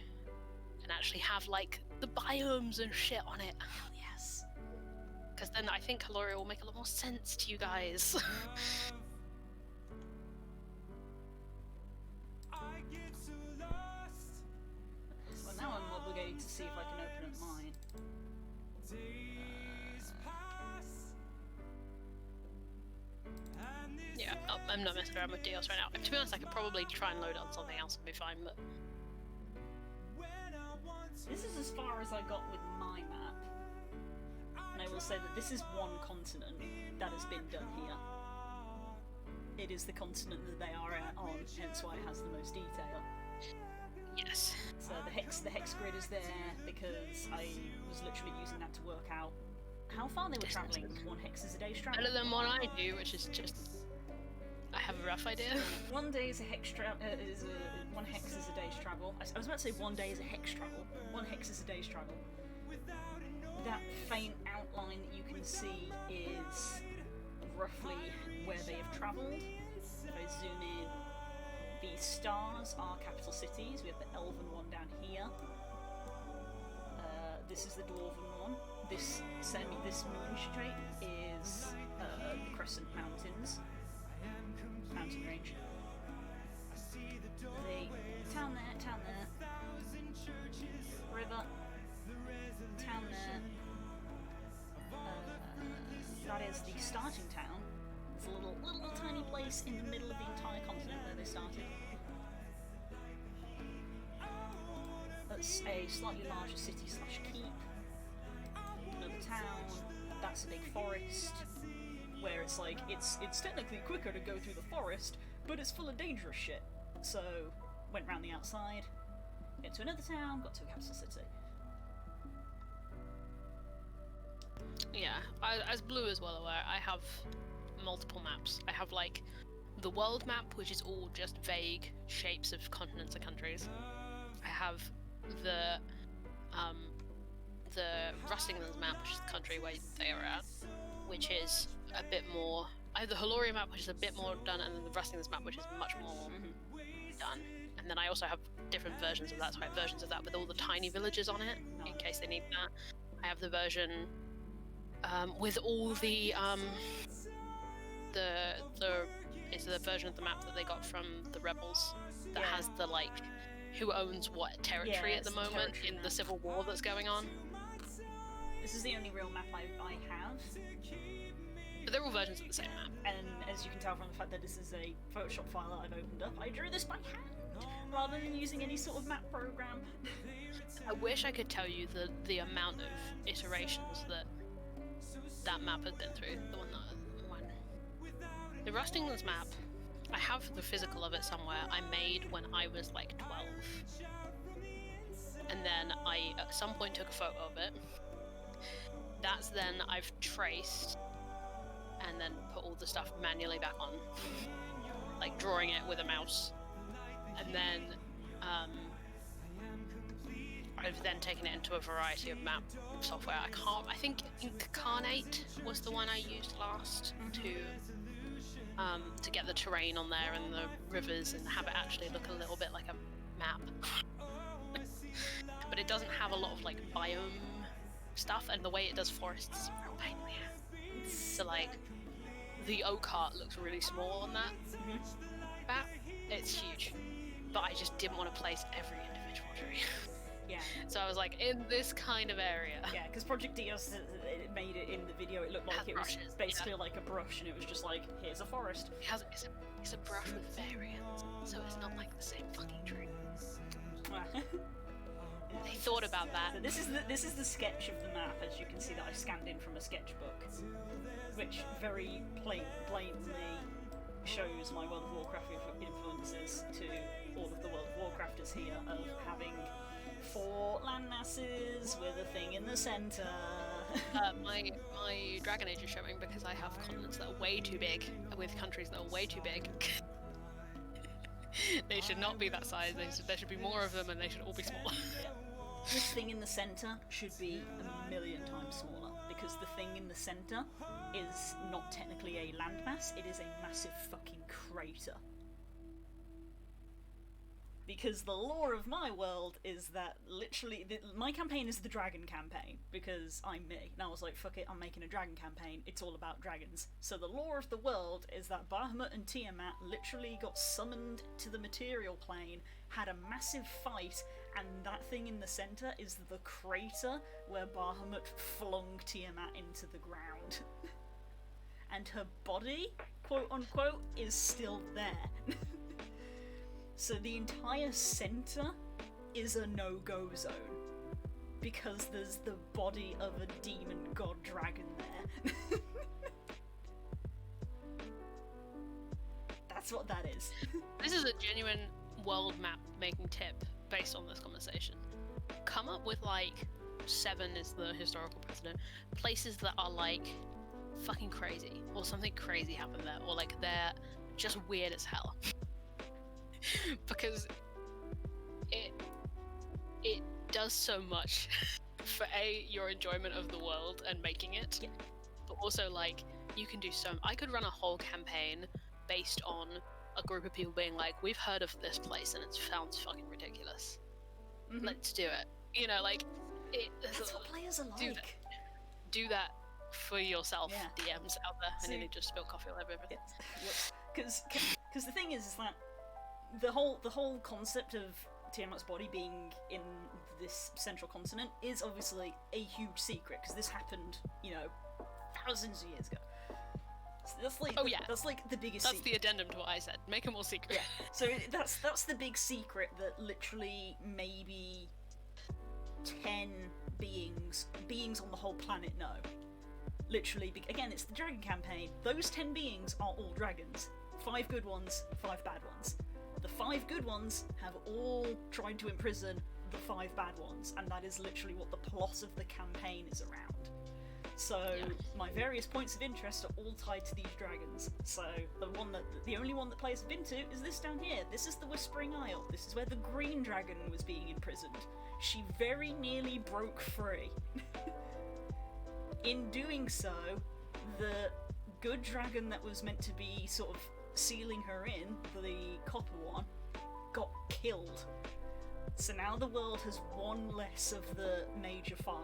and actually have like the biomes and shit on it. Hell yes. because then I think Haloria will make a lot more sense to you guys. I get so lost. Well, now I'm obligated to see if I can open up mine. Days pass. And this Yeah, I'm not messing around with Dios right now. To be honest, I could probably try and load it on something else and be fine, but when I want to This is as far as I got with my map. And I will say that this is one continent that has been done here. It is the continent that they are on, hence why it has the most detail. yes. So the hex grid is there because I was literally using that to work out how far they were travelling. One hex is a day's travel. Better than what I do, which is just... I have a rough idea. 1 day is a hex one hex is a day's travel. I was about to say 1 day is a hex travel. 1 hex is a day's travel. That faint outline that you can see is roughly where they have travelled. If I zoom in, the stars are capital cities. We have the elven one down here. This is the dwarven one. This moon straight is the Crescent Mountains. Mountain range. The town there, river, town there. That is the starting town. It's a little tiny place in the middle of the entire continent where they started. That's a slightly larger city slash keep. Another town. That's a big forest. Where it's like, it's technically quicker to go through the forest, but it's full of dangerous shit. So, went round the outside, went to another town, got to a capital city. Yeah, as Blue is well aware, I have multiple maps. I have like the world map, which is all just vague shapes of continents and countries. I have the Rustinglands map, which is the country where they are at, which is a bit more. I have the Haloria map, which is a bit more done, and then the Rustinglands map, which is much more done. And then I also have different versions of that. So I have versions of that with all the tiny villages on it, in case they need that. I have the version with all the it's the version of the map that they got from the rebels that has the like who owns what territory at the it's the moment territory in the map. civil war that's going on. This is the only real map I have, But they're all versions of the same map. and as you can tell from the fact that this is a Photoshop file that I've opened up, I drew this by hand, rather than using any sort of map program. I wish I could tell you the amount of iterations that map has been through. The Rustinglands map, I have the physical of it somewhere. I made when I was like 12, and then I at some point took a photo of it. That's then I've traced and then put all the stuff manually back on, like drawing it with a mouse, and then I've then taken it into a variety of map software. I think Incarnate was the one I used last to get the terrain on there and the rivers and have it actually look a little bit like a map. But it doesn't have a lot of like biome stuff, and the way it does forests is a real pain in the ass. So like the oak heart looks really small on that map. It's huge, but I just didn't want to place every individual tree. Yeah, So I was like, in this kind of area. yeah, because Project Dios it made it in the video. It looked like Has it was brushes, basically like a brush, and it was just like, here's a forest. It's a brush with variants, so it's not like the same fucking tree. They thought about that. So this is the sketch of the map, as you can see that I scanned in from a sketchbook, which very blatantly shows my World of Warcraft influences to all of the World of Warcrafters here of having 4 landmasses with a thing in the centre. My Dragon Age is showing because I have continents that are way too big with countries that are way too big. They should not be that size. There should be more of them, and they should all be smaller. This thing in the centre should be a million times smaller, because the thing in the centre is not technically a landmass, it is a massive fucking crater. Because the lore of my world is that literally, my campaign is the dragon campaign, because I'm me. And I was like, fuck it, I'm making a dragon campaign, it's all about dragons. So the lore of the world is that Bahamut and Tiamat literally got summoned to the material plane, had a massive fight, and that thing in the centre is the crater where Bahamut flung Tiamat into the ground. And her body, quote unquote, is still there. So the entire centre is a no-go zone, because there's the body of a demon god dragon there. That's what that is. This is a genuine world map making tip based on this conversation. Come up with like 7 is the historical precedent, places that are like fucking crazy, or something crazy happened there, or like they're just weird as hell. Because it does so much for your enjoyment of the world and making it, Yeah. but also like you can do so. I could run a whole campaign based on a group of people being like, we've heard of this place and it sounds fucking ridiculous. Mhm. Let's do it. You know, like That's what players are like. do that. Do that for yourself, Yeah. DMs out there. I See- nearly just spilled coffee all over everything. Because the thing is that the whole concept of Tiamat's body being in this central continent is obviously a huge secret, because this happened, you know, thousands of years ago. So that's like Oh, yeah. that's like the biggest That's secret. the addendum to what I said. Make it more secret. Yeah. So that's the big secret that literally maybe 10 beings on the whole planet know. Literally, again, it's the dragon campaign. Those 10 beings are all dragons. 5 good ones, 5 bad ones. The 5 good ones have all tried to imprison the 5 bad ones, and that is literally what the plot of the campaign is around. So Yeah. my various points of interest are all tied to these dragons. So the only one that players have been to is this down here. This is the Whispering Isle. This is where the green dragon was being imprisoned. She very nearly broke free. In doing so, the good dragon that was meant to be sort of sealing her in, the copper one, got killed. So now the world has one less of the major 5.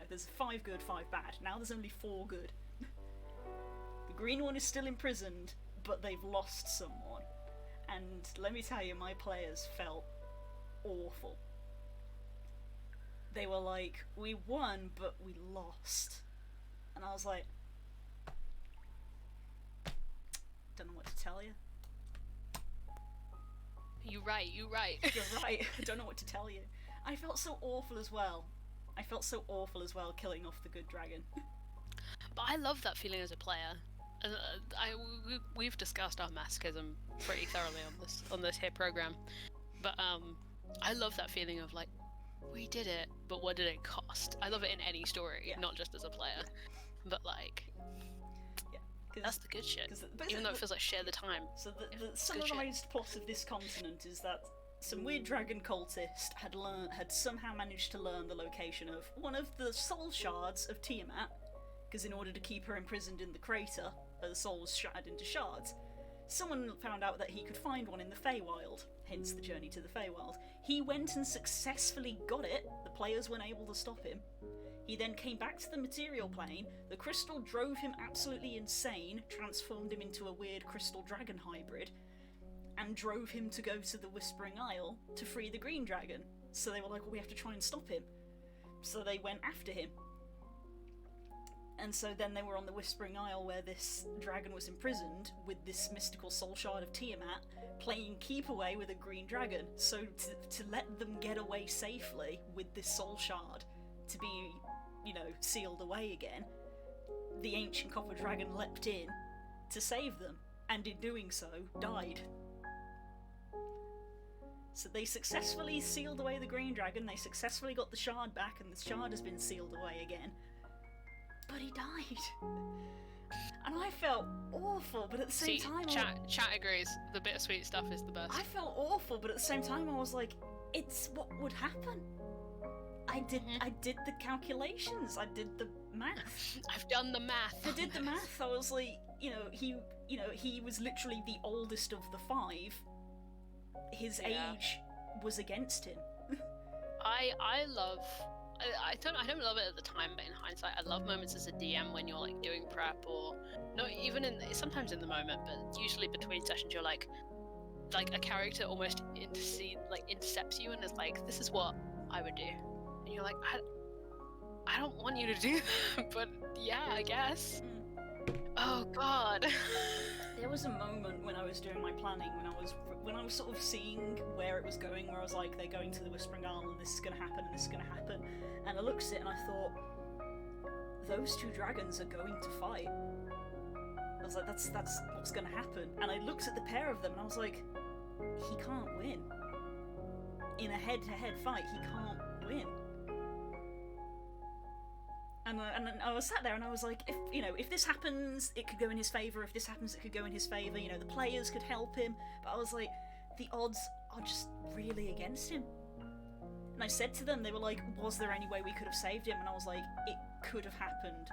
There's 5 good, 5 bad. Now there's only 4 good. The green one is still imprisoned, but they've lost someone. And let me tell you, my players felt awful. They were like, we won, but we lost. And I was like, don't know what to tell you. You right. You're right, I don't know what to tell you. I felt so awful as well. Killing off the good dragon. But I love that feeling as a player. We've discussed our masochism pretty thoroughly on this here program, but I love that feeling of like, we did it, but what did it cost? I love it in any story, Yeah. not just as a player. But like, that's the good shit. Even though it feels like share the time. So the good shit. summarised plot of this continent is that some weird dragon cultist had somehow managed to learn the location of one of the soul shards of Tiamat, because in order to keep her imprisoned in the crater, her soul was shattered into shards. Someone found out that he could find one in the Feywild, hence the journey to the Feywild. He went and successfully got it. The players weren't able to stop him. He then came back to the material plane. The crystal drove him absolutely insane, transformed him into a weird crystal dragon hybrid, and drove him to go to the Whispering Isle to free the green dragon. So they were like, well, we have to try and stop him. So they went after him. And so then they were on the Whispering Isle where this dragon was imprisoned with this mystical soul shard of Tiamat, playing keep away with a green dragon. So to let them get away safely with this soul shard to be, sealed away again, the ancient copper dragon leapt in to save them, and in doing so, died. So they successfully sealed away the green dragon, they successfully got the shard back, and the shard has been sealed away again. But he died. And I felt awful, but at the same time... Chat agrees. The bittersweet stuff is the best. I felt awful, but at the same time I was like, it's what would happen. I did the calculations, I did the math. I've done the math. I did the math. I was like, he was literally the oldest of the 5. his Yeah. age was against him. I love. I don't love it at the time, but in hindsight, I love moments as a DM when you're like doing prep or not even sometimes in the moment, but usually between sessions you're like a character almost intercepts you and is like, this is what I would do, and you're like, I don't want you to do that, but yeah, I guess. Oh god. There was a moment when I was doing my planning, when I was sort of seeing where it was going, where I was like, they're going to the Whispering Isle, this is going to happen, and this is going to happen, and I looked at it and I thought, those two dragons are going to fight. I was like, that's what's going to happen. And I looked at the pair of them and I was like, he can't win. In a head-to-head fight, he can't win. And I was sat there and I was like, if this happens, it could go in his favour. If this happens, it could go in his favour. The players could help him. But I was like, the odds are just really against him. And I said to them, they were like, was there any way we could have saved him? And I was like, it could have happened,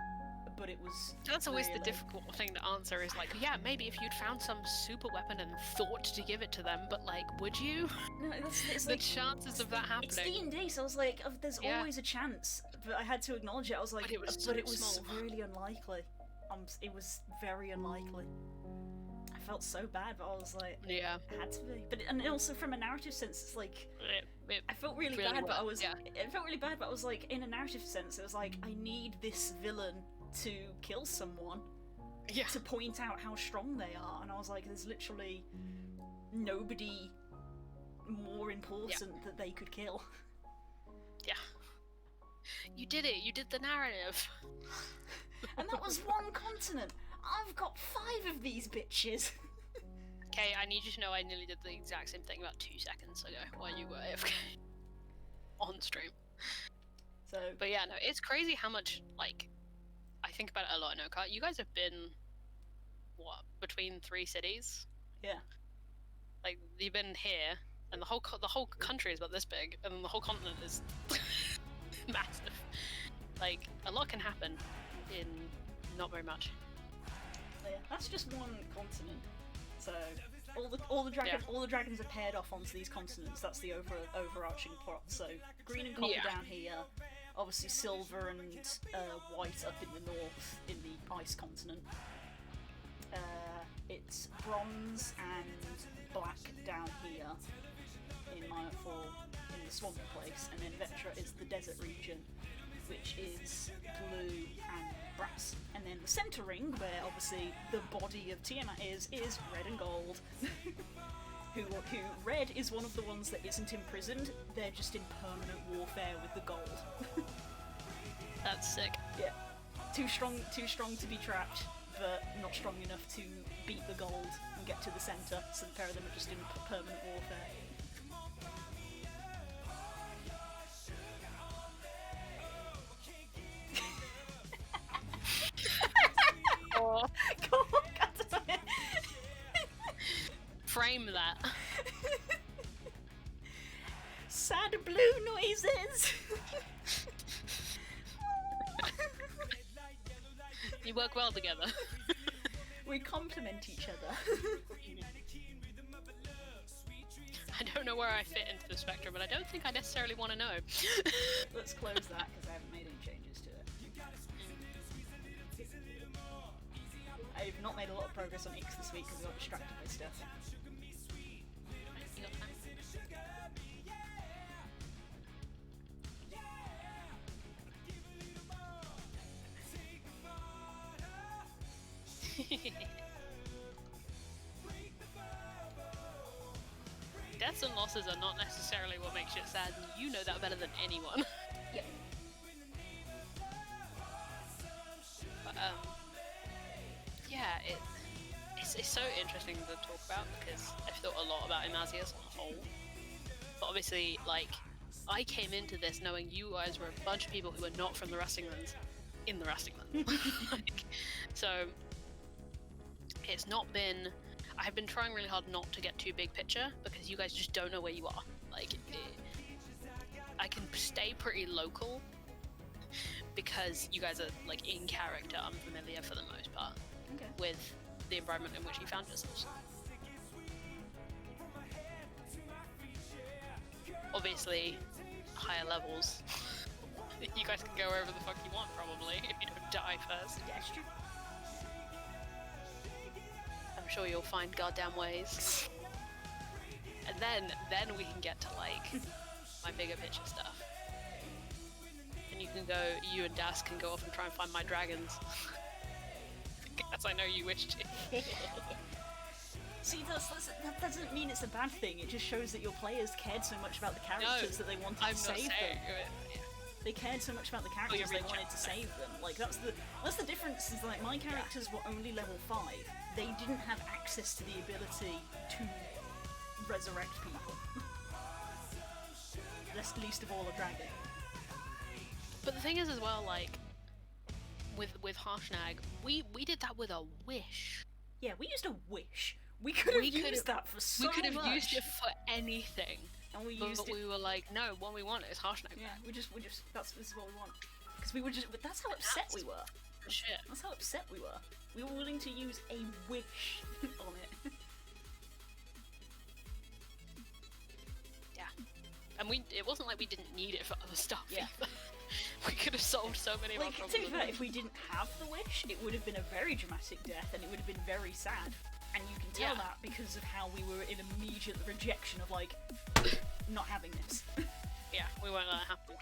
but it was That's always the really- difficult thing to answer is like, yeah, maybe if you'd found some super weapon and thought to give it to them, but like, would you? No, it's The like, chances of that it's happening. D&D, so I was like, there's Yeah. always a chance. But I had to acknowledge it. I was like, But it was but so it was small. really unlikely. It was very unlikely. I felt so bad, but I was like, Yeah. it had to be. But and also from a narrative sense, it's like It I felt really, really bad, but I worked, was yeah. it felt really bad, but I was like, in a narrative sense, it was like, I need this villain to kill someone yeah. to point out how strong they are, and I was like, there's literally nobody more important that they could kill. Yeah. You did it. You did the narrative. And that was one continent. I've got 5 of these bitches. Okay, I need you to know I nearly did the exact same thing about 2 seconds ago while you were AFK on stream. So But yeah, no, it's crazy how much, like, I think about it a lot in Oka. You guys have been, what, between 3 cities? yeah, Like, you've been here, and the whole country is about this big, and the whole continent is massive. Like, a lot can happen in not very much. yeah, that's just one continent. So all the dragons are paired off onto these continents. That's the overarching plot. So green and copper Yeah. down here, obviously silver and white up in the north in the ice continent. It's bronze and black down here in Minotfall in the swamp place, and then Vetra is the desert region, which is blue and brass. And then the centre ring, where obviously the body of Tiamat is red and gold. who red is one of the ones that isn't imprisoned, they're just in permanent warfare with the gold. That's sick. Yeah. Too strong to be trapped, but not strong enough to beat the gold and get to the centre, so the pair of them are just in permanent warfare. Oh. Come on, God damn it. Frame that. Sad blue noises! You work well together. We complement each other. I don't know where I fit into the spectrum, but I don't think I necessarily want to know. Let's close that because I haven't made any changes to it. I've not made a lot of progress on Ix this week because I got distracted by stuff. You got time? Deaths and losses are not necessarily what makes shit sad, and you know that better than anyone. Yep. But, yeah, it's so interesting to talk about because I've thought a lot about Imazias on the whole. But obviously, like, I came into this knowing you guys were a bunch of people who were not from the Rustinglands in the Rustinglands. Like, so it's not been. I've been trying really hard not to get too big picture because you guys just don't know where you are. Like, I can stay pretty local because you guys are like in character, unfamiliar for the most part Okay. with the environment in which you found yourselves. obviously, higher levels, you guys can go wherever the fuck you want, probably, if you don't die first. That's true. I'm sure you'll find goddamn ways. And then we can get to, like, my bigger picture stuff. And you and Das can go off and try and find my dragons. As I know you wish to. See, that doesn't mean it's a bad thing. It just shows that your players cared so much about the characters that they wanted I'm to not save saying them. it. They cared so much about the characters you're they being wanted to generous. save them. Like that's the difference. Is like my characters were only level 5. They didn't have access to the ability to resurrect people. Least of all a dragon. But the thing is as well, like, with Harshnag, we did that with a wish. Yeah, we used a wish. We could have used that for so much. We could have used it for anything. And we But used it. we were like, no, what we want is Harshnag. Yeah, this is what we want. Because we were just, but that's how upset we were. Shit. That's how upset we were. We were willing to use a wish on it. Yeah. And it wasn't like we didn't need it for other stuff. Yeah. either. We could have solved so many of our Like, to be problems. fair, if we didn't have the wish, it would have been a very dramatic death and it would have been very sad. And you can tell Yeah. that because of how we were in immediate rejection of, like, not having this. Yeah, we won't let it happen.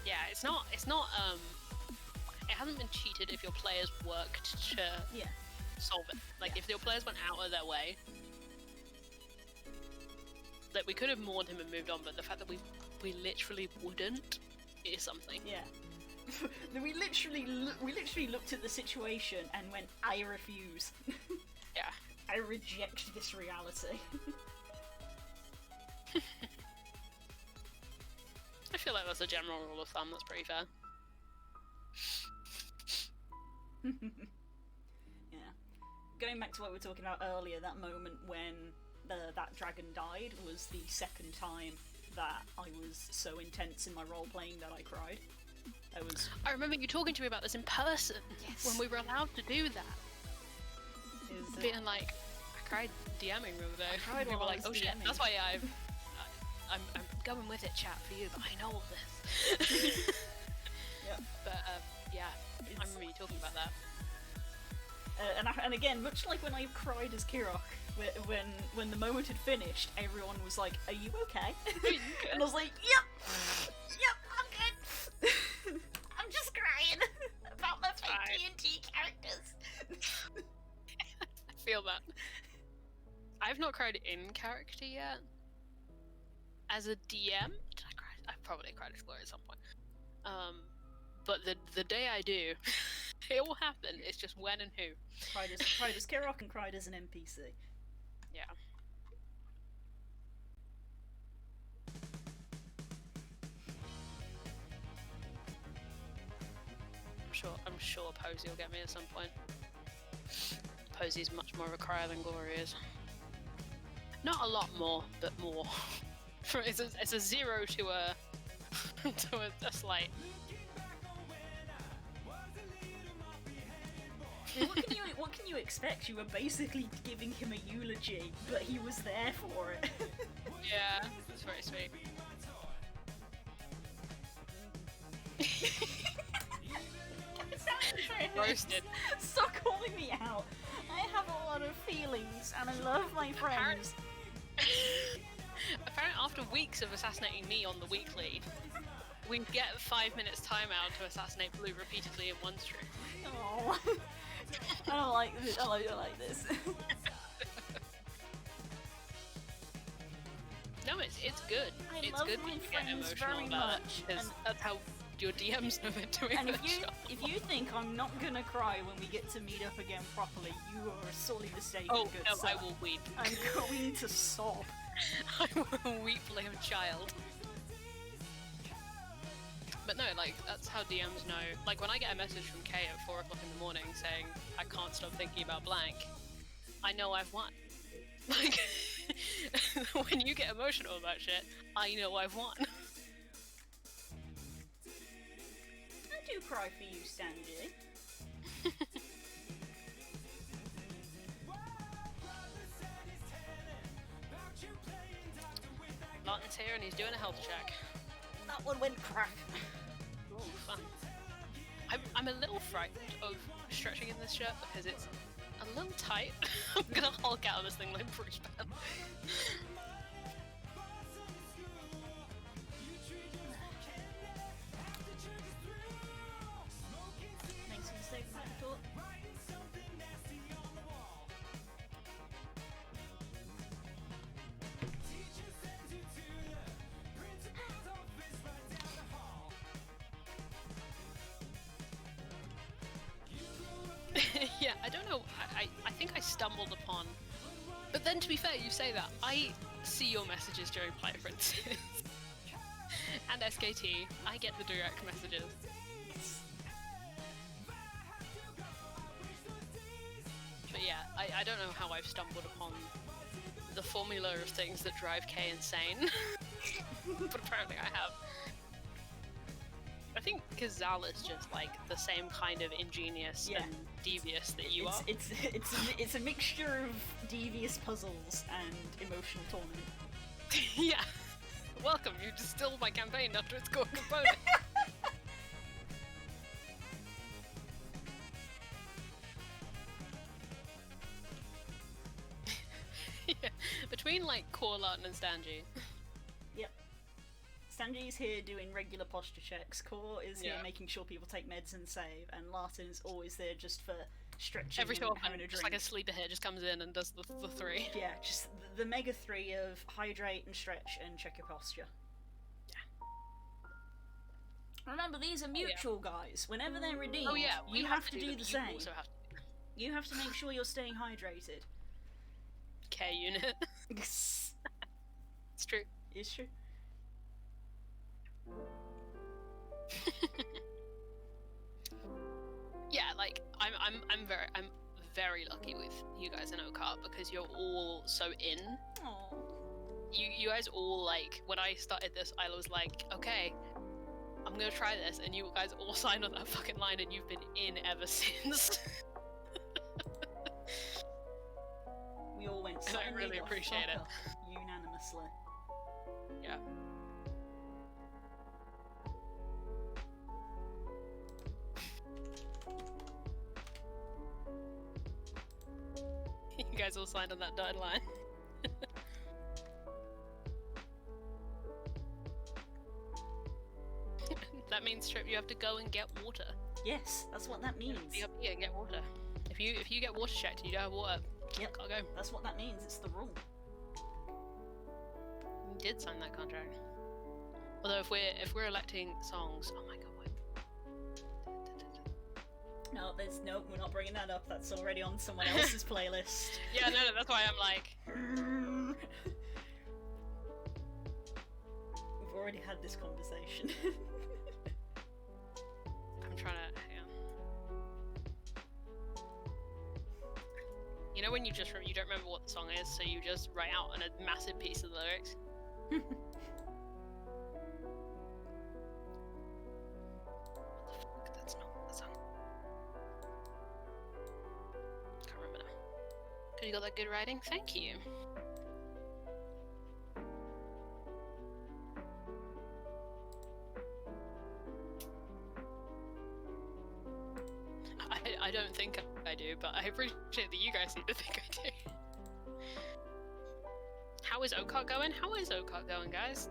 Yeah, it hasn't been cheated if your players worked to Yeah. solve it. Like, Yeah. if your players went out of their way, like, we could have mourned him and moved on, but the fact that we literally wouldn't is something. Yeah. we literally looked at the situation and went, I refuse. Yeah. I reject this reality. I feel like that's a general rule of thumb that's pretty fair. Yeah. Going back to what we were talking about earlier, that moment when that dragon died was the second time that I was so intense in my role playing that I cried. I remember you talking to me about this in person Yes. when we were allowed to do that. Is, Being like, I cried DMing the other day. I cried We were while I like, was oh shit. DMing. That's why I'm going with it, chat, for you, but I know all this. Yeah. But yeah, I It's- remember you talking about that. and again, much like when I cried as Kirok, when the moment had finished, everyone was like, "Are you okay?" And I was like, "Yep, I'm good. I'm just crying about my Fine. D&D characters." I feel that. I've not cried in character yet. As a DM, did I cry? I probably cried as Gloria at some point. But the day I do, it will happen. It's just when and who. Cried as Kirok and cried as an NPC. Yeah. I'm sure Posey will get me at some point. Posey's much more of a crier than Gloria is. Not a lot more, but more. It's a 0 to a to a slight. What can you expect? You were basically giving him a eulogy, but he was there for it. Yeah, it's very sweet. Roasted. Stop calling me out. I have a lot of feelings, and I love my friends. Apparently, after weeks of assassinating me on the weekly, we get 5 minutes timeout to assassinate Blue repeatedly in one stream. Oh, I don't like this. I don't like this. No, it's good. I It's love good my that you get friends emotional very about much, it, 'cause and- that's how your DMs know they're doing And their if job. you think I'm not gonna cry when we get to meet up again properly, you are sorely mistaken, Oh good no, sir. I will weep. I'm going to sob. I will weep like a child. But no, like, that's how DMs know. Like, when I get a message from Kay at 4 o'clock in the morning saying, I can't stop thinking about blank, I know I've won. Like, when you get emotional about shit, I know I've won. I do cry for you, Sandy. here and he's doing a health check. That one went crack. Ooh, fun. I'm a little frightened of stretching in this shirt because it's a little tight. I'm gonna hulk out of this thing like Bruce Banner. Makes a mistake when I thought. Yeah, I don't know. I think I stumbled upon. But then, to be fair, you say that. I see your messages during Player Princess. And SKT. I get the direct messages. But yeah, I don't know how I've stumbled upon the formula of things that drive Kay insane. But apparently I have. I think because Zal is just like the same kind of ingenious Yeah. and devious that you are. It's a mixture of devious puzzles and emotional tournament. Yeah. Welcome, you distilled my campaign after its core component. Yeah. Between like Core, Larton and Stanji. Yep. Stanji's here doing regular posture checks. Core is here Yeah. making sure people take meds and save, and Larton is always there just for stretching Every so and often, having a just drink. like a sleeper hit just comes in and does the three. Yeah, just the mega three of hydrate and stretch and check your posture. Yeah. Remember, these are mutual, guys. Whenever they're redeemed, Oh yeah, we you have to do them, the you same. also have to. You have to make sure you're staying hydrated. K unit. It's It's true. true. Yeah, like I'm very lucky with you guys in Okart because you're all so in. Aww. You guys all like when I started this, I was like, okay, I'm gonna try this, and you guys all signed on that fucking line, and you've been in ever since. We all went And I silently really the appreciate fuck it. up, unanimously. Yeah. You guys all signed on that dotted line. That means, Trip, you have to go and get water. Yes, that's what that means. You have to and get water. If you get water checked, you don't have water. Yep. Gotta go. That's what that means. It's the rule. You did sign that contract. Although if we're electing songs, oh my god, wait. No, we're not bringing that up. That's already on someone else's playlist. Yeah, no, that's why I'm like, We've already had this conversation. I'm trying to. Hang on. You know when you don't remember what the song is, so you just write out on a massive piece of the lyrics. What the fuck? That's not the song. Can't remember now. Cause you got that good writing. Thank you. I don't think I do, but I appreciate that you guys seem to think I do. How is Okart going? How is Okart going, guys?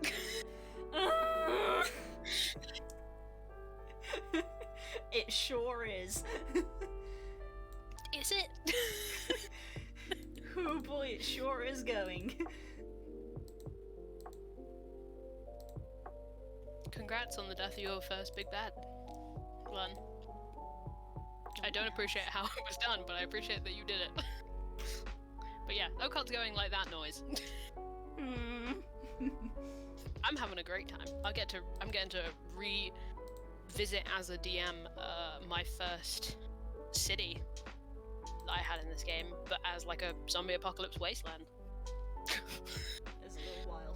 It sure is. Is it? Oh boy, it sure is going. Congrats on the death of your first big bad. Glenn. I don't appreciate how it was done, but I appreciate that you did it. But yeah, Okart's going like that noise. I'm having a great time. I'm getting to revisit as a DM my first city that I had in this game, but as like a zombie apocalypse wasteland. It's a little wild.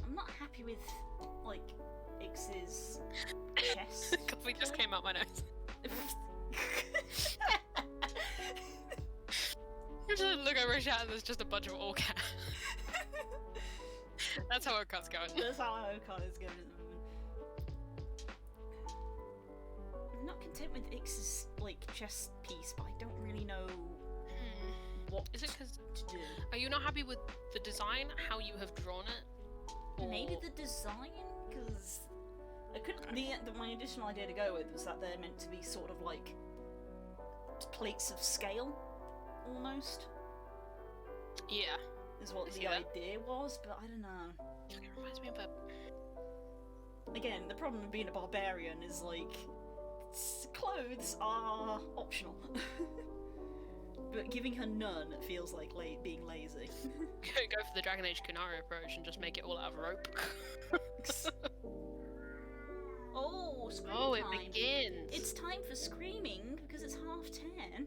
I'm not happy with, like, Ix's chest. Coffee just came out my nose. I just look over a chat and there's just a bunch of all cat. That's how our cut's going. That's how our card is going at the moment. I'm not content with Ix's like chess piece, but I don't really know what Is it because to do. are you not happy with the design, how you have drawn it? Maybe Or- the design, because I could. My additional idea to go with was that they're meant to be sort of like plates of scale, almost. Yeah. Is what I see the that. idea was, but I don't know. It reminds me of a... Again, the problem of being a barbarian is like clothes are optional, but giving her none feels like being lazy. Go for the Dragon Age Kunari approach and just make it all out of rope. Oh, scream Oh, it time! begins! It's time for screaming because it's 10:30.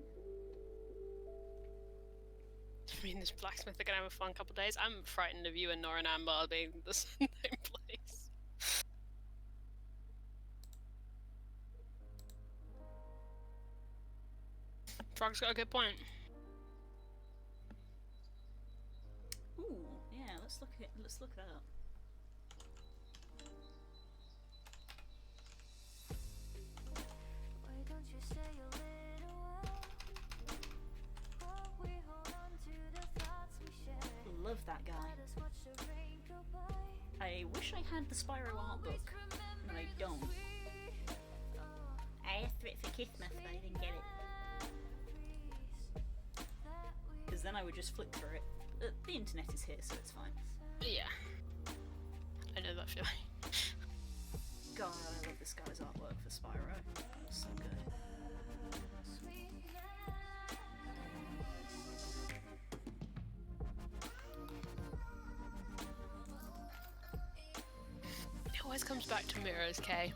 I mean, this blacksmith are gonna have a fun couple days. I'm frightened of you and Nora and Amber being in the same place. Frog's got a good point. Ooh, yeah. Let's look that up. Why don't you say a little while? While we hold on to the thoughts we share. Love that guy. Let us watch the rain go by. I wish I had the Spyro art book, but I don't. I asked for it for Christmas, but I didn't get it. Because then I would just flip through it. The internet is here, so it's fine. Yeah. I know that feeling. God, I love this guy's artwork for Spyro. It's so good. It always comes back to mirrors, Kay.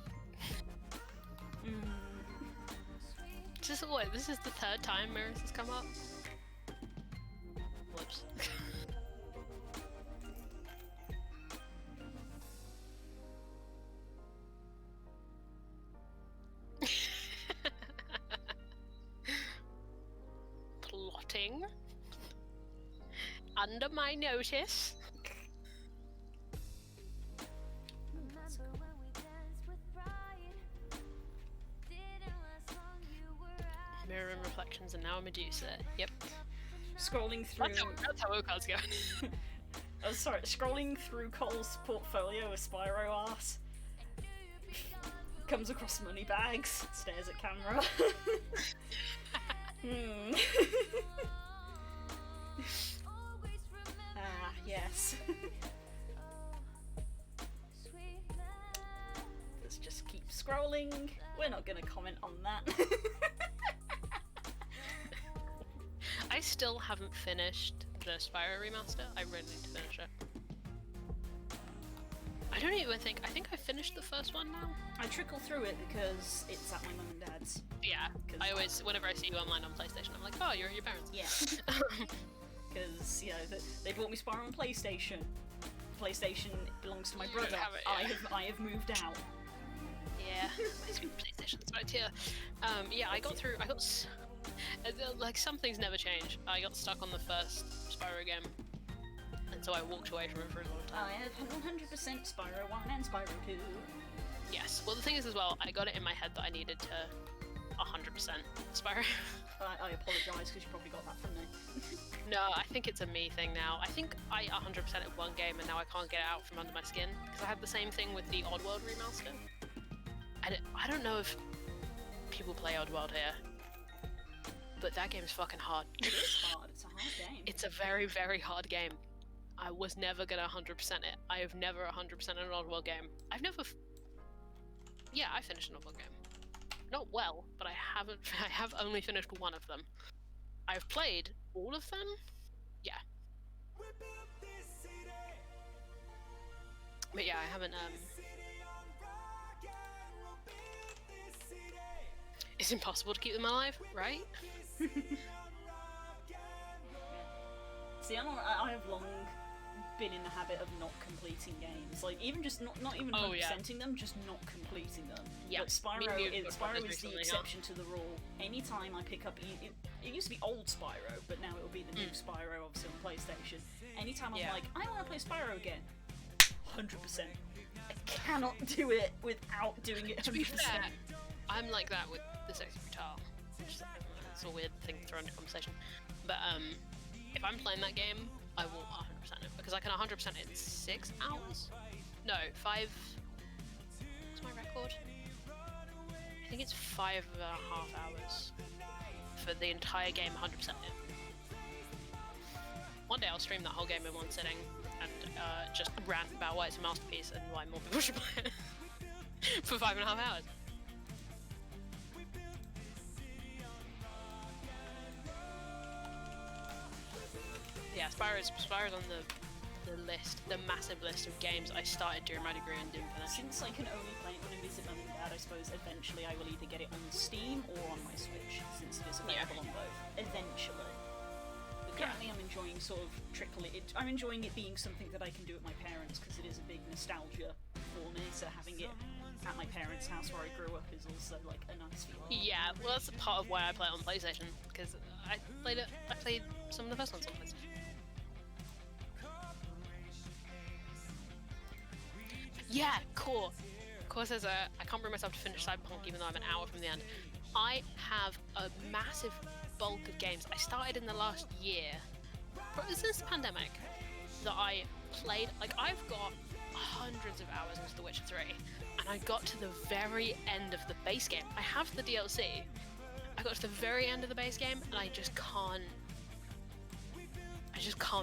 Just what? This is the third time mirrors has come up. Whoops. Plotting under my notice. Remember when we danced with pride? Didn't last long, you were out. Mirror and reflections, and now a Medusa. Yep. Scrolling through. That's how Okar's going. Oh, sorry. Scrolling through Cole's portfolio of Spyro art. Comes across money bags. Stares at camera. Ah, yes. Let's just keep scrolling. We're not gonna comment on that. I still haven't finished the Spyro remaster. I really need to finish it. I don't even think. I think I finished the first one now. I trickle through it because it's at my mum and dad's. Yeah. 'Cause I always, whenever I see you online on PlayStation, I'm like, oh, you're at your parents. Yeah. Because, you know, they bought me Spyro on PlayStation. PlayStation belongs to my You brother. have it, yeah. I have moved out. Yeah. These PlayStation's right here. Yeah, I got through. Like some things never change. I got stuck on the first Spyro game, and so I walked away from it for a long time. I have 100% Spyro 1 and Spyro 2. Yes. Well, the thing is as well, I got it in my head that I needed to 100% Spyro. I apologise because you probably got that from me. No, I think it's a me thing now. I think I 100% at one game and now I can't get it out from under my skin. Because I had the same thing with the Oddworld remaster. I don't know if people play Oddworld here, but that game's fucking hard. It is hard. It's a hard game. It's a very, very hard game. I was never gonna 100% it. I have never 100% an Oddworld game. I've never... Yeah, I finished an Oddworld game. Not well, but I haven't. I have only finished one of them. I've played all of them. Yeah. But yeah, I haven't. It's impossible to keep them alive, right? See, I have long been in the habit of not completing games. Like, even just not even Oh, yeah. representing them, just not completing them. Yeah, But Spyro, me and you have Spyro talked about is this the recently, exception to the rule. Anytime I pick up, it used to be old Spyro, but now it will be the new Spyro, obviously on PlayStation. Anytime I'm Yeah. like, I want to play Spyro again, 100%. I cannot do it without doing it 100%. To be fair, I'm like that with the sexy guitar, which is it's a weird thing to throw into conversation. But if I'm playing that game, I will 100% it because I can 100% it in 6 hours. No, 5. What's my record? I think it's 5.5 hours for the entire game, 100% it. One day I'll stream that whole game in one sitting and just rant about why it's a masterpiece and why more people should play it for 5.5 hours. Yeah, Spyro's on the list, the massive list of games I started during my degree and didn't finish. Since I can only play it when I visit mum and dad, I suppose eventually I will either get it on Steam or on my Switch, since it is available on both. Eventually. But currently I'm enjoying sort of I'm enjoying it being something that I can do at my parents', because it is a big nostalgia for me, so having it at my parents' house where I grew up is also like a nice feeling. Yeah, well that's part of why I play it on PlayStation, because I played some of the first ones on PlayStation. Yeah, Core says I can't bring myself to finish Cyberpunk even though I'm an hour from the end. I have a massive bulk of games I started in the last year, probably since the pandemic, that I played. Like, I've got hundreds of hours into The Witcher 3, and I got to the very end of the base game. I have the DLC. I got to the very end of the base game, and I just can't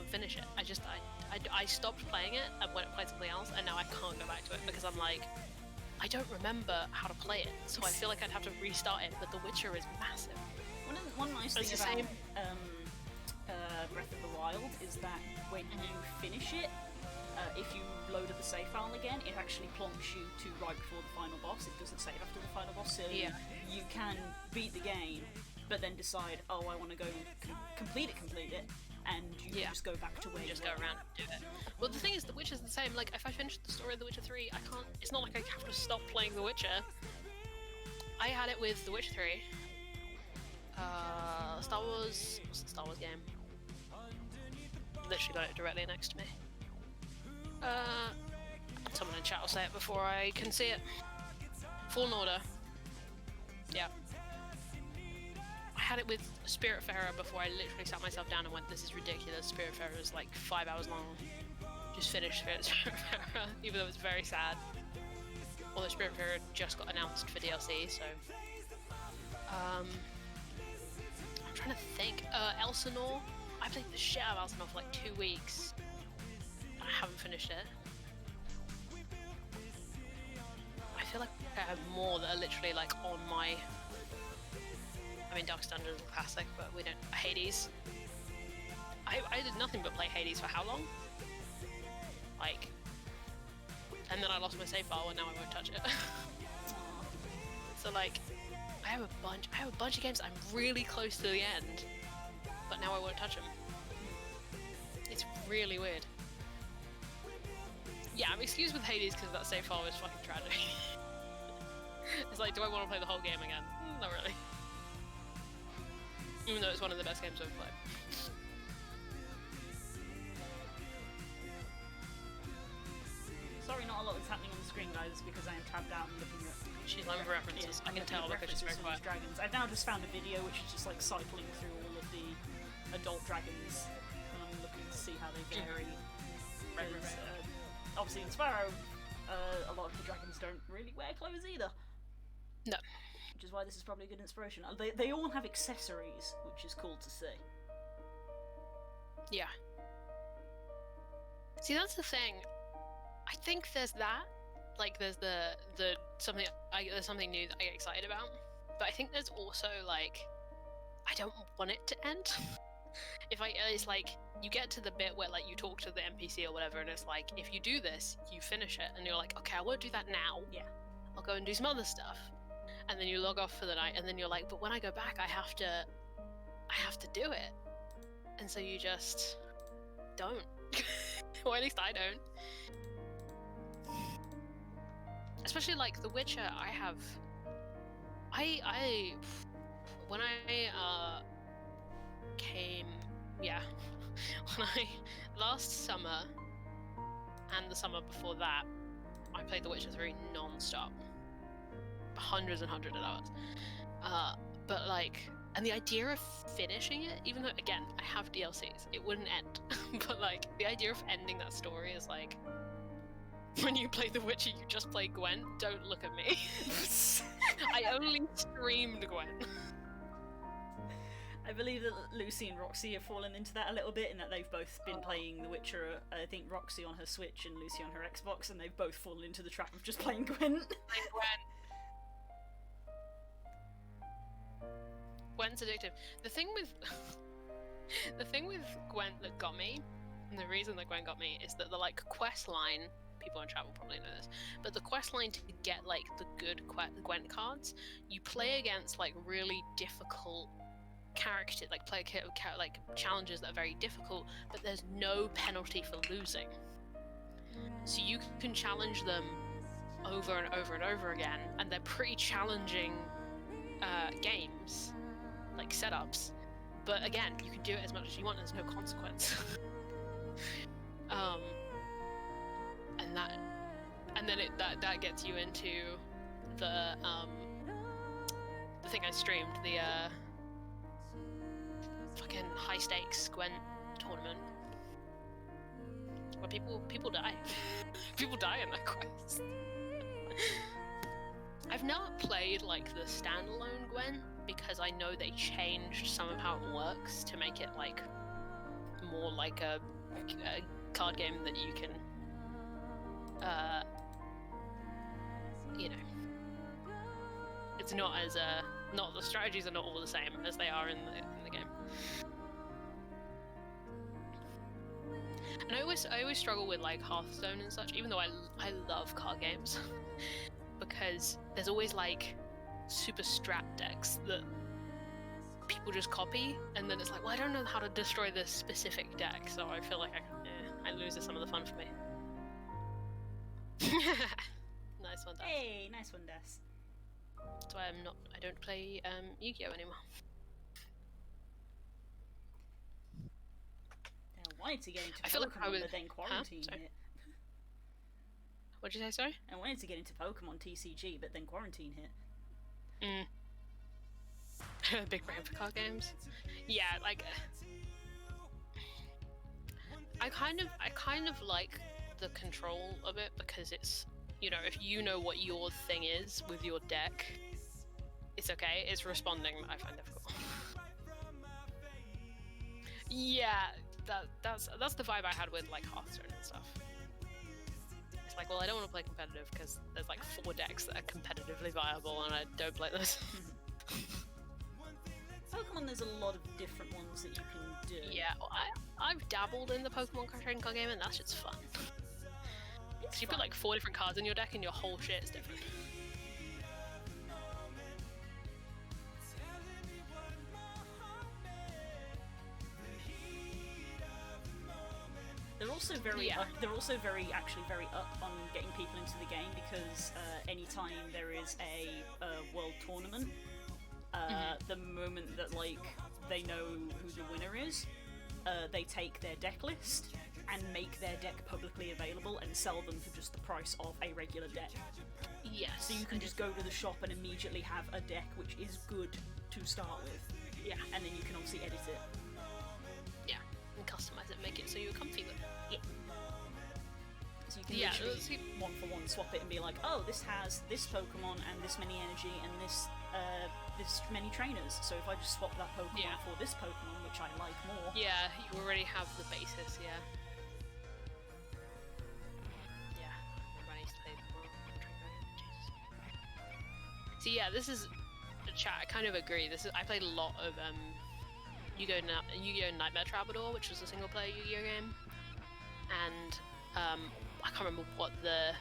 finish it. I stopped playing it and went and played something else, and now I can't go back to it because I'm like, I don't remember how to play it, so I feel like I'd have to restart it. But The Witcher is massive. One nice thing It's the about same. Breath of the Wild is that when you finish it, if you load up the save file again, it actually plonks you to right before the final boss. It doesn't save after the final boss, so Yeah. you can beat the game, but then decide, oh, I want to go complete it, and you Yeah. can just go back to where Just you go were. around and do it. Well, the thing is, The Witcher's the same. Like, if I finish the story of The Witcher 3, I can't. It's not like I have to stop playing The Witcher. I had it with The Witcher 3. Star Wars. What's the Star Wars game? Literally got it directly next to me. Someone in chat will say it before I can see it. Fallen Order. Yeah. I had it with Spiritfarer before I literally sat myself down and went, this is ridiculous. Spiritfarer is like 5 hours long. Just finished Spiritfarer, even though it's very sad. Although Spiritfarer just got announced for DLC, so... I'm trying to think. Elsinore. I played the shit out of Elsinore for like 2 weeks. I haven't finished it. I feel like I have more that are literally like on my... I mean, Darkest Dungeon is a classic, but we don't... Hades. I did nothing but play Hades for how long? Like... And then I lost my save file and now I won't touch it. So like... I have a bunch of games I'm really close to the end, but now I won't touch them. It's really weird. Yeah, I'm excused with Hades because that save file is fucking tragic. It's like, do I want to play the whole game again? Not really. Even though it's one of the best games I've played. Sorry, not a lot is happening on the screen, guys, because I am tabbed out and looking at... She's looking for references. I can looking tell at because she's very references quiet. from these dragons. I've now just found a video which is just like cycling through all of the adult dragons, and I'm looking to see how they vary. Right. Because, obviously in Spyro, a lot of the dragons don't really wear clothes either. No. Which is why this is probably a good inspiration. They all have accessories, which is cool to see. Yeah. See, that's the thing. I think there's that. Like, there's there's something new that I get excited about. But I think there's also like, I don't want it to end. It's like you get to the bit where like you talk to the NPC or whatever, and it's like if you do this, you finish it, and you're like, okay, I won't do that now. Yeah. I'll go and do some other stuff, and then you log off for the night, and then you're like, but when I go back, I have to do it, and so you just don't. or at least I don't. Especially like The Witcher, when I came, yeah, when I last summer and the summer before that, I played The Witcher 3 non-stop, hundreds and hundreds of hours. But like, and the idea of finishing it, even though again I have DLCs, it wouldn't end. But like, the idea of ending that story is like, when you play The Witcher, you just play Gwent. Don't look at me. I only streamed Gwent. I believe that Lucy and Roxy have fallen into that a little bit, in that they've both been playing The Witcher, I think Roxy on her Switch and Lucy on her Xbox, and they've both fallen into the trap of just playing Gwent. Gwent's addictive. The thing with Gwent that got me, and the reason that Gwent got me, is that the like quest line, people on chat will probably know this, but the quest line to get like the good Gwent cards, you play against like really difficult character, like like challenges that are very difficult, but there's no penalty for losing. So you can challenge them over and over and over again, and they're pretty challenging games, like setups. But again, you can do it as much as you want. There's no consequence. And then that gets you into the thing I streamed, the fucking high stakes Gwent tournament, where people die. People die in that quest. I've not played like the standalone Gwent because I know they changed some of how it works to make it like more like a card game that you can you know, it's not as not the strategies are not all the same as they are in the game. And I always struggle with like Hearthstone and such, even though I love card games, because there's always like super strat decks that people just copy, and then it's like, well, I don't know how to destroy this specific deck, so I feel like I lose some of the fun for me. Nice one, Des. Hey, nice one, Des. That's why I don't play Yu-Gi-Oh anymore. I wanted to get into I feel like Pokemon, but then quarantine Sorry. hit. What'd you say, sorry? I wanted to get into Pokemon TCG, but then quarantine hit. Big brain for card games. Yeah, like I kind of like the control of it, because it's, you know, if you know what your thing is with your deck, it's okay. It's responding that I find difficult. Yeah, that's the vibe I had with like Hearthstone and stuff. It's like, well, I don't want to play competitive because there's like 4 decks that are competitively viable, and I don't play those. Pokemon, there's a lot of different ones that you can do. Yeah, well, I've dabbled in the Pokemon trading card game, and that shit's fun. So you put like 4 different cards in your deck, and your whole shit is different. They're also very, Yeah. actually very up on getting people into the game, because anytime there is a world tournament, the moment that like they know who the winner is, they take their deck list and make their deck publicly available and sell them for just the price of a regular deck. Yes. So you can just go to the shop and immediately have a deck which is good to start with. Yeah. And then you can obviously edit it. Yeah, and customize it, make it so you're comfy with it. Yeah. So you can Yeah, literally one for one swap it and be like, oh, this has this Pokemon and this many energy and this many trainers. So if I just swap that Pokemon for this Pokemon, which I like more. Yeah, you already have the basis, yeah. Yeah, I remember I used to play Jesus. So yeah, this is chat. I kind of agree. I played a lot of Yu-Gi-Oh! Nightmare Troubadour, which was a single-player Yu-Gi-Oh! game, and I can't remember what the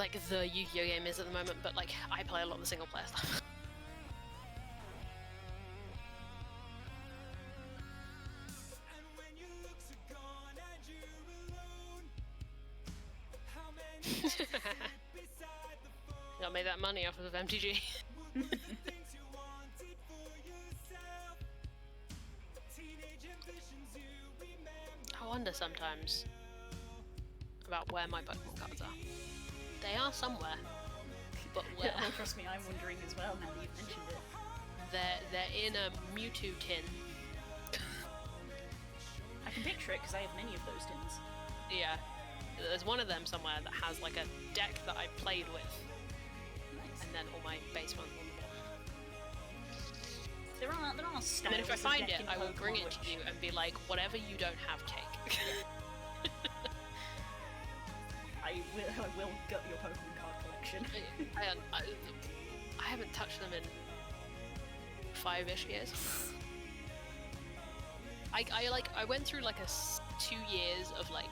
Yu-Gi-Oh! Game is at the moment, but like I play a lot of the single-player stuff. money off of MTG. I wonder sometimes about where my Pokemon cards are. They are somewhere, but where? Oh, trust me, I'm wondering as well now that you've mentioned it. They're in a Mewtwo tin. I can picture it because I have many of those tins. Yeah, there's one of them somewhere that has like a deck that I played with, Nice. and then all my base ones on the bottom. There are styles And then if I of find deck it, in I will bring Pokemon it to which- you and be like, whatever you don't have, take. I will gut your Pokemon card collection. I haven't touched them in 5-ish years. I went through like 2 years of like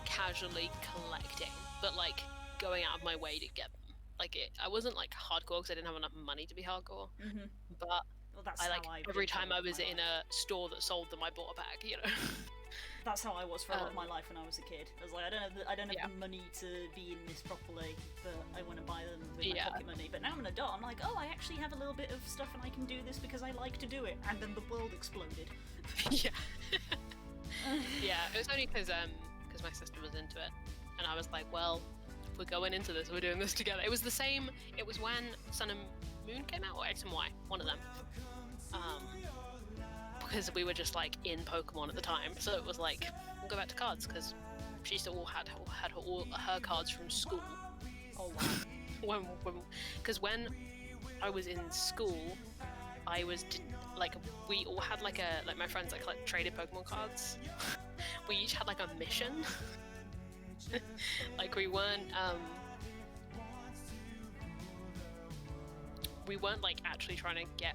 casually collecting, but like going out of my way to get them. Like I wasn't like hardcore because I didn't have enough money to be hardcore. Mm-hmm. But Well, that's I like how I've every been for time a I lot of was my in life. a store that sold them, I bought a bag. You know. That's how I was for a lot of my Um, life when I was a kid. I was like, I don't have Yeah. the money to be in this properly, but I want to buy them with Yeah. my pocket money. But now I'm an adult, I'm like, oh, I actually have a little bit of stuff and I can do this because I like to do it. And then the world exploded. Yeah. Yeah, it was only because my sister was into it, and I was like, well, if we're going into this, we're doing this together. It was the same. It was when Sun and Moon came out, or X and Y, one of them. Because we were just like in Pokemon at the time, so it was like we'll go back to cards because she still had all her cards from school. Oh wow. Because when I was in school, I was like we all had like my friends like traded Pokemon cards. We each had like a mission. Like we weren't like actually trying to get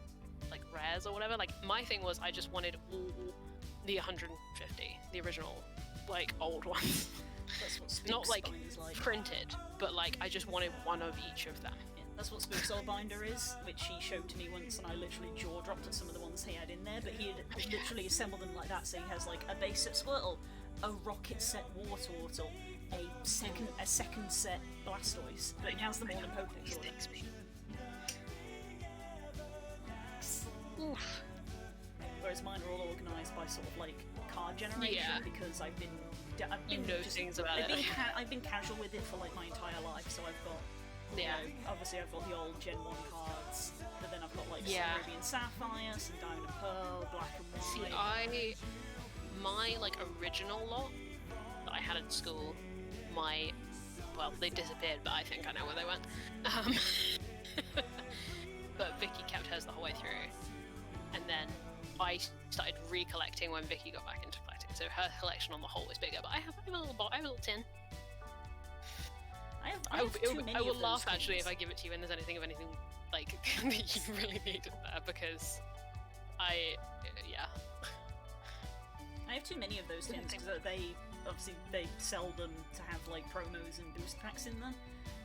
like rares or whatever. Like my thing was I just wanted all the 150, the original like old ones. That's what Spook Not like Spine is like. printed, but like I just wanted one of each of them. Yeah, that's what Spook Soulbinder is, which he showed to me once, and I literally jaw dropped at some of the ones he had in there. But he had literally assembled them like that. So he has like a base set Squirtle, a rocket set Wartortle, a second set Blastoise, but he has them all in Pokedex order. Oof. Whereas mine are all organised by sort of like card generation Yeah. because I've been You know things about it. I've been casual with it for like my entire life, so I've got you Yeah. know, obviously I've got the old Gen 1 cards, but then I've got like Yeah. some Ruby and Sapphire, some Diamond and Pearl, Black and White. See, my like original lot that I had at school, well, they disappeared, but I think I know where they went. But Vicky kept hers the whole way through, and then I started recollecting when Vicky got back into collecting. So her collection on the whole is bigger, but I have a little tin. I have too many I will of those laugh actually things. if I give it to you and there's anything like that you really need there, because yeah. I have too many of those tins because they sell them to have like promos and boost packs in them.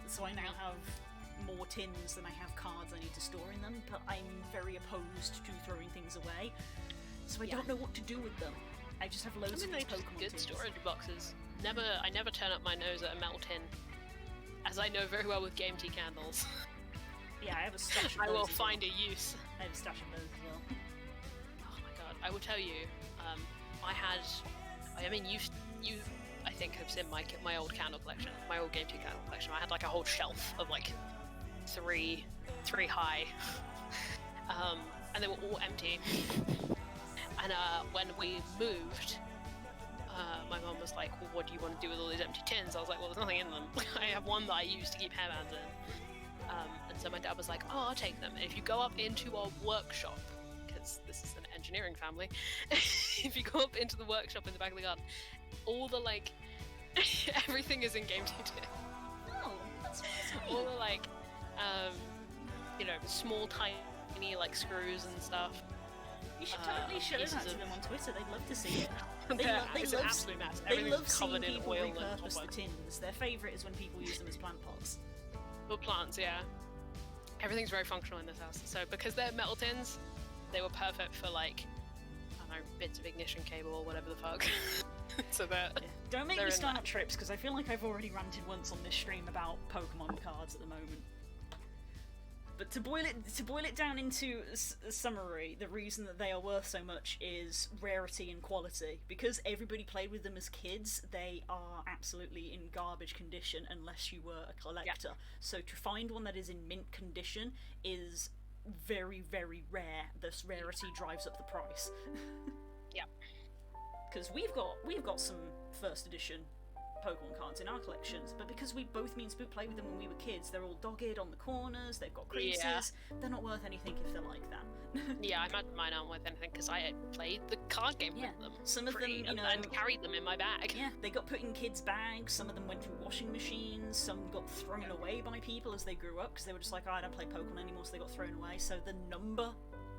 So I now have more tins than I have cards I need to store in them. But I'm very opposed to throwing things away, so I Yeah. don't know what to do with them. I just have loads I mean, of these they're just Pokemon good tins. storage boxes. I never turn up my nose at a metal tin, as I know very well with Game Tea candles. Yeah, I have a stash of I those will as well. find a use. I have a stash of those as well. Oh my god! I will tell you. I mean, you I think have seen my old candle collection, my old Game Tea candle collection. I had like a whole shelf of like three high, and they were all empty. And when we moved, my mum was like, well, what do you want to do with all these empty tins? I was like, well, there's nothing in them. I have one that I use to keep hairbands in. And so my dad was like, oh, I'll take them. And if you go up into our workshop, because this is an engineering family, if you go up into the workshop in the back of the garden, all the like, everything is in Game Tea tin. Oh, that's All the like, small, tiny like screws and stuff. You should totally show pieces that to of- them on Twitter. They'd love to see it. It's an absolute mess. They Everything's love seeing covered in people oil and repurpose the cobweb. tins. Their favourite is when people use them as plant pots. For plants, yeah. Everything's very functional in this house. So because they're metal tins, they were perfect for like, I don't know, bits of ignition cable or whatever the fuck. So that Yeah. Don't make They're me in start that. trips because I feel like I've already ranted once on this stream about Pokemon cards at the moment. To boil it down into a summary, the reason that they are worth so much is rarity and quality. Because everybody played with them as kids, they are absolutely in garbage condition unless you were a collector. So to find one that is in mint condition is very, very rare. This rarity drives up the price. Yeah. Because we've got some first edition Pokemon cards in our collections, but because me and Spook played with them when we were kids, they're all dogged on the corners, they've got creases, Yeah. they're not worth anything if they're like that. Yeah, I imagine mine aren't worth anything because I played the card game Yeah. with them. Some of them, Free, you know, and carried them in my bag. yeah, they got put in kids' bags, some of them went through washing machines, some got thrown away by people as they grew up because they were just like, oh, I don't play Pokemon anymore, so they got thrown away. So the number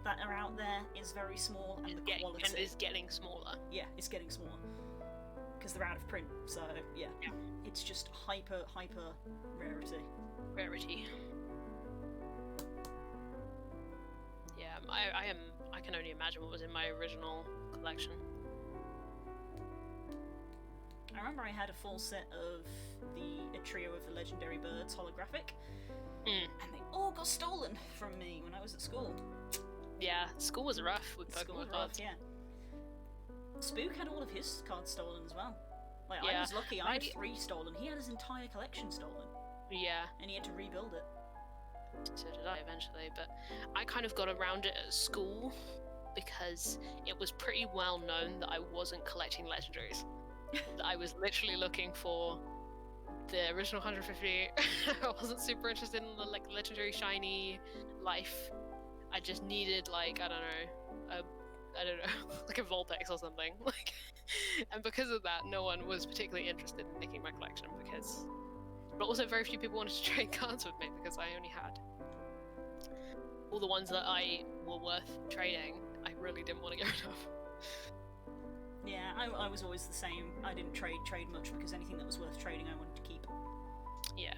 that are out there is very small, and the quality And is getting smaller. yeah, it's getting smaller because they're out of print. So yeah, Yeah. it's just hyper rarity. Rarity. Yeah, I can only imagine what was in my original collection. I remember I had a full set of a trio of the legendary birds holographic, Mm. and they all got stolen from me when I was at school. Yeah, school was rough with School Pokemon was cards. rough, yeah. Spook had all of his cards stolen as well. Like, I Yeah, was lucky, I had I- 3 stolen. He had his entire collection stolen, Yeah, and he had to rebuild it. so did I eventually, but I kind of got around it at school because it was pretty well known that I wasn't collecting legendaries. That I was literally looking for the original 150. I wasn't super interested in the legendary shiny life. I just needed like I don't know, like a Vulpix or something. Like, and because of that, no one was particularly interested in making my collection because. But also, very few people wanted to trade cards with me because I only had all the ones that I were worth trading. I really didn't want to get rid of. Yeah, I was always the same. I didn't trade much because anything that was worth trading I wanted to keep. Yeah,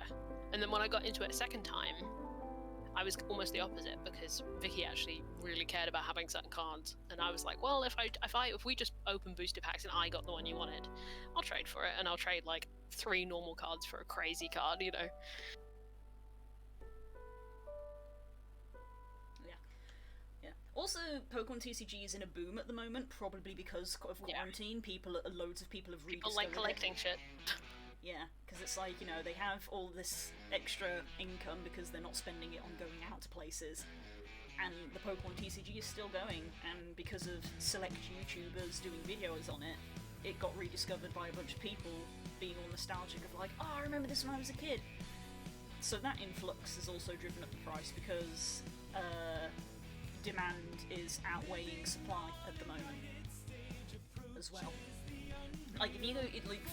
and then when I got into it a second time, I was almost the opposite because Vicky actually really cared about having certain cards, and I was like, well, if we just open booster packs and I got the one you wanted, I'll trade for it, and I'll trade like 3 normal cards for a crazy card, you know. Yeah. Also, Pokemon TCG is in a boom at the moment, probably because of quarantine. Loads of people have People rediscovered like it. collecting shit. Yeah, because it's like, you know, they have all this extra income because they're not spending it on going out to places. And the Pokemon TCG is still going, and because of select YouTubers doing videos on it, it got rediscovered by a bunch of people being all nostalgic of like, oh, I remember this when I was a kid. So that influx has also driven up the price because demand is outweighing supply at the moment as well. Like if you go,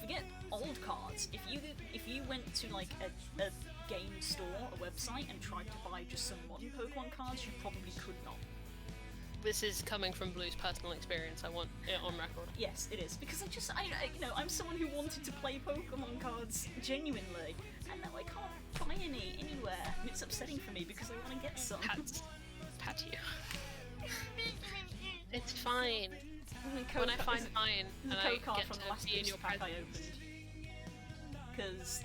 forget old cards. If you went to like a game store, a website, and tried to buy just some modern Pokemon cards, you probably could not. This is coming from Blue's personal experience. I want it on record. Yes, it is because I'm someone who wanted to play Pokemon cards genuinely, and now I can't buy any anywhere, and it's upsetting for me because I want to get some. Pat you. It's fine. Code When I card- find is it- mine the and I code card get from the to last be in booster your pack I presence. opened. Because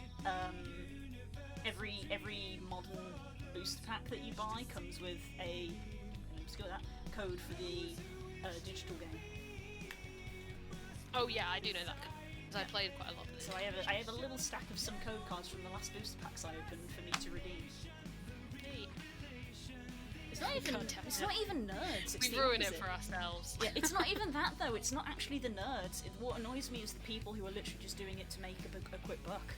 every modern booster pack that you buy comes with a code for the digital game. Oh yeah, I do know that because I played quite a lot of it. So I have a little stack of some code cards from the last booster packs I opened for me to redeem. Hey, It's not even nerds. It's we the ruin it opposite. for ourselves. Yeah, it's not even that though. It's not actually the nerds. What annoys me is the people who are literally just doing it to make a quick buck.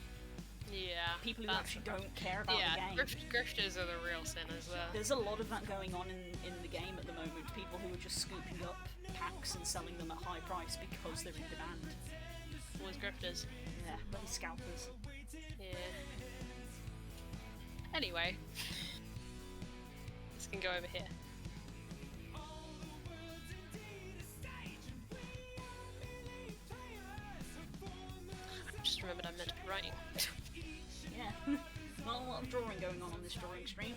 Yeah. People who that's actually rough. don't care about Yeah, the game. grifters are the real sinners there. There's a lot of that going on in the game at the moment. People who are just scooping up packs and selling them at high price because they're in demand. Always grifters. Yeah, bloody scalpers. Yeah. Anyway. This can go over here. I just remembered I'm meant to be writing. Yeah. Not a lot of drawing going on this drawing stream.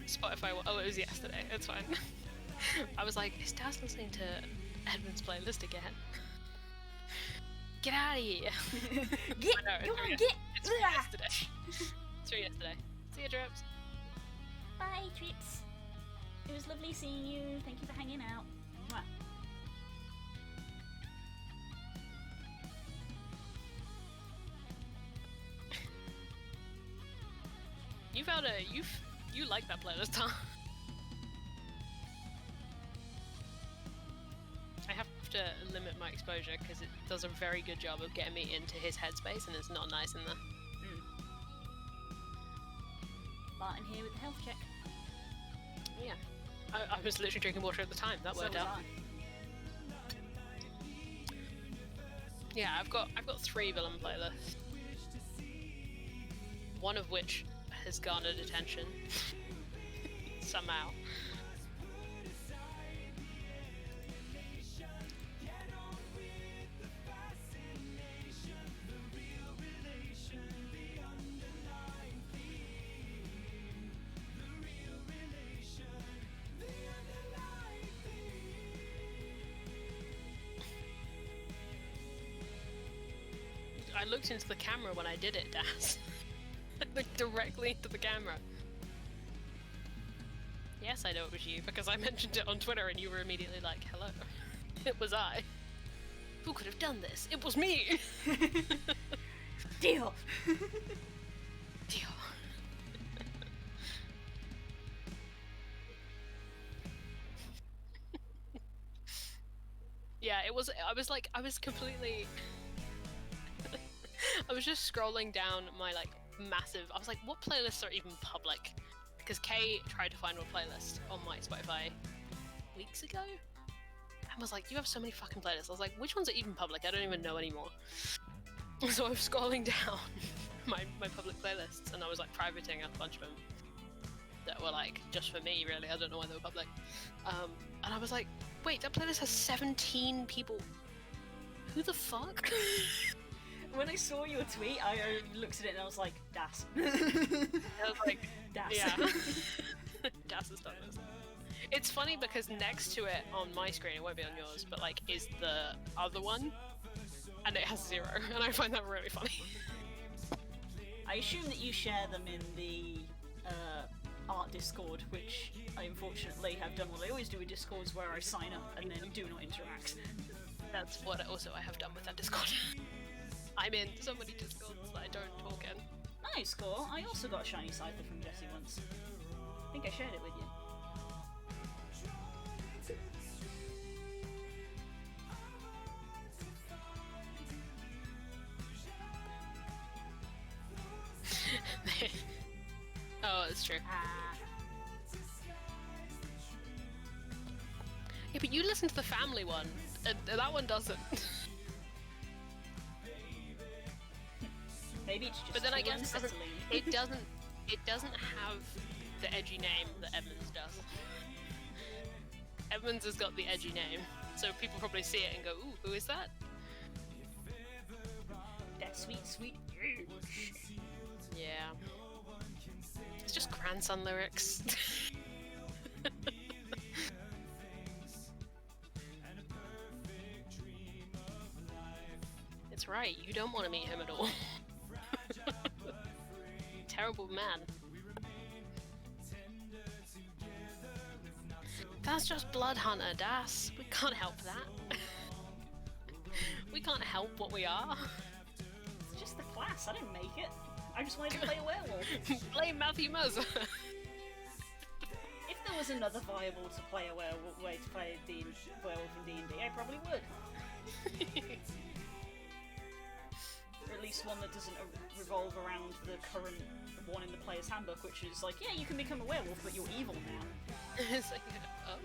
Spotify. Oh, it was yesterday. It's fine. I was like, is Daz listening to Edmund's playlist again? Get out of here! Get, I know, come on, it's get. It's from Ugh. yesterday. It's from yesterday. See you, Drips. Bye, Trips. It was lovely seeing you. Thank you for hanging out. Mwah. You found you like that playlist, huh? I have to limit my exposure because it does a very good job of getting me into his headspace, and it's not nice in there. Martin here with the health check. Yeah, I was literally drinking water at the time. That So worked was out. I. Yeah, I've got 3 villain playlists. One of which has garnered attention somehow. I looked into the camera when I did it, Daz. I looked directly into the camera. Yes, I know it was you, because I mentioned it on Twitter and you were immediately like, hello. It was I. Who could have done this? It was me! Deal. Deal. Yeah, it was. I was completely. I was just scrolling down my like massive. I was like, what playlists are even public? Because Kay tried to find one playlist on my Spotify weeks ago, and was like, you have so many fucking playlists. I was like, which ones are even public? I don't even know anymore. So I was scrolling down my public playlists, and I was like privating a bunch of them that were like just for me, really. I don't know why they were public. And I was like, wait, that playlist has 17 people. Who the fuck? When I saw your tweet, I looked at it and I was like, Das. I was like, Das. yeah. Das has done this. It's funny because next to it on my screen, it won't be on yours, but like is the other one, and it has 0, and I find that really funny. I assume that you share them in the art Discord, which I unfortunately have done what I always do with Discords, where I sign up and then do not interact. That's what I have done with that Discord. I'm in so many Discords that I don't talk in. Nice score. I also got a shiny Scyther from Jesse once. I think I shared it with you. Oh, it's true. Ah. Yeah, but you listen to the family one, and that one doesn't. Maybe it's just But then I too guess unsettling. it doesn't have the edgy name that Edmonds does. Edmonds has got the edgy name, so people probably see it and go, "Ooh, who is that?" That sweet, sweet urge. Yeah, it's just grandson lyrics. It's right. You don't want to meet him at all. Terrible man. That's just Blood Hunter, Das. We can't help that. We can't help what we are. It's just the class. I didn't make it. I just wanted to play a werewolf. Blame Matthew Mercer. If there was another viable to play a werewolf way to play the werewolf in D&D, I probably would. Or at least one that doesn't revolve around the current one in the player's handbook, which is like, yeah, you can become a werewolf, but you're evil now. It's like, oh.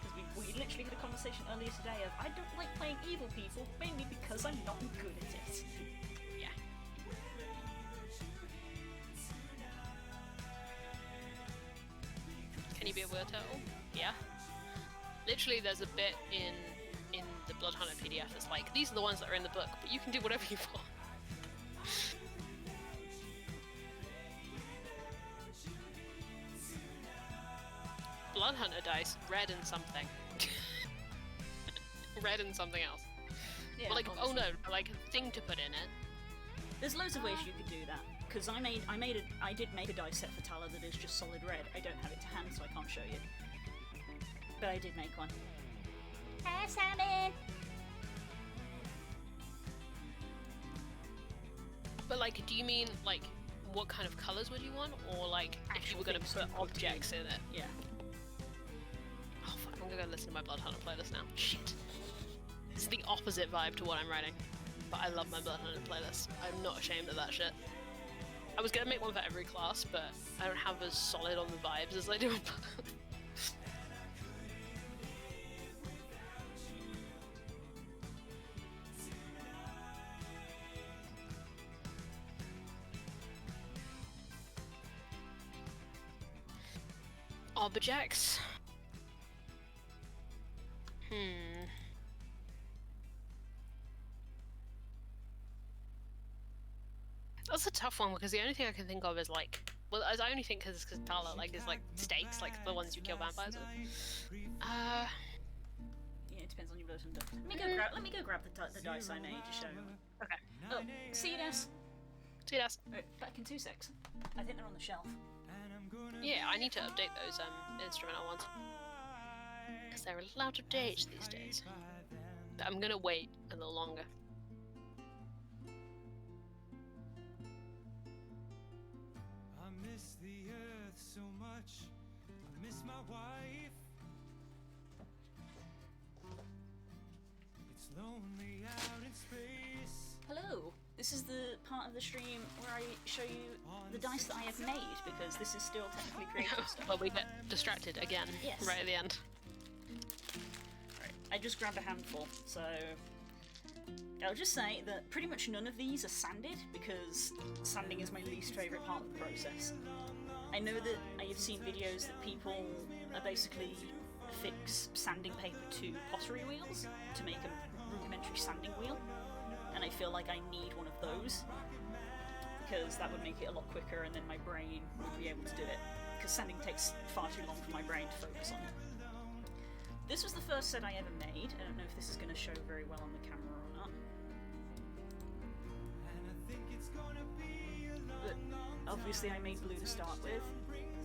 Because we literally had a conversation earlier today of, I don't like playing evil people, mainly because I'm not good at it. Yeah. Can you be a were turtle? Yeah. Literally, there's a bit in the Blood Hunter PDF that's like, these are the ones that are in the book, but you can do whatever you want. Blood Hunter dice, red and something. Red and something else. Yeah, But like, oh obviously. no, like a thing to put in it. There's loads of ways you could do that. Because I did make a dice set for Tala that is just solid red. I don't have it to hand, so I can't show you. But I did make one. Hey, Sammy! But like, do you mean like what kind of colors would you want, or like if you Actual were gonna things put to put objects in it? Yeah. Oh fuck! I'm gonna go listen to my Blood Hunter playlist now. Shit. It's the opposite vibe to what I'm writing, but I love my Blood Hunter playlist. I'm not ashamed of that shit. I was gonna make one for every class, but I don't have as solid on the vibes as I do. Objects. That's a tough one because the only thing I can think of is like, well, as I only think because Tala like is like stakes, like the ones you kill vampires with. Yeah, it depends on your version. Let me go grab the dice I made to show. Okay. Oh, see you, Des. See that's Back in 2 secs. I think they're on the shelf. yeah. I need to update those instrumental ones because they're a little out of date these days. But I'm gonna wait a little longer. I miss the earth so much. I miss my wife. It's lonely out in space. Hello. This is the part of the stream where I show you the dice that I have made because this is still technically creative stuff. Well, we get distracted again Yes. right at the end. Right, I just grabbed a handful, so I'll just say that pretty much none of these are sanded because sanding is my least favourite part of the process. I know that I have seen videos that people are basically fix sanding paper to pottery wheels to make a rudimentary sanding wheel, and I feel like I need one of those because that would make it a lot quicker and then my brain would be able to do it because sanding takes far too long for my brain to focus on it. This was the first set I ever made. I don't know if this is going to show very well on the camera or not. But obviously I made blue to start with.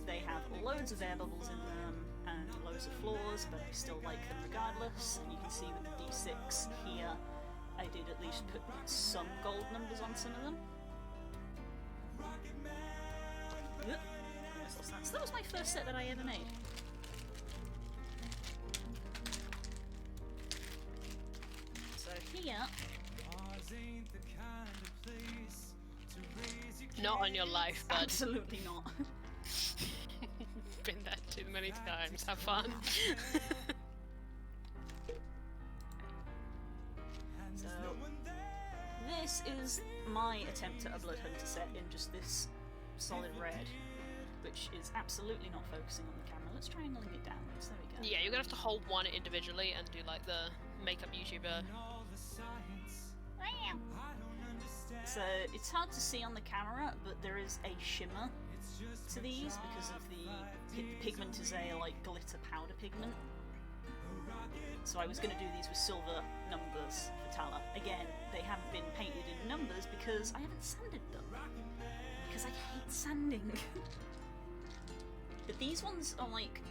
They have loads of air bubbles in them and loads of flaws, but I still like them regardless. And you can see with the D6 here, I did at least put some gold numbers on some of them. Yep. Almost lost that. So that was my first set that I ever made. So here, Not on your life, bud. absolutely not. Been there too many times. Have fun. So this is my attempt at a Blood Hunter set in just this solid red, which is absolutely not focusing on the camera. Let's try and link it downwards. There we go. Yeah, you're gonna have to hold one individually and do like the makeup YouTuber. So it's hard to see on the camera, but there is a shimmer to these because of the pigment is a like glitter powder pigment. So I was going to do these with silver numbers for Tala. Again, they haven't been painted in numbers because I haven't sanded them. Because I hate sanding. But these ones are like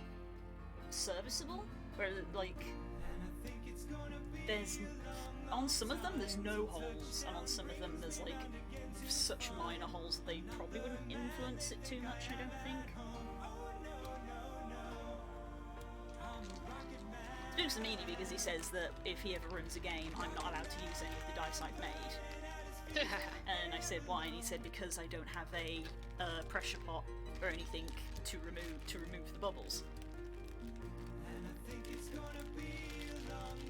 serviceable, where like there's on some of them there's no holes, and on some of them there's like such minor holes that they probably wouldn't influence it too much, I don't think. Spooks a meanie because he says that if he ever runs a game, I'm not allowed to use any of the dice I've made. And I said why, and he said because I don't have a pressure pot or anything to remove the bubbles.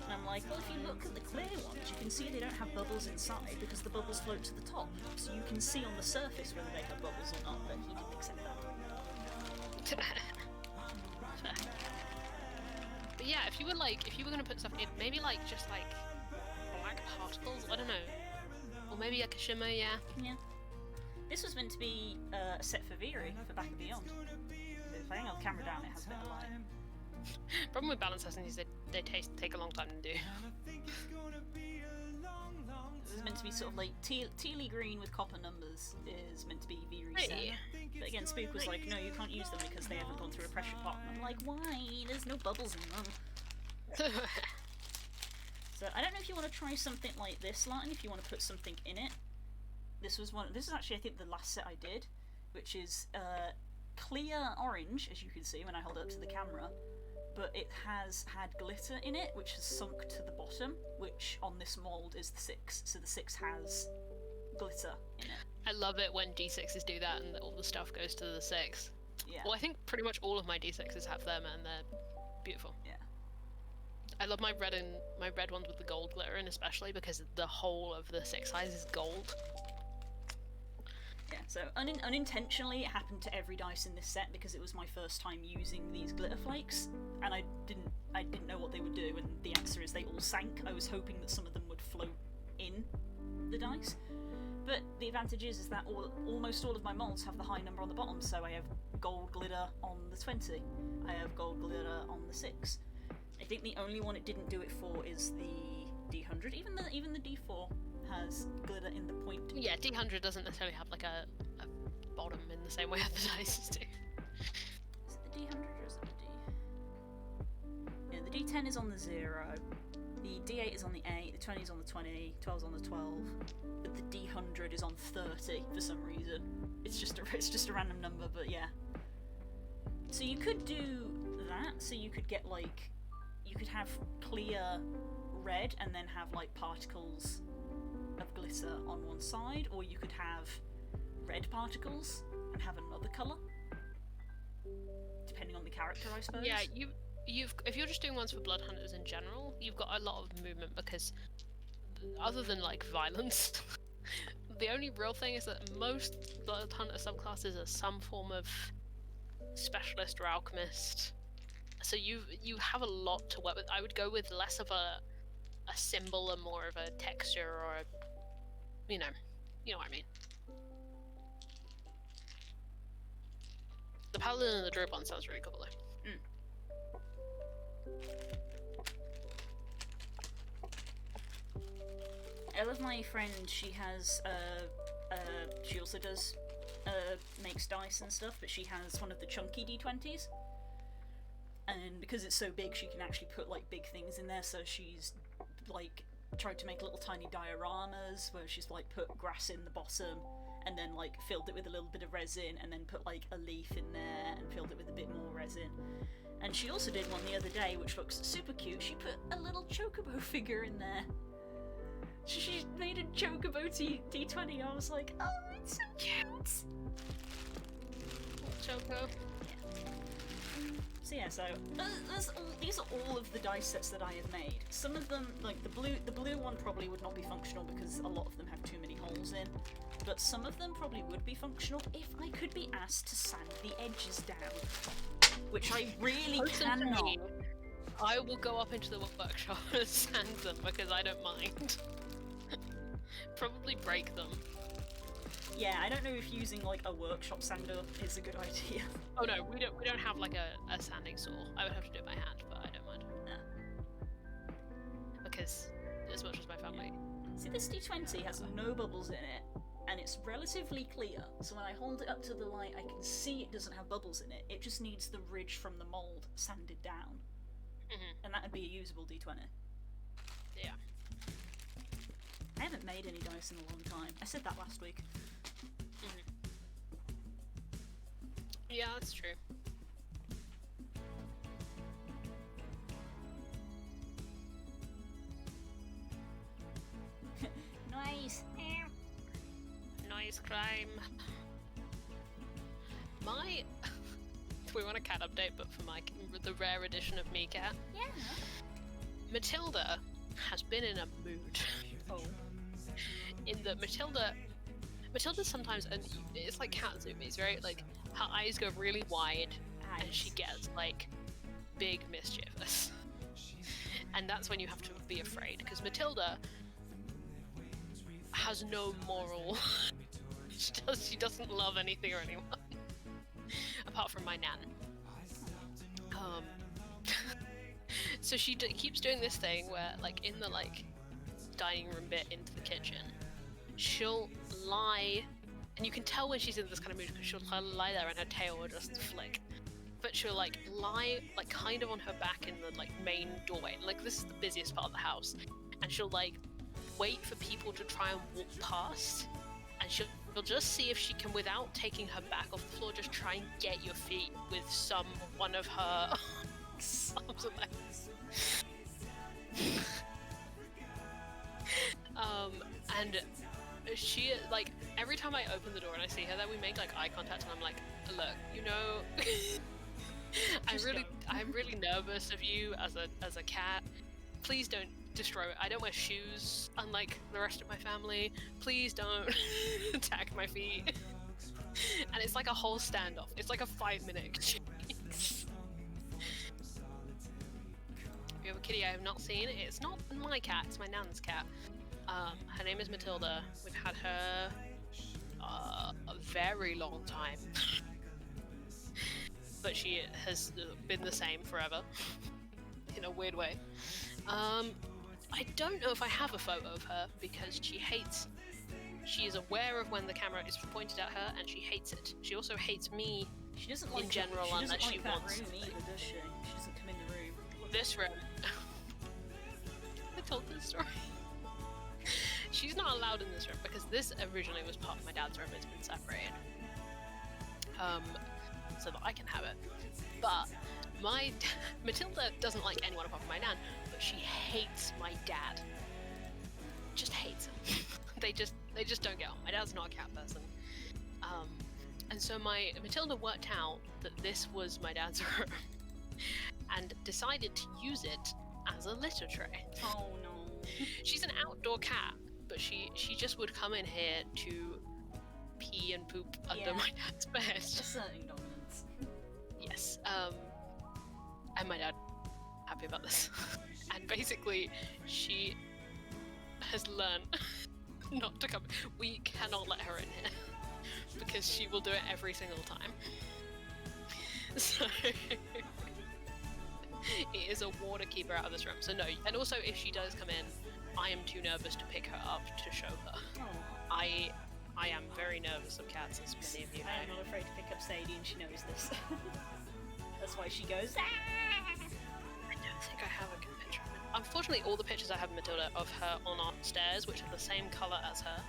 And I'm like, well, if you look at the clear ones, you can see they don't have bubbles inside because the bubbles float to the top, so you can see on the surface whether they have bubbles or not. But he didn't accept that. But yeah, if you were gonna put stuff in, maybe like just like black particles. I don't know, or maybe like a shimmer. Yeah. Yeah. This was meant to be a set for Viri for Back of Beyond. If I hang on the camera down, it has better light. Problem with balance testing is they take a long time to do. This is meant to be sort of like tealy green with copper numbers is meant to be V reset. Hey. But again, Spook was like, no, you can't use them because they haven't gone through a pressure pot. And I'm like, why? There's no bubbles in them. So I don't know if you want to try something like this, Latin, if you want to put something in it. This is actually, I think, the last set I did, which is clear orange, as you can see when I hold it up to the camera, but it has had glitter in it, which has sunk to the bottom, which on this mould is the 6, so the 6 has glitter in it. I love it when D6s do that and all the stuff goes to the 6. Yeah. Well, I think pretty much all of my D6s have them, and they're beautiful. Yeah. I love my red ones with the gold glitter in, especially because the whole of the 6 size is gold. Yeah, so unintentionally it happened to every dice in this set because it was my first time using these glitter flakes, and I didn't know what they would do, and the answer is they all sank. I was hoping that some of them would float in the dice, but the advantage is that almost all of my molds have the high number on the bottom, so I have gold glitter on the 20, I have gold glitter on the 6. I think the only one it didn't do it for is the D100, even the D4 has glitter in the point. Yeah, D100 doesn't necessarily have like a bottom in the same way other dice do. Is it the D100 or is it the D? Yeah, the D10 is on the 0, the D8 is on the 8, the 20 is on the 20, 12 is on the 12, but the D100 is on 30 for some reason. It's just a random number, but yeah. So you could do that, so you could get like, you could have clear red and then have like particles of glitter on one side, or you could have red particles and have another colour, depending on the character, I suppose. Yeah, you've if you're just doing ones for blood hunters in general, you've got a lot of movement because other than like violence, the only real thing is that most blood hunter subclasses are some form of specialist or alchemist. So you have a lot to work with. I would go with less of a symbol and more of a texture or a, you know what I mean. The paladin and the druid one sounds really cool though. I love my friend, she has she also does makes dice and stuff, but she has one of the chunky D20s, and because it's so big she can actually put like big things in there, so she's like tried to make little tiny dioramas where she's like put grass in the bottom and then like filled it with a little bit of resin and then put like a leaf in there and filled it with a bit more resin. And she also did one the other day which looks super cute. She put a little chocobo figure in there. She made a chocobo D20. I was like, oh, it's so cute. Choco. So yeah, these are all of the dice sets that I have made. Some of them, like the blue one probably would not be functional because a lot of them have too many holes in, but some of them probably would be functional if I could be asked to sand the edges down, which I really cannot. I will go up into the workshop and sand them because I don't mind. Probably break them. Yeah, I don't know if using like a workshop sander is a good idea. Oh no, we don't have like a sanding saw. I would have to do it by hand, but I don't mind. Because as much as my family. See, this D20 has no bubbles in it, and it's relatively clear, so when I hold it up to the light I can see it doesn't have bubbles in it. It just needs the ridge from the mould sanded down. And that would be a usable D20. Yeah. I haven't made any dice in a long time. I said that last week. Yeah, that's true. Nice. Nice crime. My... we want a cat update, but for my the rare edition of me cat. Yeah. Matilda has been in a mood. Oh. In that Matilda sometimes, and it's like cat zoomies, right? Like her eyes go really wide, and she gets like big mischievous, and that's when you have to be afraid because Matilda has no moral. She doesn't love anything or anyone apart from my nan. So she keeps doing this thing where, like, in the like dining room bit into the kitchen, she'll lie, and you can tell when she's in this kind of mood because she'll lie there and her tail will just flick. But she'll like lie like kind of on her back in the like main doorway. Like this is the busiest part of the house, and she'll like wait for people to try and walk past, and she'll just see if she can, without taking her back off the floor, just try and get your feet with one of her arms and legs. And she, like, every time I open the door and I see her there, we make like eye contact, and I'm like, look, you know, I'm really nervous of you as a cat. Please don't destroy it. I don't wear shoes, unlike the rest of my family. Please don't attack my feet. And it's like a whole standoff. It's like a 5-minute exchange. We have a kitty I have not seen. It's not my cat, it's my nan's cat. Her name is Matilda. We've had her a very long time. But she has been the same forever. In a weird way. I don't know if I have a photo of her because she is aware of when the camera is pointed at her, and she hates it. She also hates me She doesn't like in general she doesn't unless like she that wants room something. either, does she? She doesn't come in the room. This room. I told this story. She's not allowed in this room because this originally was part of my dad's room. It's been separated. So that I can have it. But Matilda doesn't like anyone apart from my nan, but she hates my dad. Just hates him. they just don't get on. My dad's not a cat person. And so Matilda worked out that this was my dad's room and decided to use it as a litter tray. Oh no. She's an outdoor cat, but she just would come in here to pee and poop under Yeah. my dad's bed. Asserting dominance. Yes. And my dad happy about this. And basically, she has learned not to come. We cannot let her in here because she will do it every single time. So it is a war to keep her out of this room. So no. And also, if she does come in, I am too nervous to pick her up to show her. Oh. I am very nervous of cats, as many of you I am know. not afraid to pick up Sadie, and she knows this. That's why she goes. "Ah!" I don't think I have a good picture. Unfortunately, all the pictures I have of Matilda of her on our stairs, which are the same colour as her.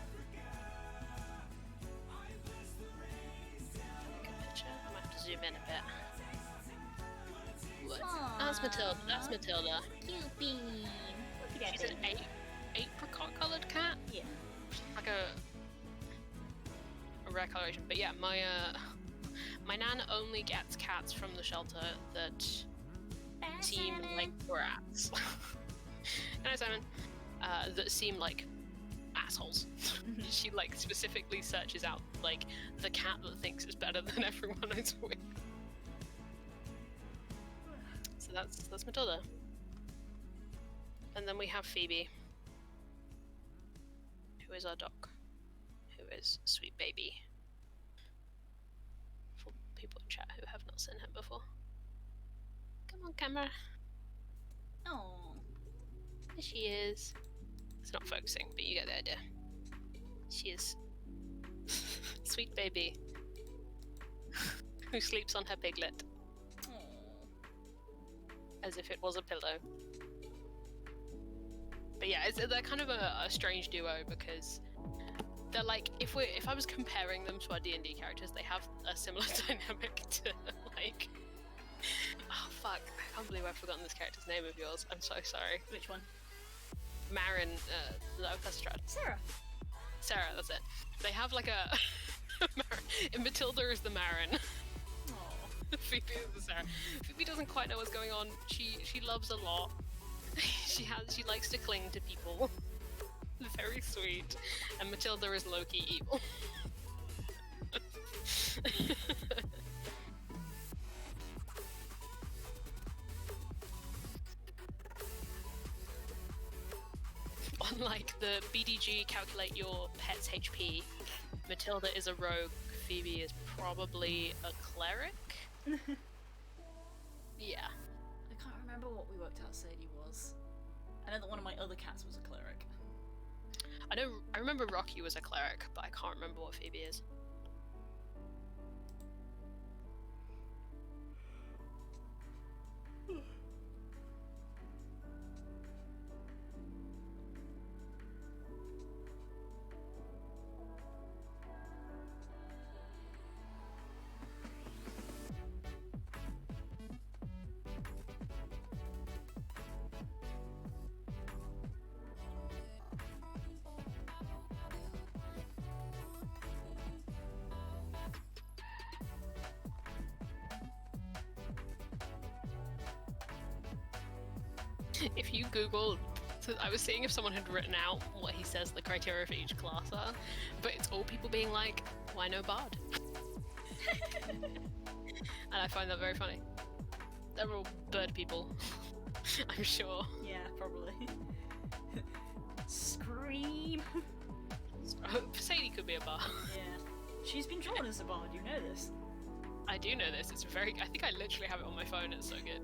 Good picture. I might have to zoom in a bit. What? That's Matilda. That's Matilda. Cute bean. Look at She's that an baby. apricot-coloured cat. Yeah. Like a rare coloration. But yeah, my nan only gets cats from the shelter that seem like rats. Hello, Simon. That seem like assholes. She like specifically searches out like the cat that thinks it's better than everyone it's with. So that's Matilda. And then we have Phoebe, who is our dog, who is Sweet Baby. For people in chat who have not seen him before. Come on, camera. Oh. There she is. It's not focusing, but you get the idea. She is Sweet Baby, who sleeps on her piglet as if it was a pillow. But yeah, they're kind of a strange duo because they're like, if I was comparing them to our D&D characters, they have a similar dynamic to like. Oh fuck! I can't believe I've forgotten this character's name of yours. I'm so sorry. Which one? Marin, Lestrade. Sarah. Sarah, that's it. They have like a. And Matilda is the Marin. Oh. Phoebe is the Sarah. Phoebe doesn't quite know what's going on. She loves a lot. She likes to cling to people. Very sweet. And Matilda is low-key evil. Unlike the BDG calculate your pet's HP, Matilda is a rogue. Phoebe is probably a cleric. Yeah. I can't remember what we worked out Sadie was. I know that one of my other cats was a cleric. I remember Rocky was a cleric, but I can't remember what Phoebe is. If you Google, so I was seeing if someone had written out what he says the criteria for each class are, but it's all people being like, why no bard? And I find that very funny. They're all bird people, I'm sure. Yeah, probably. Scream! Sadie could be a bard. Yeah. She's been drawn as a bard, you know this. I do know this, it's very, I think I literally have it on my phone, it's so good.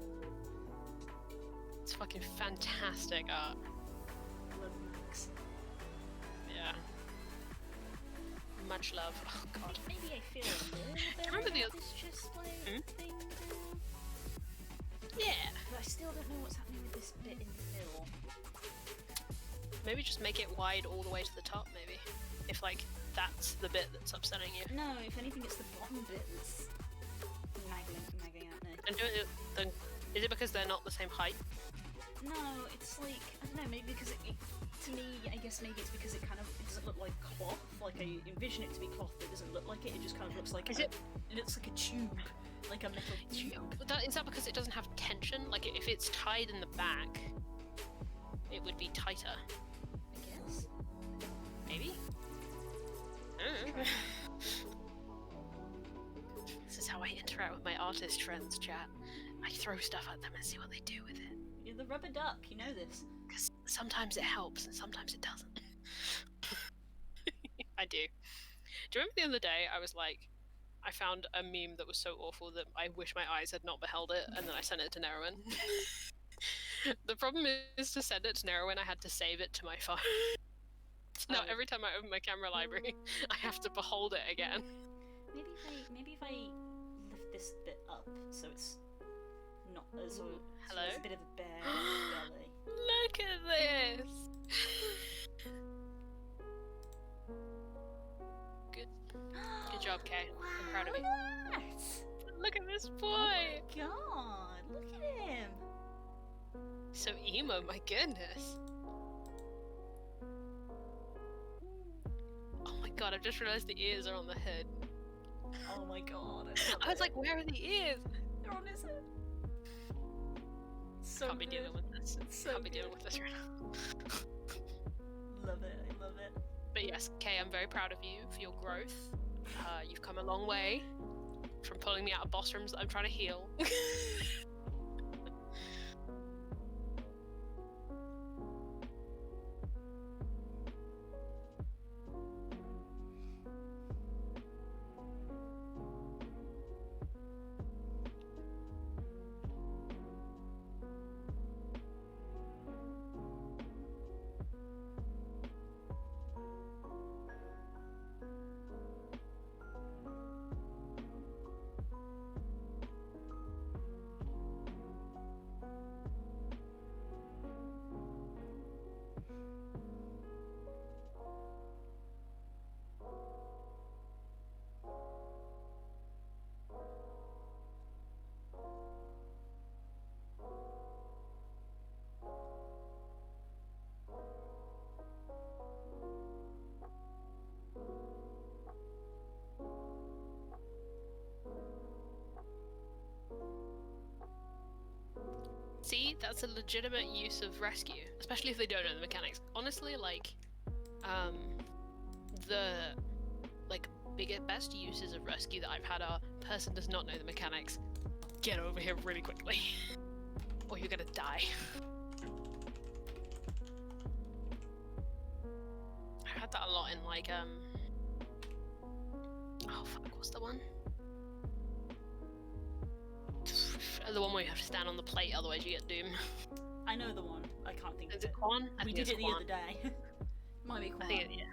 It's fucking fantastic art. Love Max. Yeah. Much love. Oh god. Maybe I feel a little bit Remember the this just like Hmm? thing. Yeah. But I still don't know what's happening with this bit in the middle. Maybe just make it wide all the way to the top, maybe. If like that's the bit that's upsetting you. No, if anything, it's the bottom bit that's nagging at me. And then is it because they're not the same height? No, it's like, I don't know, maybe because to me, I guess maybe it's because it doesn't look like cloth. Like I envision it to be cloth, but it doesn't look like it. It just kind of looks like Is it looks like a tube, like a metal tube. Is that because it doesn't have tension? Like if it's tied in the back, it would be tighter. I guess. Maybe? I don't know. This is how I interact with my artist friends, chat. I throw stuff at them and see what they do with it. You're the rubber duck, you know this. Because sometimes it helps and sometimes it doesn't. I do. Do you remember the other day I was like, I found a meme that was so awful that I wish my eyes had not beheld it, and then I sent it to Nerowyn. The problem is to send it to Nerowyn, I had to save it to my phone. So now Oh. every time I open my camera library, I have to behold it again. Maybe if I lift this bit up so it's not as Hello? it's a bit of a bare belly. Look at this! Good job, Kay. I'm proud of you. Look at that! Look at this boy! Oh my god, look at him! So emo, my goodness. Oh my god, I've just realized the ears are on the head. Oh my god. I was like, where are the ears? they're on his head. So Can't be dealing with this. It's so Can't be good. dealing with this right now. Love it, I love it. But yes, Kay, I'm very proud of you for your growth. You've come a long way from pulling me out of boss rooms that I'm trying to heal. See, that's a legitimate use of rescue, especially if they don't know the mechanics. Honestly, like, the best uses of rescue that I've had are person does not know the mechanics. Get over here really quickly, or you're gonna die. I had that a lot in like oh fuck, what's the one? the one where you have to stand on the plate, otherwise you get doom. I know the one. I can't think Is of it it. Quan? I We think did it's it the Quan. other day. Might be I Quan. think it, yeah.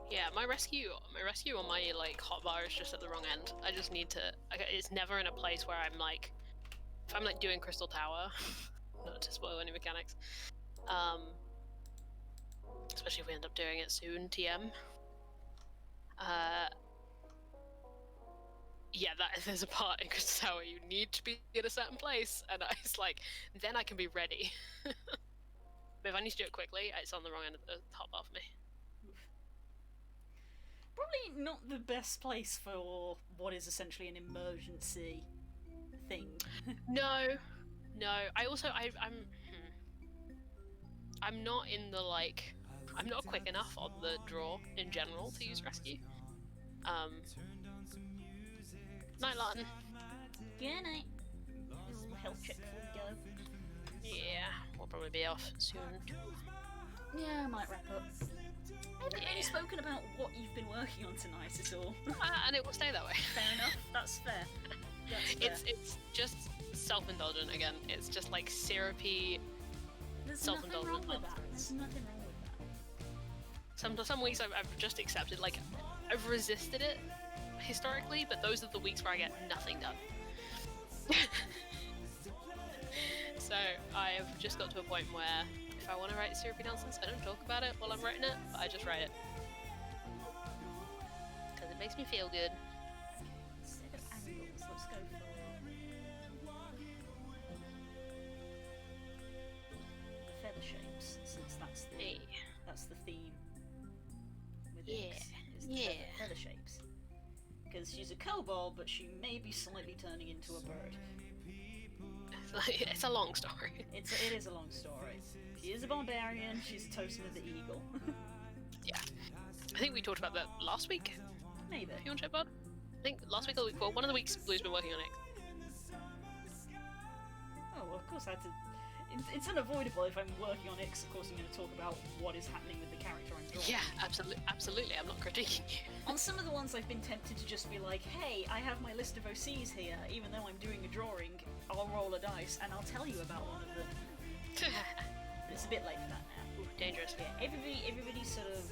Yeah, my rescue on my like hotbar is just at the wrong end. I just need to. It's never in a place where I'm like, if I'm like doing Crystal Tower, not to spoil any mechanics. Especially if we end up doing it soon, TM. Yeah, there's a part in Crystal Tower you need to be in a certain place, and it's like, then I can be ready. But if I need to do it quickly, it's on the wrong end of the hotbar for me. Probably not the best place for what is essentially an emergency thing. No. I'm not in the like. I'm not quick enough on the draw in general to use rescue. Night Lantern. Good night. Little health check before we go. Yeah, we'll probably be off soon. Yeah, I might wrap up. I haven't really Yeah. spoken about what you've been working on tonight at all. And it will stay that way. Fair enough. That's fair. That's fair. It's just self-indulgent again. It's just like syrupy. There's nothing wrong self-indulgent with that. nonsense. There's nothing wrong with that. Some weeks I've just accepted, like, I've resisted it historically, but those are the weeks where I get nothing done. So I've just got to a point where if I want to write syrupy nonsense, I don't talk about it while I'm writing it, but I just write it. Because it makes me feel good. Instead of angles, let's go for the feather shapes, since that's the theme with Yeah, Ix, is the yeah. feather shapes. Because she's a kobold, but she may be slightly turning into a bird. It's a long story. It is a long story. She is a barbarian. She's a totem of the eagle. Yeah. I think we talked about that last week. Maybe. You want to chat about? I think last week or the week before, one of the weeks Blue's been working on it. Oh, well, of course I had to. It's unavoidable if I'm working on Ix. Of course, I'm going to talk about what is happening with the character I'm drawing. Yeah, absolutely. I'm not critiquing you. On some of the ones, I've been tempted to just be like, "Hey, I have my list of OCs here. Even though I'm doing a drawing, I'll roll a dice and I'll tell you about one of them." But it's a bit late for that now. Ooh, dangerous. Yeah, everybody's sort of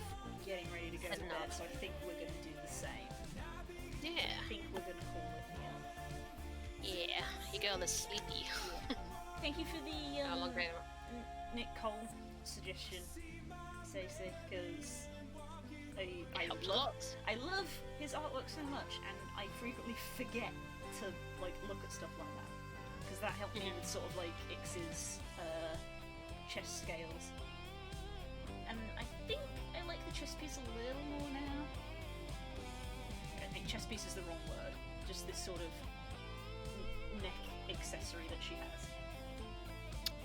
getting ready to go to Heading bed, up. so I think we're going to do the same. Yeah. I think we're going to call it here. Yeah. Your girl is sleepy. Thank you for the How long game? Nick Cole suggestion, Stacey, because I Helps love lots. I love his artwork so much, and I frequently forget to like look at stuff like that because that helped me with sort of like Ix's chess scales. And I think I like the chess piece a little more now. I think chess piece is the wrong word. Just this sort of neck accessory that she has.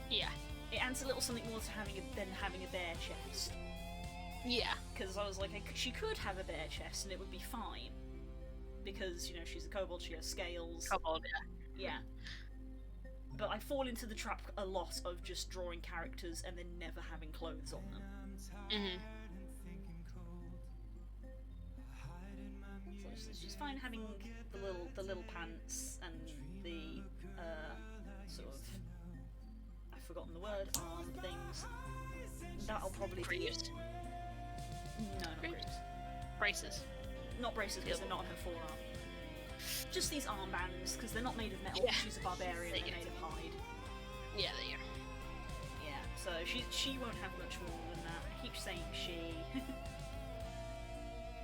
Yeah. It adds a little something more to than having a bare chest. Yeah. Because I was like, she could have a bare chest and it would be fine. Because, you know, she's a kobold, she has scales. Kobold, yeah. Yeah. But I fall into the trap a lot of just drawing characters and then never having clothes on them. Mhm. So it's just fine having the little pants and the sort of, I've forgotten the word, arm things. That'll probably be Greaves. it. No, not Greaves? greaves. Braces. Not braces because they're not on her forearm. Just these armbands because they're not made of metal. Yeah. She's a barbarian. There They're you made of hide. Yeah, there you go. Yeah. So she won't have much more than that. I keep saying she.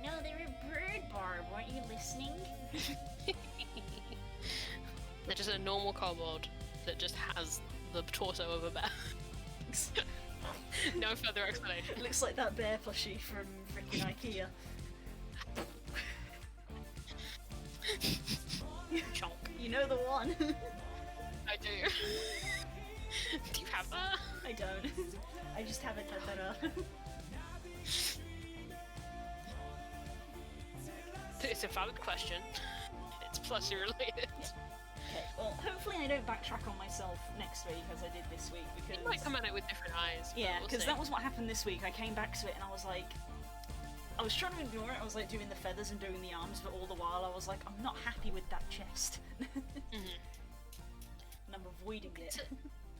No, they're a bird, Barb. Weren't you listening? They're just a normal kobold that just has the torso of a bear. No further explanation. Looks like that bear plushie from freaking IKEA. Chonk. You know the one. I do. Do you have that? I don't. I just haven't had that up. It's a valid question. It's plushie related. Okay, well, hopefully I don't backtrack on myself next week as I did this week, because... It might come at it with different eyes. but Yeah, we'll because see. that was what happened this week. I came back to it and I was like... I was trying to ignore it, I was like doing the feathers and doing the arms, but all the while I was like, I'm not happy with that chest. Mhm. And I'm avoiding it.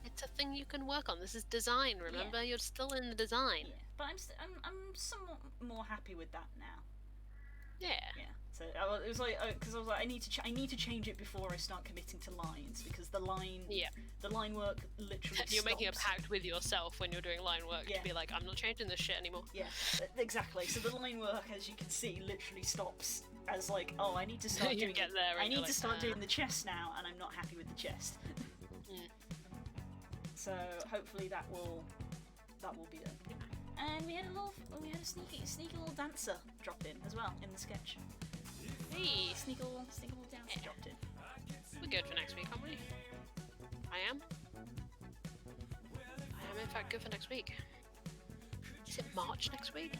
It's a thing you can work on. This is design, remember? You're still in the design. Yeah, but I'm somewhat more happy with that now. Yeah. Yeah. So it was like, because I was like, I need to change it before I start committing to lines, because the line work literally. You're making a stops. pact with yourself when you're doing line work Yeah. to be like, I'm not changing this shit anymore. Yeah, exactly. So the line work, as you can see, literally stops as like, oh, I need to start You doing. get there and I you're need to like, start "Ah." doing the chest now, and I'm not happy with the chest. Mm. So hopefully that will be done. And we had a sneaky little dancer drop in as well in the sketch. Hey, Sneaky little dancer dropped in. we're good for next week, aren't we? I am in fact good for next week. Is it March next week?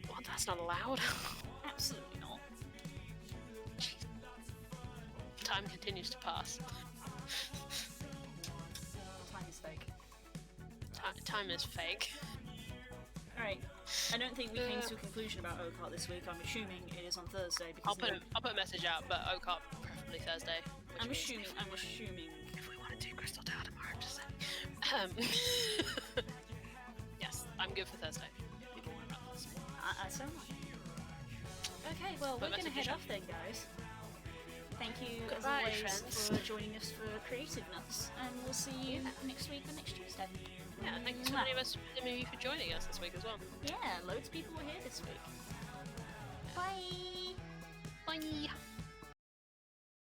What? That's not allowed. Absolutely not. Time continues to pass. Time is fake. Time is fake. Alright. I don't think we came to a conclusion about Okart this week. I'm assuming it is on Thursday because I'll put a message out, but Okart preferably Thursday. which I'm means assuming if we want to do Crystal Tower tomorrow, I'm just saying. Yes, I'm good for Thursday. People worry about this. so am I. Okay, well, But we're gonna message head you. off then, guys. Thank you as Goodbye, always friends. for joining us for Creative Nuts, and we'll see you next week or next Tuesday. Yeah, thank you so many of you for joining us this week as well. Yeah, loads of people were here this week. Bye. Bye.